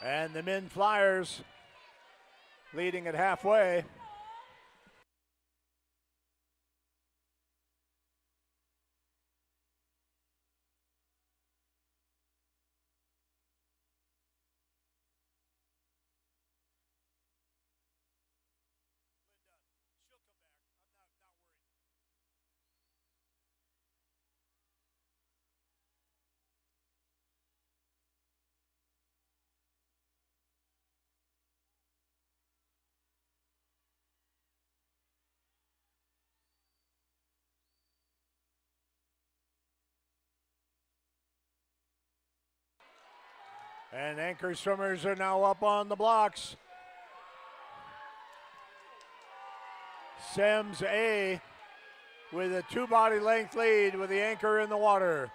And the Min Flyers leading at halfway. And anchor swimmers are now up on the blocks. Sims A with a 2 body length lead with the anchor in the water.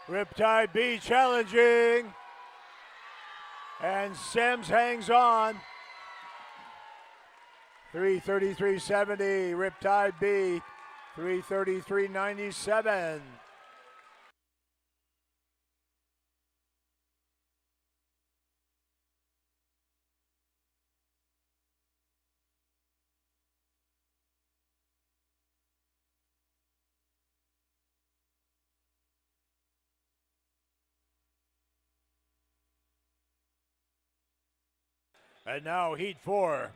Riptide B challenging. And Sims hangs on. 333.70, Riptide B, 333.97. And now heat 4.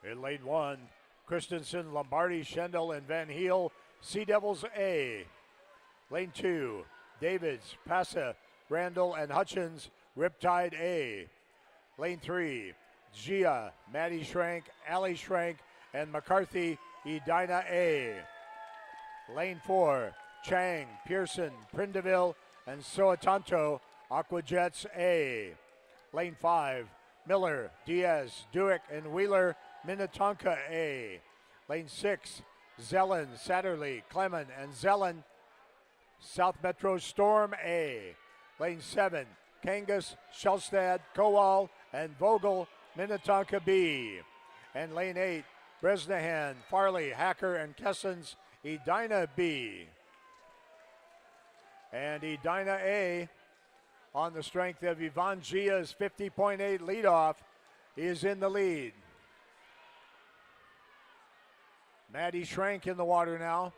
In lane 1, Christensen, Lombardi, Schendel, and Van Heel, Sea Devils A. Lane 2, Davids, Passa, Randall, and Hutchins, Riptide A. Lane 3, Gia, Maddie Schrank, Ali Schrank, and McCarthy, Edina A. Lane 4, Chang, Pearson, Prindeville, and Soatanto, Aquajets A. Lane 5, Miller, Diaz, Duick, and Wheeler, Minnetonka A. Lane 6, Zellen, Satterley, Clement, and Zellen, South Metro Storm A. Lane 7, Kangas, Shellstad, Kowal, and Vogel, Minnetonka B. And lane 8, Bresnahan, Farley, Hacker, and Kessens, Edina B. And Edina A, on the strength of Yvonne Gia's 50.8 leadoff, is in the lead. Maddie Schrank in the water now.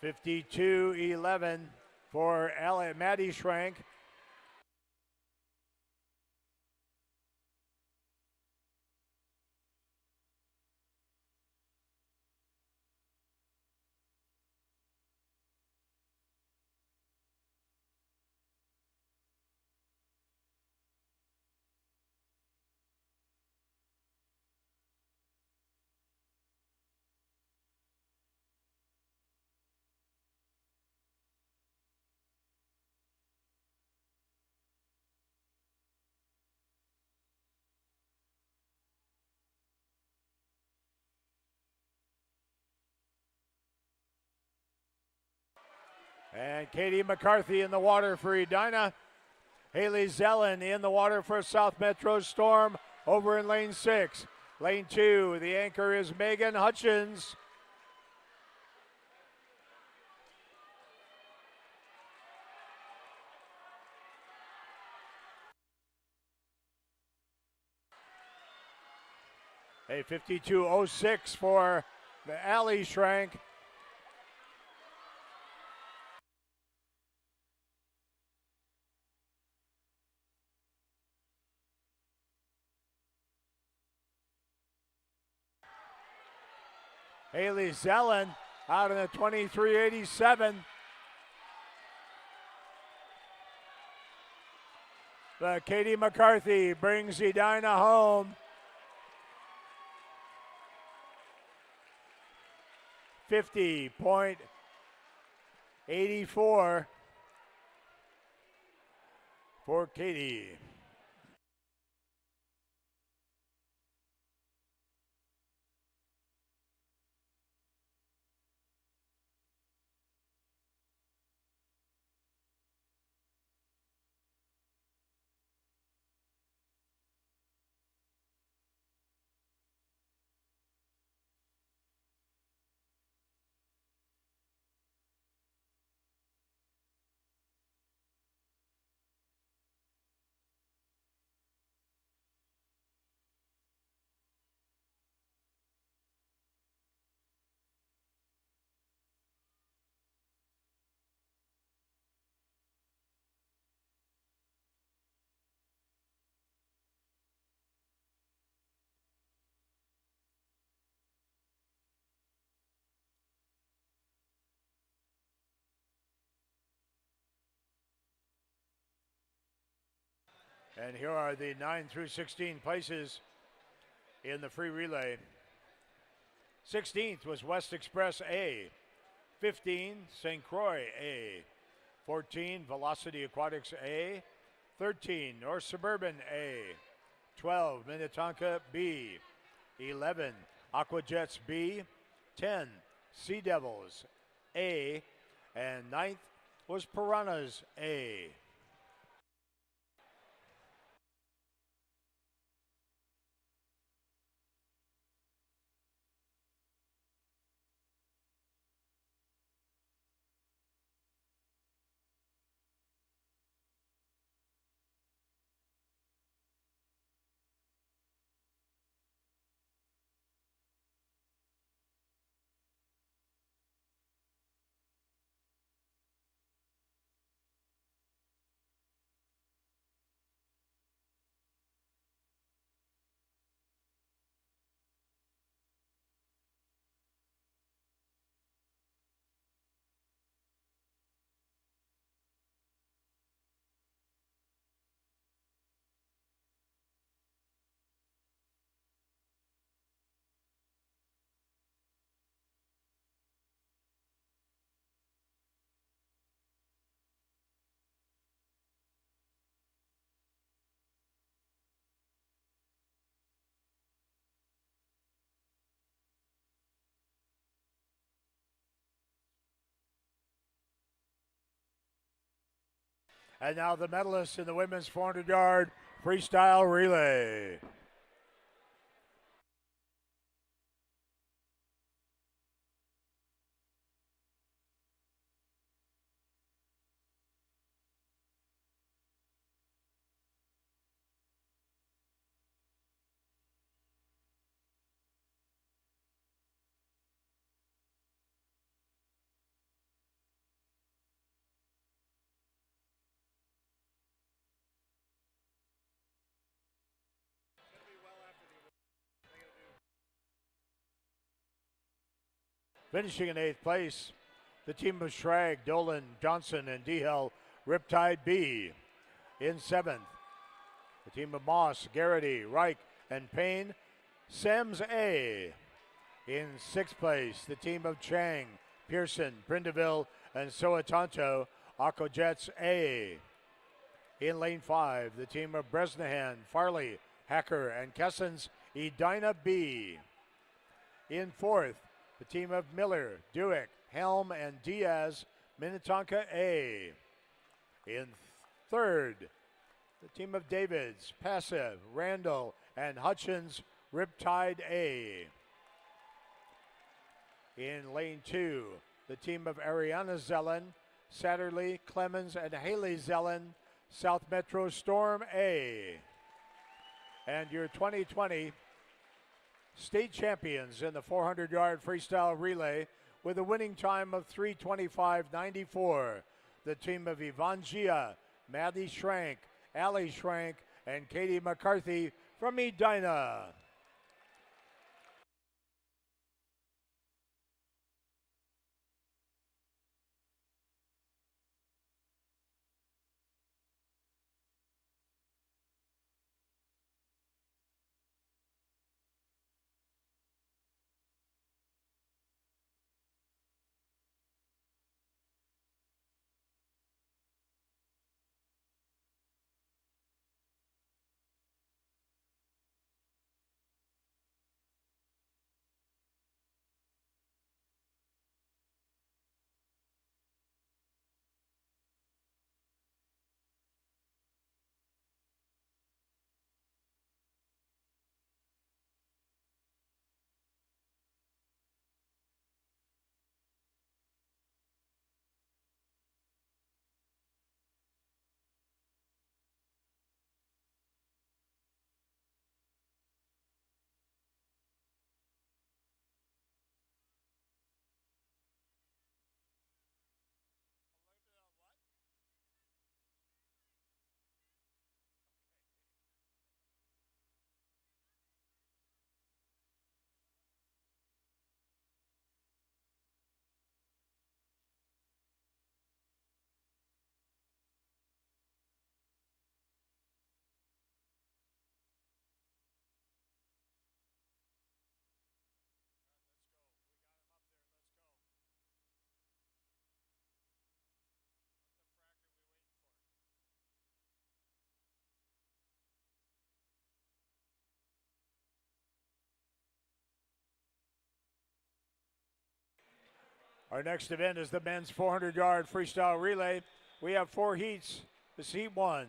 (52-11) for Maddie Schrank. And Katie McCarthy in the water for Edina. Haley Zellen in the water for South Metro Storm over in lane 6. Lane 2, the anchor is Megan Hutchins. A 52.06 for the Ali Schrank. Haley Zellen out in the 23.87. But Katie McCarthy brings Edina home. 50.84 for Katie. And here are the 9 through 16 places in the free relay. 16th was West Express A. 15, St. Croix A. 14, Velocity Aquatics A. 13, North Suburban A. 12, Minnetonka B. 11, Aquajets B. 10, Sea Devils A, and ninth was Piranhas A. And now the medalists in the women's 400-yard freestyle relay. Finishing in 8th place, the team of Schrag, Dolan, Johnson, and Dehel, Riptide B. In 7th, the team of Moss, Garrity, Reich, and Payne, Sems A. In 6th place, the team of Chang, Pearson, Prindeville, and Soatanto, Aquajets A. In lane 5, the team of Bresnahan, Farley, Hacker, and Kessens, Edina B. In 4th, the team of Miller, Dewick, Helm, and Diaz, Minnetonka A. In 3rd, the team of Davids, Passive, Randall, and Hutchins, Riptide A. In lane 2, the team of Ariana Zellen, Satterley, Clemens, and Haley Zellen, South Metro Storm A. And your 2020 state champions in the 400-yard freestyle relay with a winning time of 3:25.94. The team of Yvonne Gia, Maddie Schrank, Allie Schrank, and Katie McCarthy from Edina. Our next event is the men's 400-yard freestyle relay. We have 4 heats. This is heat 1.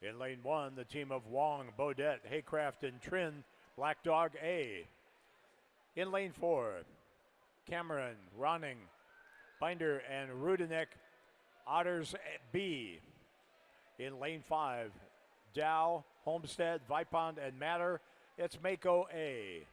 In lane 1, the team of Wong, Bodette, Haycraft, and Trin, Black Dog A. In lane 4, Cameron, Ronning, Binder, and Rudenek, Otters B. In lane 5, Dow, Homestead, Vipond, and Matter, it's Mako A.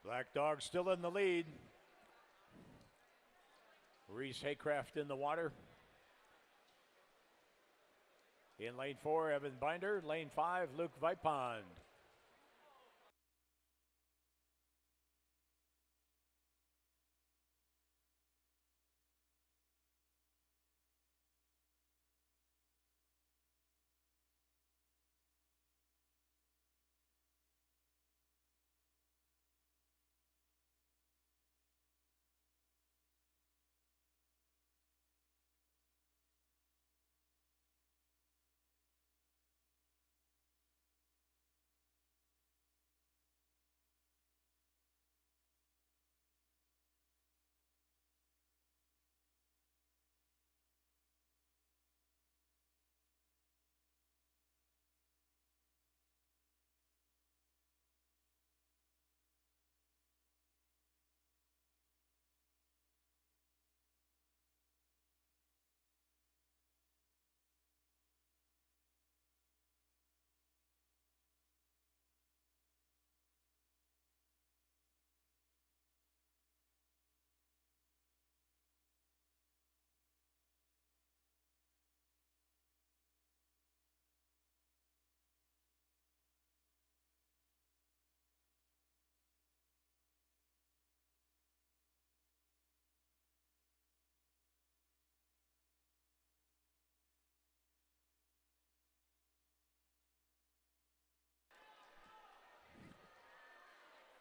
Black Dog still in the lead. Reese Haycraft in the water. In lane 4, Evan Binder. Lane 5, Luke Vipond.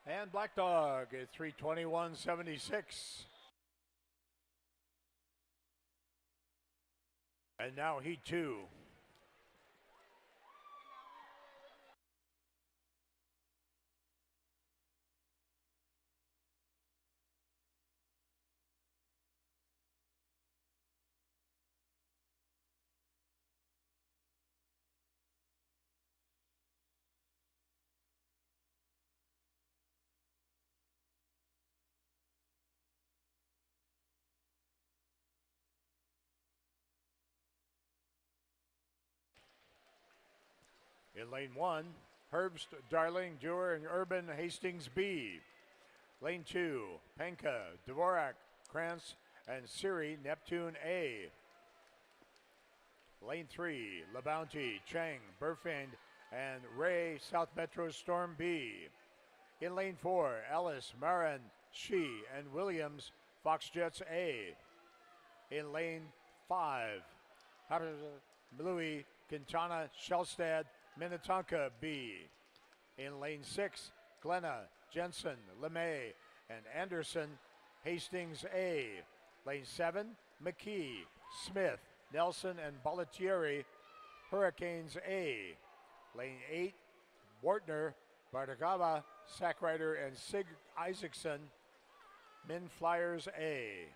And Black Dog at 3:21.76. And now heat 2. In lane 1, Herbst, Darling, Dewar, and Urban Hastings B. Lane 2, Penka, Dvorak, Krantz, and Siri, Neptune A. Lane 3, LaBounty, Chang, Burfind, and Ray, South Metro Storm B. In lane 4, Ellis, Marin, She, and Williams, Fox Jets A. In lane 5, Louis, Quintana, Shellstad, Minnetonka B. In lane 6, Glenna, Jensen, LeMay, and Anderson, Hastings A. Lane 7, McKee, Smith, Nelson, and Ballatieri. Hurricanes A. Lane 8, Wartner, Bartagava, Sackrider, and Sig Isaacson. Men Flyers A.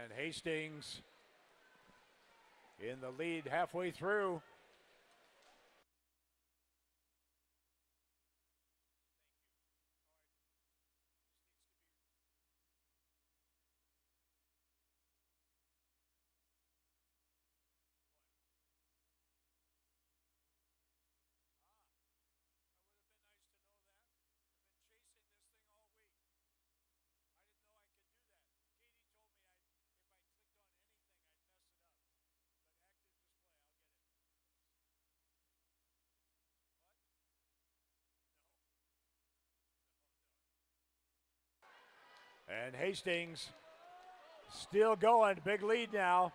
And Hastings in the lead halfway through. And Hastings still going, big lead now.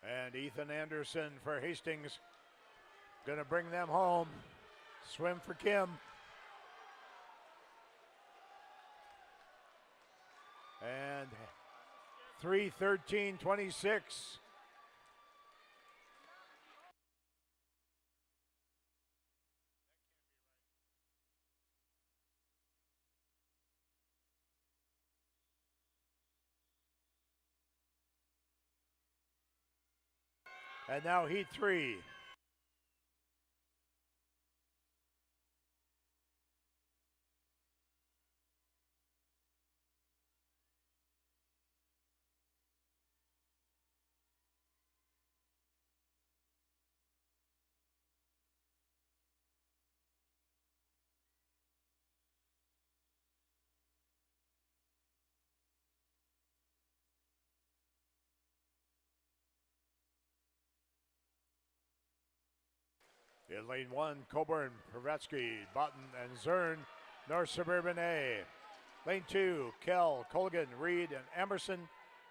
And Ethan Anderson for Hastings gonna bring them home. Swim for Kim. And 3:13:26. And now heat 3. In lane 1, Coburn, Pravetsky, Button, and Zern, North Suburban A. Lane 2, Kell, Colgan, Reed, and Emerson,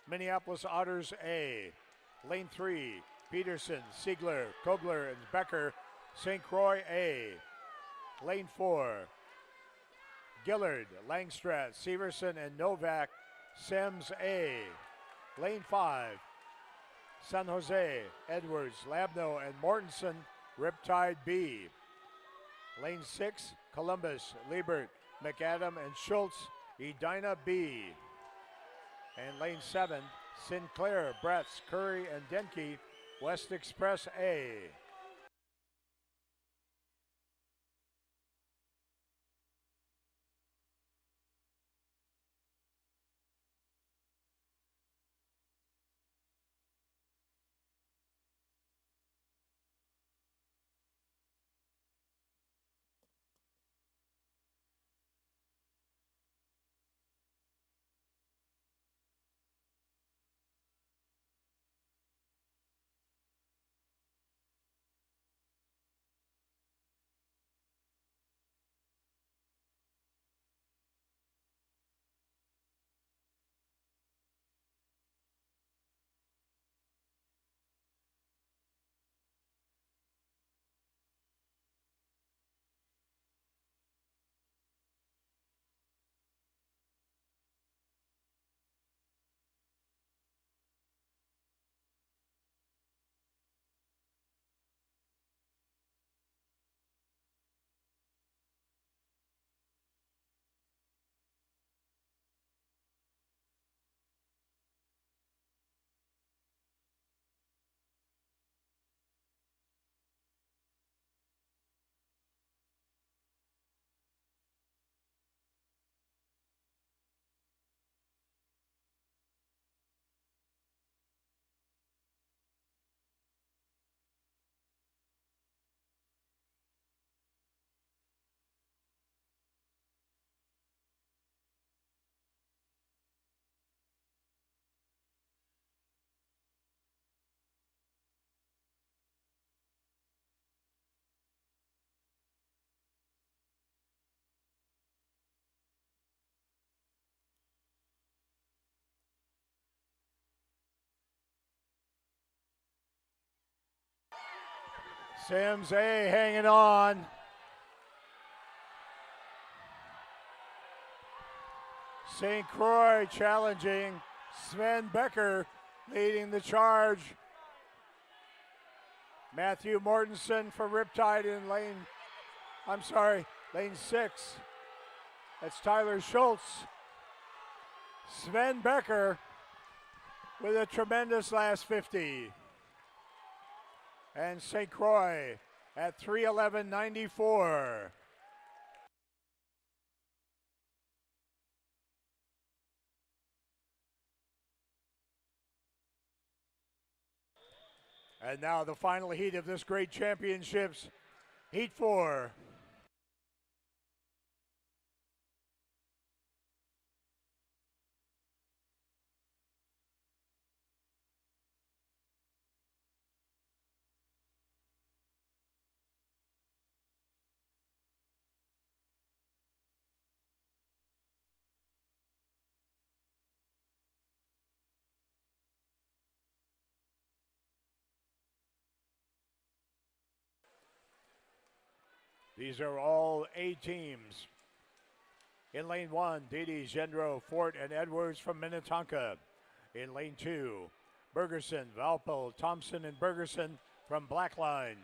Minneapolis Otters A. Lane 3, Peterson, Siegler, Kogler, and Becker, St. Croix A. Lane 4, Gillard, Langstrat, Severson, and Novak, Sims A. Lane 5, San Jose, Edwards, Labno, and Mortensen, Riptide B. Lane 6, Columbus, Liebert, McAdam, and Schultz, Edina B. And lane 7, Sinclair, Bretz, Curry, and Denke, West Express A. Sims A hanging on. St. Croix challenging. Sven Becker leading the charge. Matthew Mortensen for Riptide in lane 6. That's Tyler Schultz. Sven Becker with a tremendous last 50. And St. Croix at 3:11.94. And now the final heat of this great championships, Heat 4. These are all A teams. In lane 1, Didi, Gendro, Fort, and Edwards from Minnetonka. In lane 2, Bergerson, Valpo, Thompson, and Bergerson from Blackline.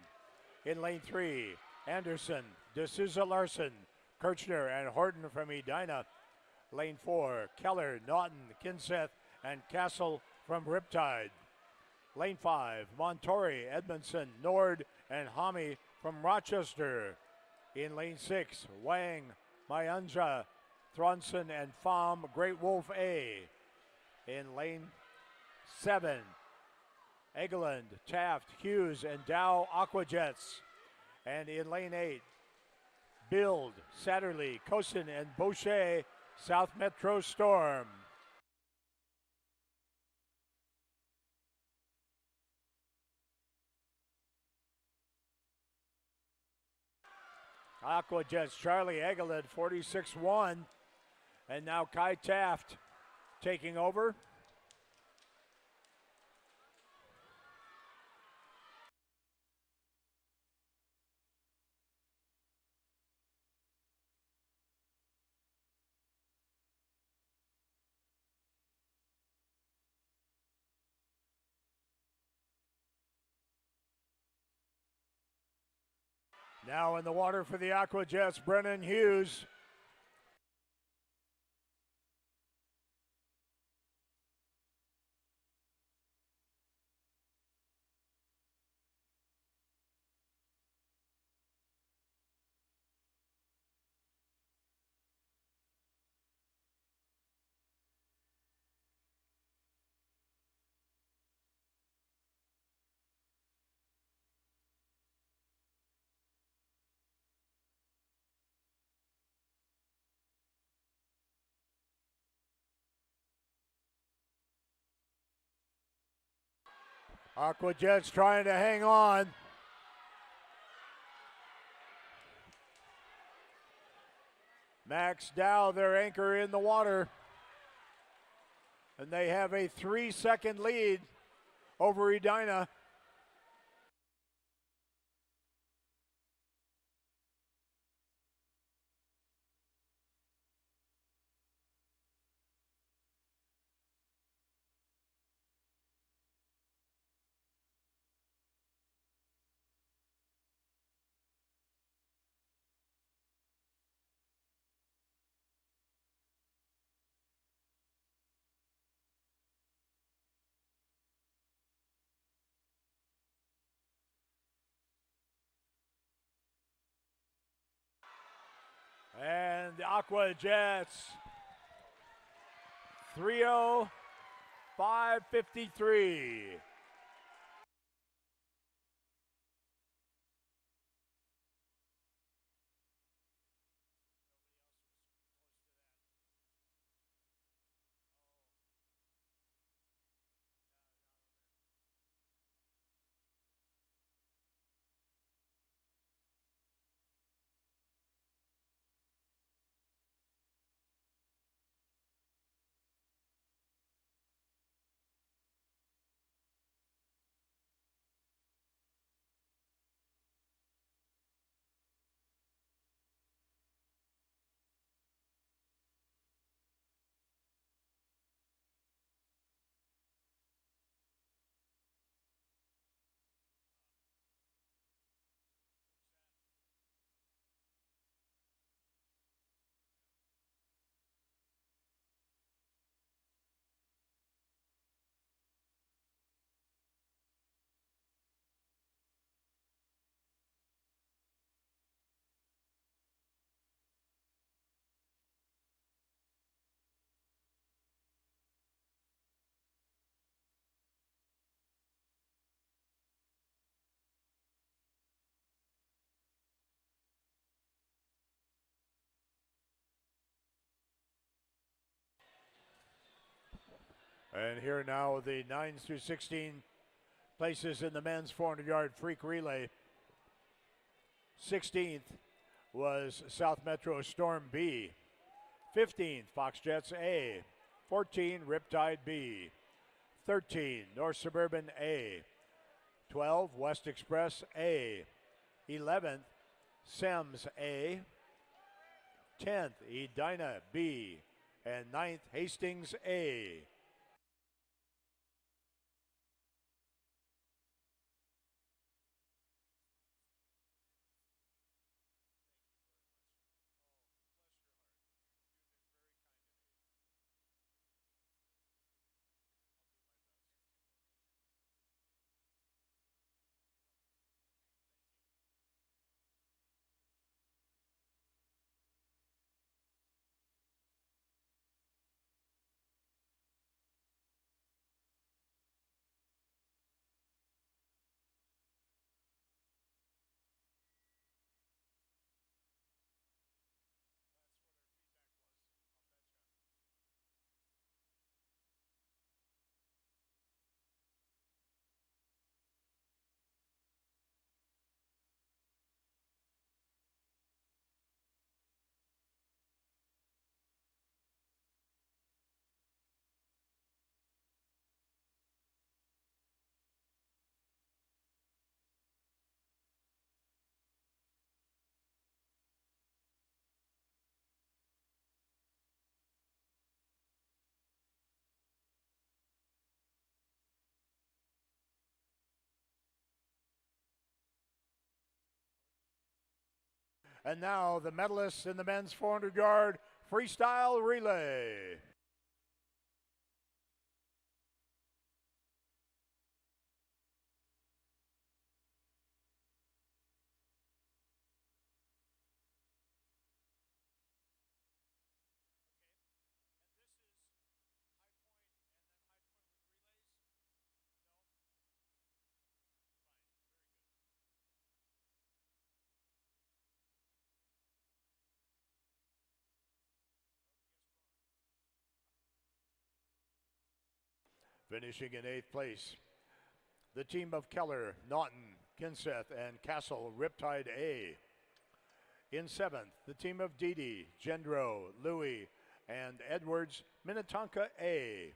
In lane 3, Anderson, D'Souza Larson, Kirchner, and Horton from Edina. Lane 4, Keller, Naughton, Kinseth, and Castle from Riptide. Lane 5, Montori, Edmondson, Nord, and Hami from Rochester. In lane 6, Wang, Mayanja, Thronson, and Pham, Great Wolf A. In lane 7, Egeland, Taft, Hughes, and Dow Aquajets. And in lane 8, Build, Satterley, Cosin, and Boucher, South Metro Storm. Aquajets, Charlie Egeland, 46-1. And now Kai Taft taking over. Now in the water for the Aquajets, Brennan Hughes. Aquajets trying to hang on. Max Dow, their anchor in the water. And they have a 3-second lead over Edina. And the Aquajets, 3:05.53. And here now the 9 through 16 places in the men's 400-yard freak relay. 16th was South Metro Storm B. 15th, Fox Jets A. 14, Riptide B. 13, North Suburban A. 12, West Express A. 11th, Sems A. 10th, Edina B. And 9th, Hastings A. And now the medalists in the men's 400-yard freestyle relay. Finishing in 8th place, the team of Keller, Naughton, Kinseth, and Castle, Riptide A. In 7th, the team of Dede, Gendro, Louis, and Edwards, Minnetonka A.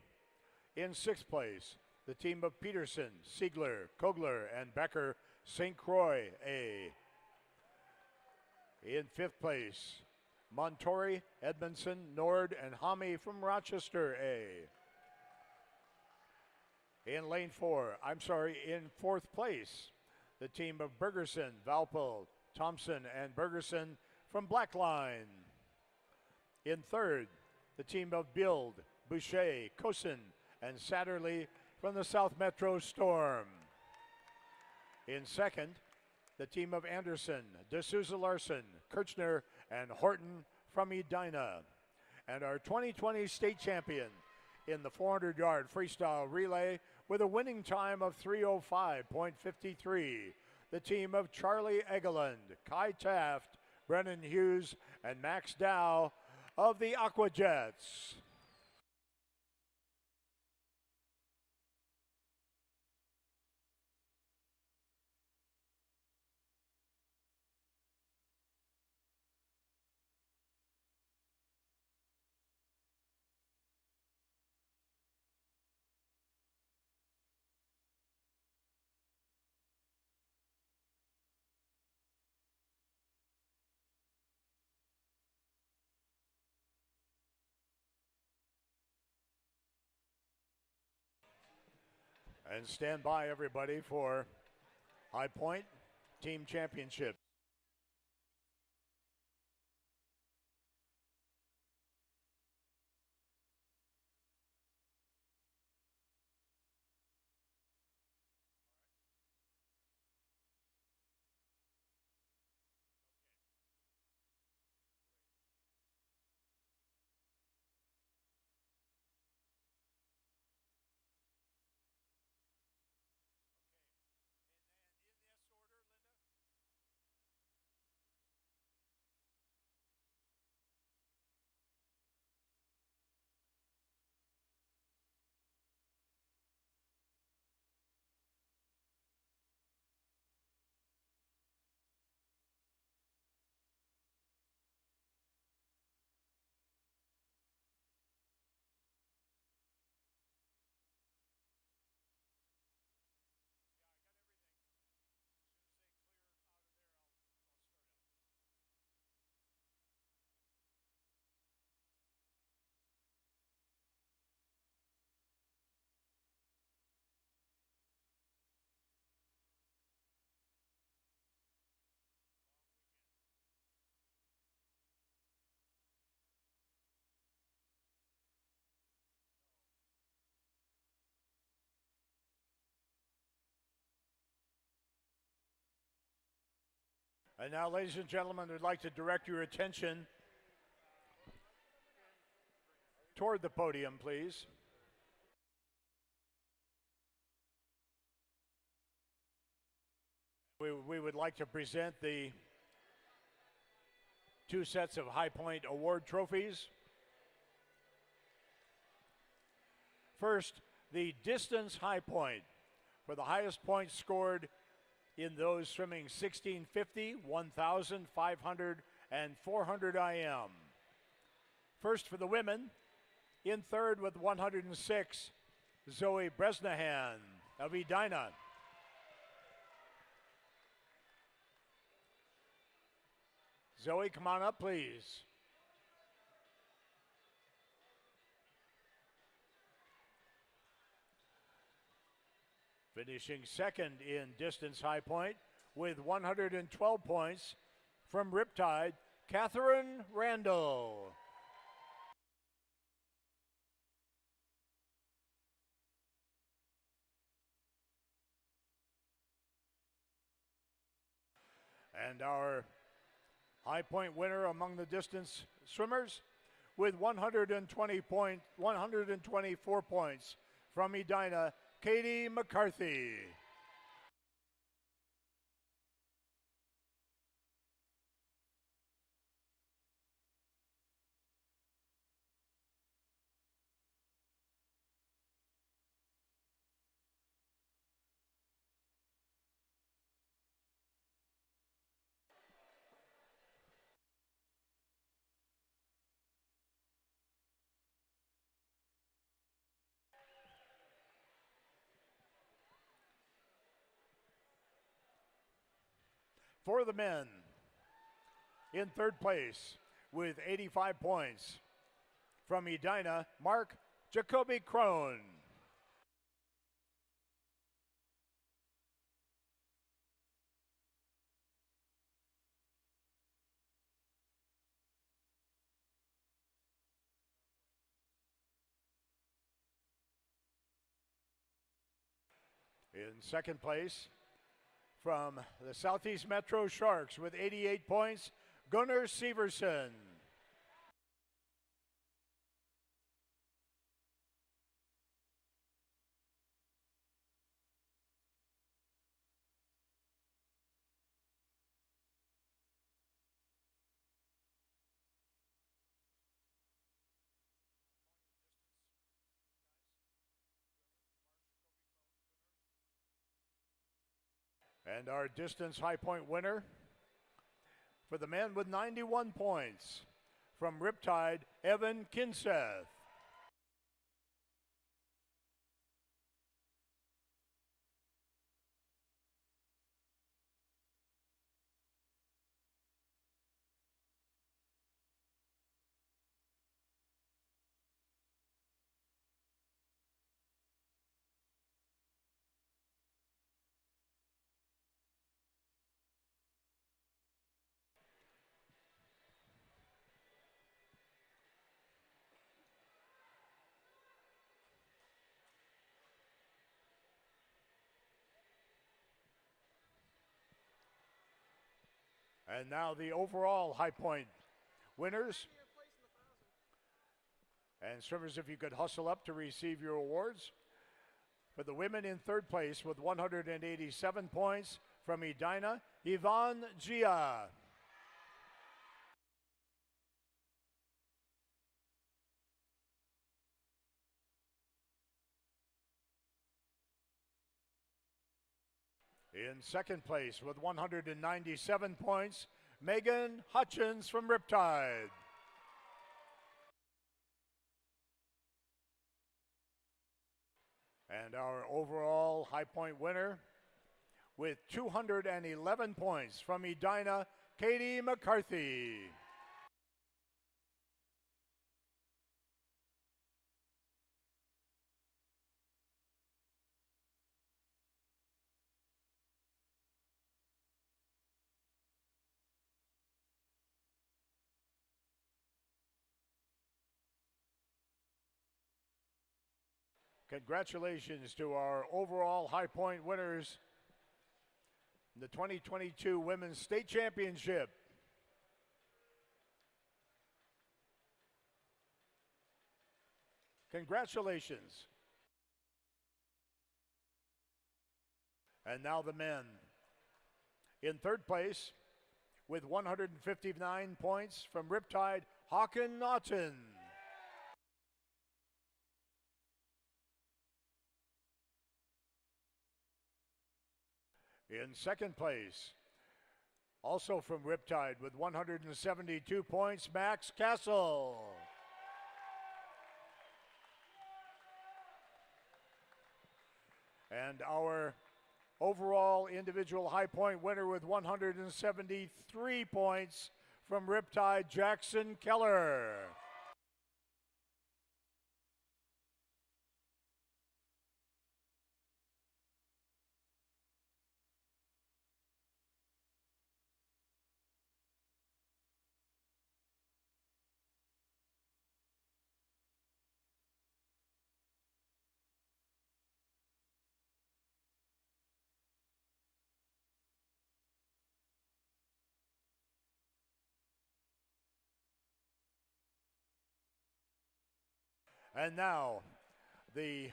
In 6th place, the team of Peterson, Siegler, Kogler, and Becker, St. Croix A. In 5th place, Montori, Edmondson, Nord, and Hami from Rochester A. In 4th place, the team of Bergerson, Valpo, Thompson, and Bergerson from Blackline. In 3rd, the team of Bild, Boucher, Kosin, and Satterley from the South Metro Storm. In 2nd, the team of Anderson, D'Souza Larson, Kirchner, and Horton from Edina. And our 2020 state champion in the 400-yard freestyle relay with a winning time of 3:05.53. The team of Charlie Egeland, Kai Taft, Brennan Hughes, and Max Dow of the Aquajets. And stand by, everybody, for High Point Team Championship. And now, ladies and gentlemen, I'd like to direct your attention toward the podium, please. We would like to present the 2 sets of High Point Award trophies. First, the distance high point for the highest points scored in those swimming 1650, 1,500, and 400 IM. First for the women, in third with 106, Zoe Bresnahan of Edina. Zoe, come on up, please. Finishing second in distance high point with 112 points from Riptide, Catherine Randall. And our high point winner among the distance swimmers with 124 points from Edina, Katie McCarthy. For the men, in third place with 85 points from Edina, Mark Jacoby Crone. In second place, from the Southeast Metro Sharks with 88 points, Gunnar Severson. And our distance high point winner for the men with 91 points from Riptide, Evan Kinseth. And now the overall high point winners. And swimmers, if you could hustle up to receive your awards. For the women, in third place with 187 points from Edina, Yvonne Gia. In second place with 197 points, Megan Hutchins from Riptide. And our overall high point winner with 211 points from Edina, Katie McCarthy. Congratulations to our overall high point winners the 2022 Women's State Championship. Congratulations. And now the men. In third place, with 159 points from Riptide, Hawken Naughton. In second place, also from Riptide with 172 points, Max Castle. And our overall individual high point winner with 173 points from Riptide, Jackson Keller. And now, the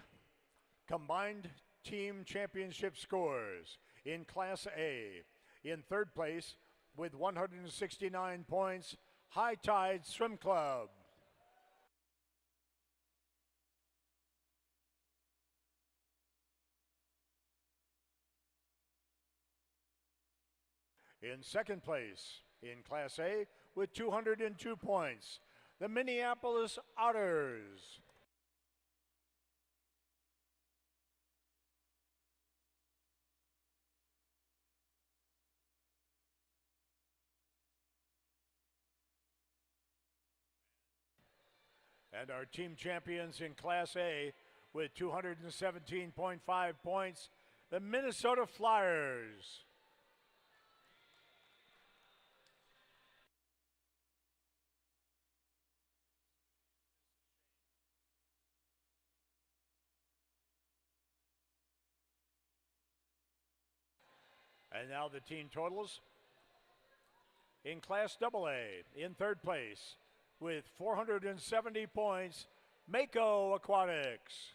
combined team championship scores in Class A. In third place, with 169 points, High Tide Swim Club. In second place, in Class A, with 202 points, the Minneapolis Otters. And our team champions in Class A with 217.5 points, the Minnesota Flyers. And now the team totals. In Class AA, in third place, with 470 points, Mako Aquatics.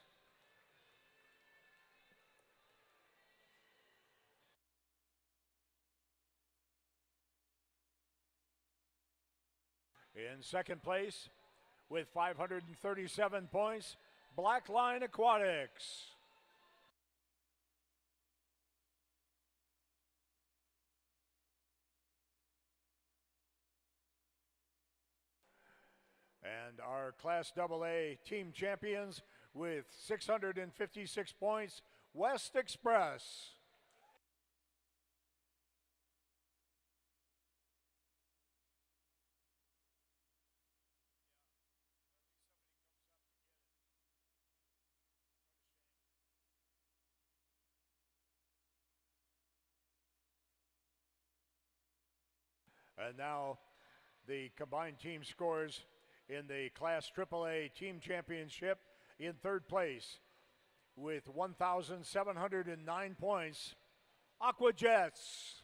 In second place, with 537 points, Blackline Aquatics. And our Class AA team champions with 656 points, West Express. And now the combined team scores in the Class AAA Team Championship. In third place with 1,709 points, Aqua Jets.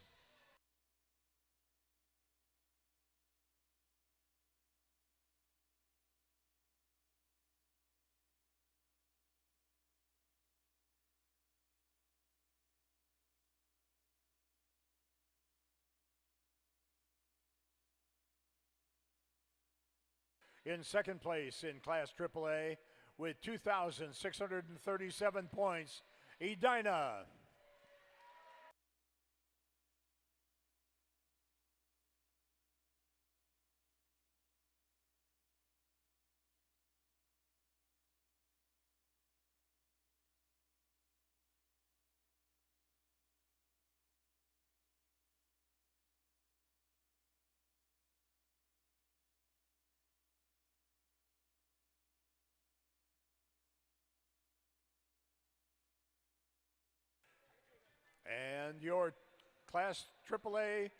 In second place in Class AAA with 2,637 points, Edina. And your Class AAA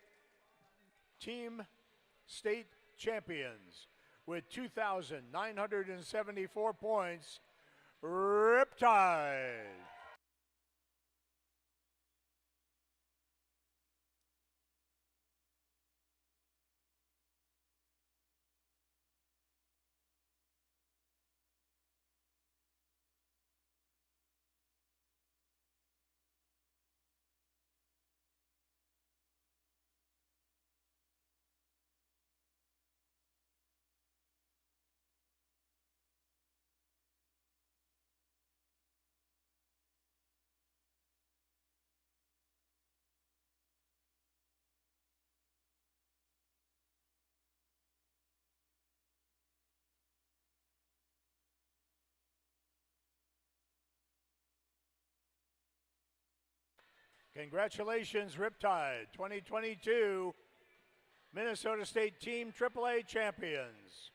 Team State Champions with 2,974 points, Riptide. Congratulations, Riptide, 2022 Minnesota State Team AAA champions.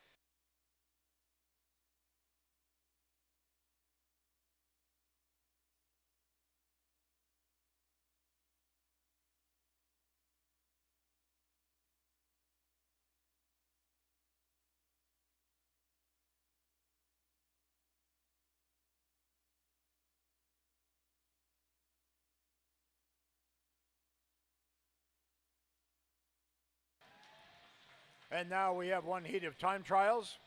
And now we have one heat of time trials.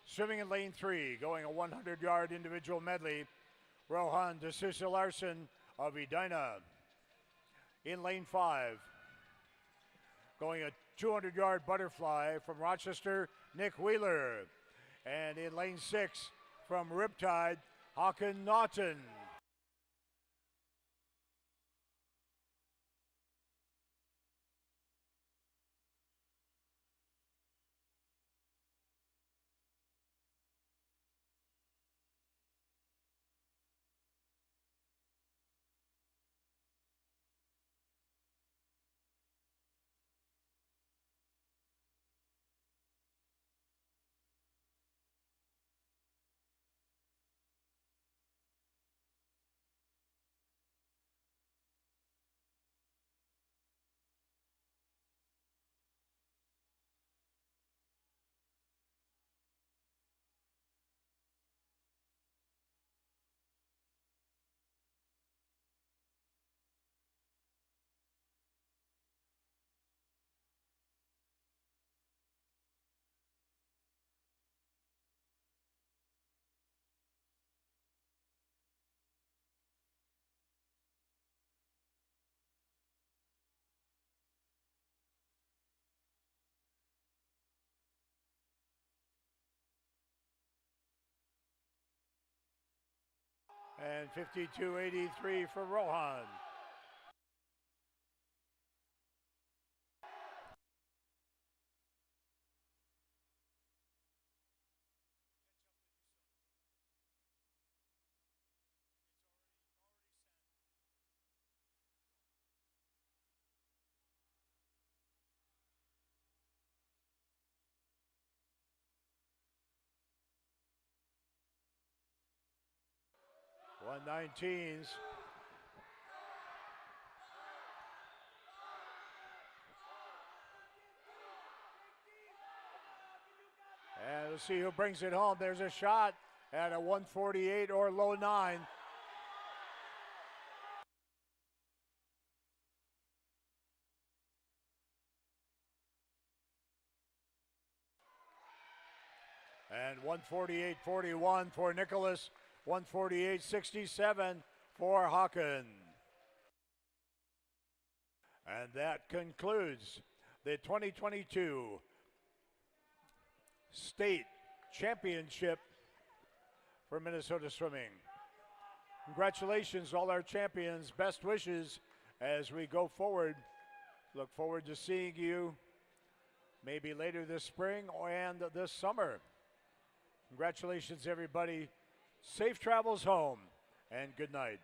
Swimming in lane 3, going a 100-yard individual medley, Rohan de Sousa Larson of Edina. In lane 5, going a 200-yard butterfly from Rochester, Nick Wheeler. And in lane 6, from Riptide, Håkon Naughton. And 52.83 for Rohan. $119s. And let's see who brings it home. There's a shot at a 148 or low 9. And 148.41 for Nicholas, 148.67 for Håkon. And that concludes the 2022 State Championship for Minnesota Swimming. Congratulations, all our champions. Best wishes as we go forward. Look forward to seeing you maybe later this spring and this summer. Congratulations, everybody. Safe travels home, and good night.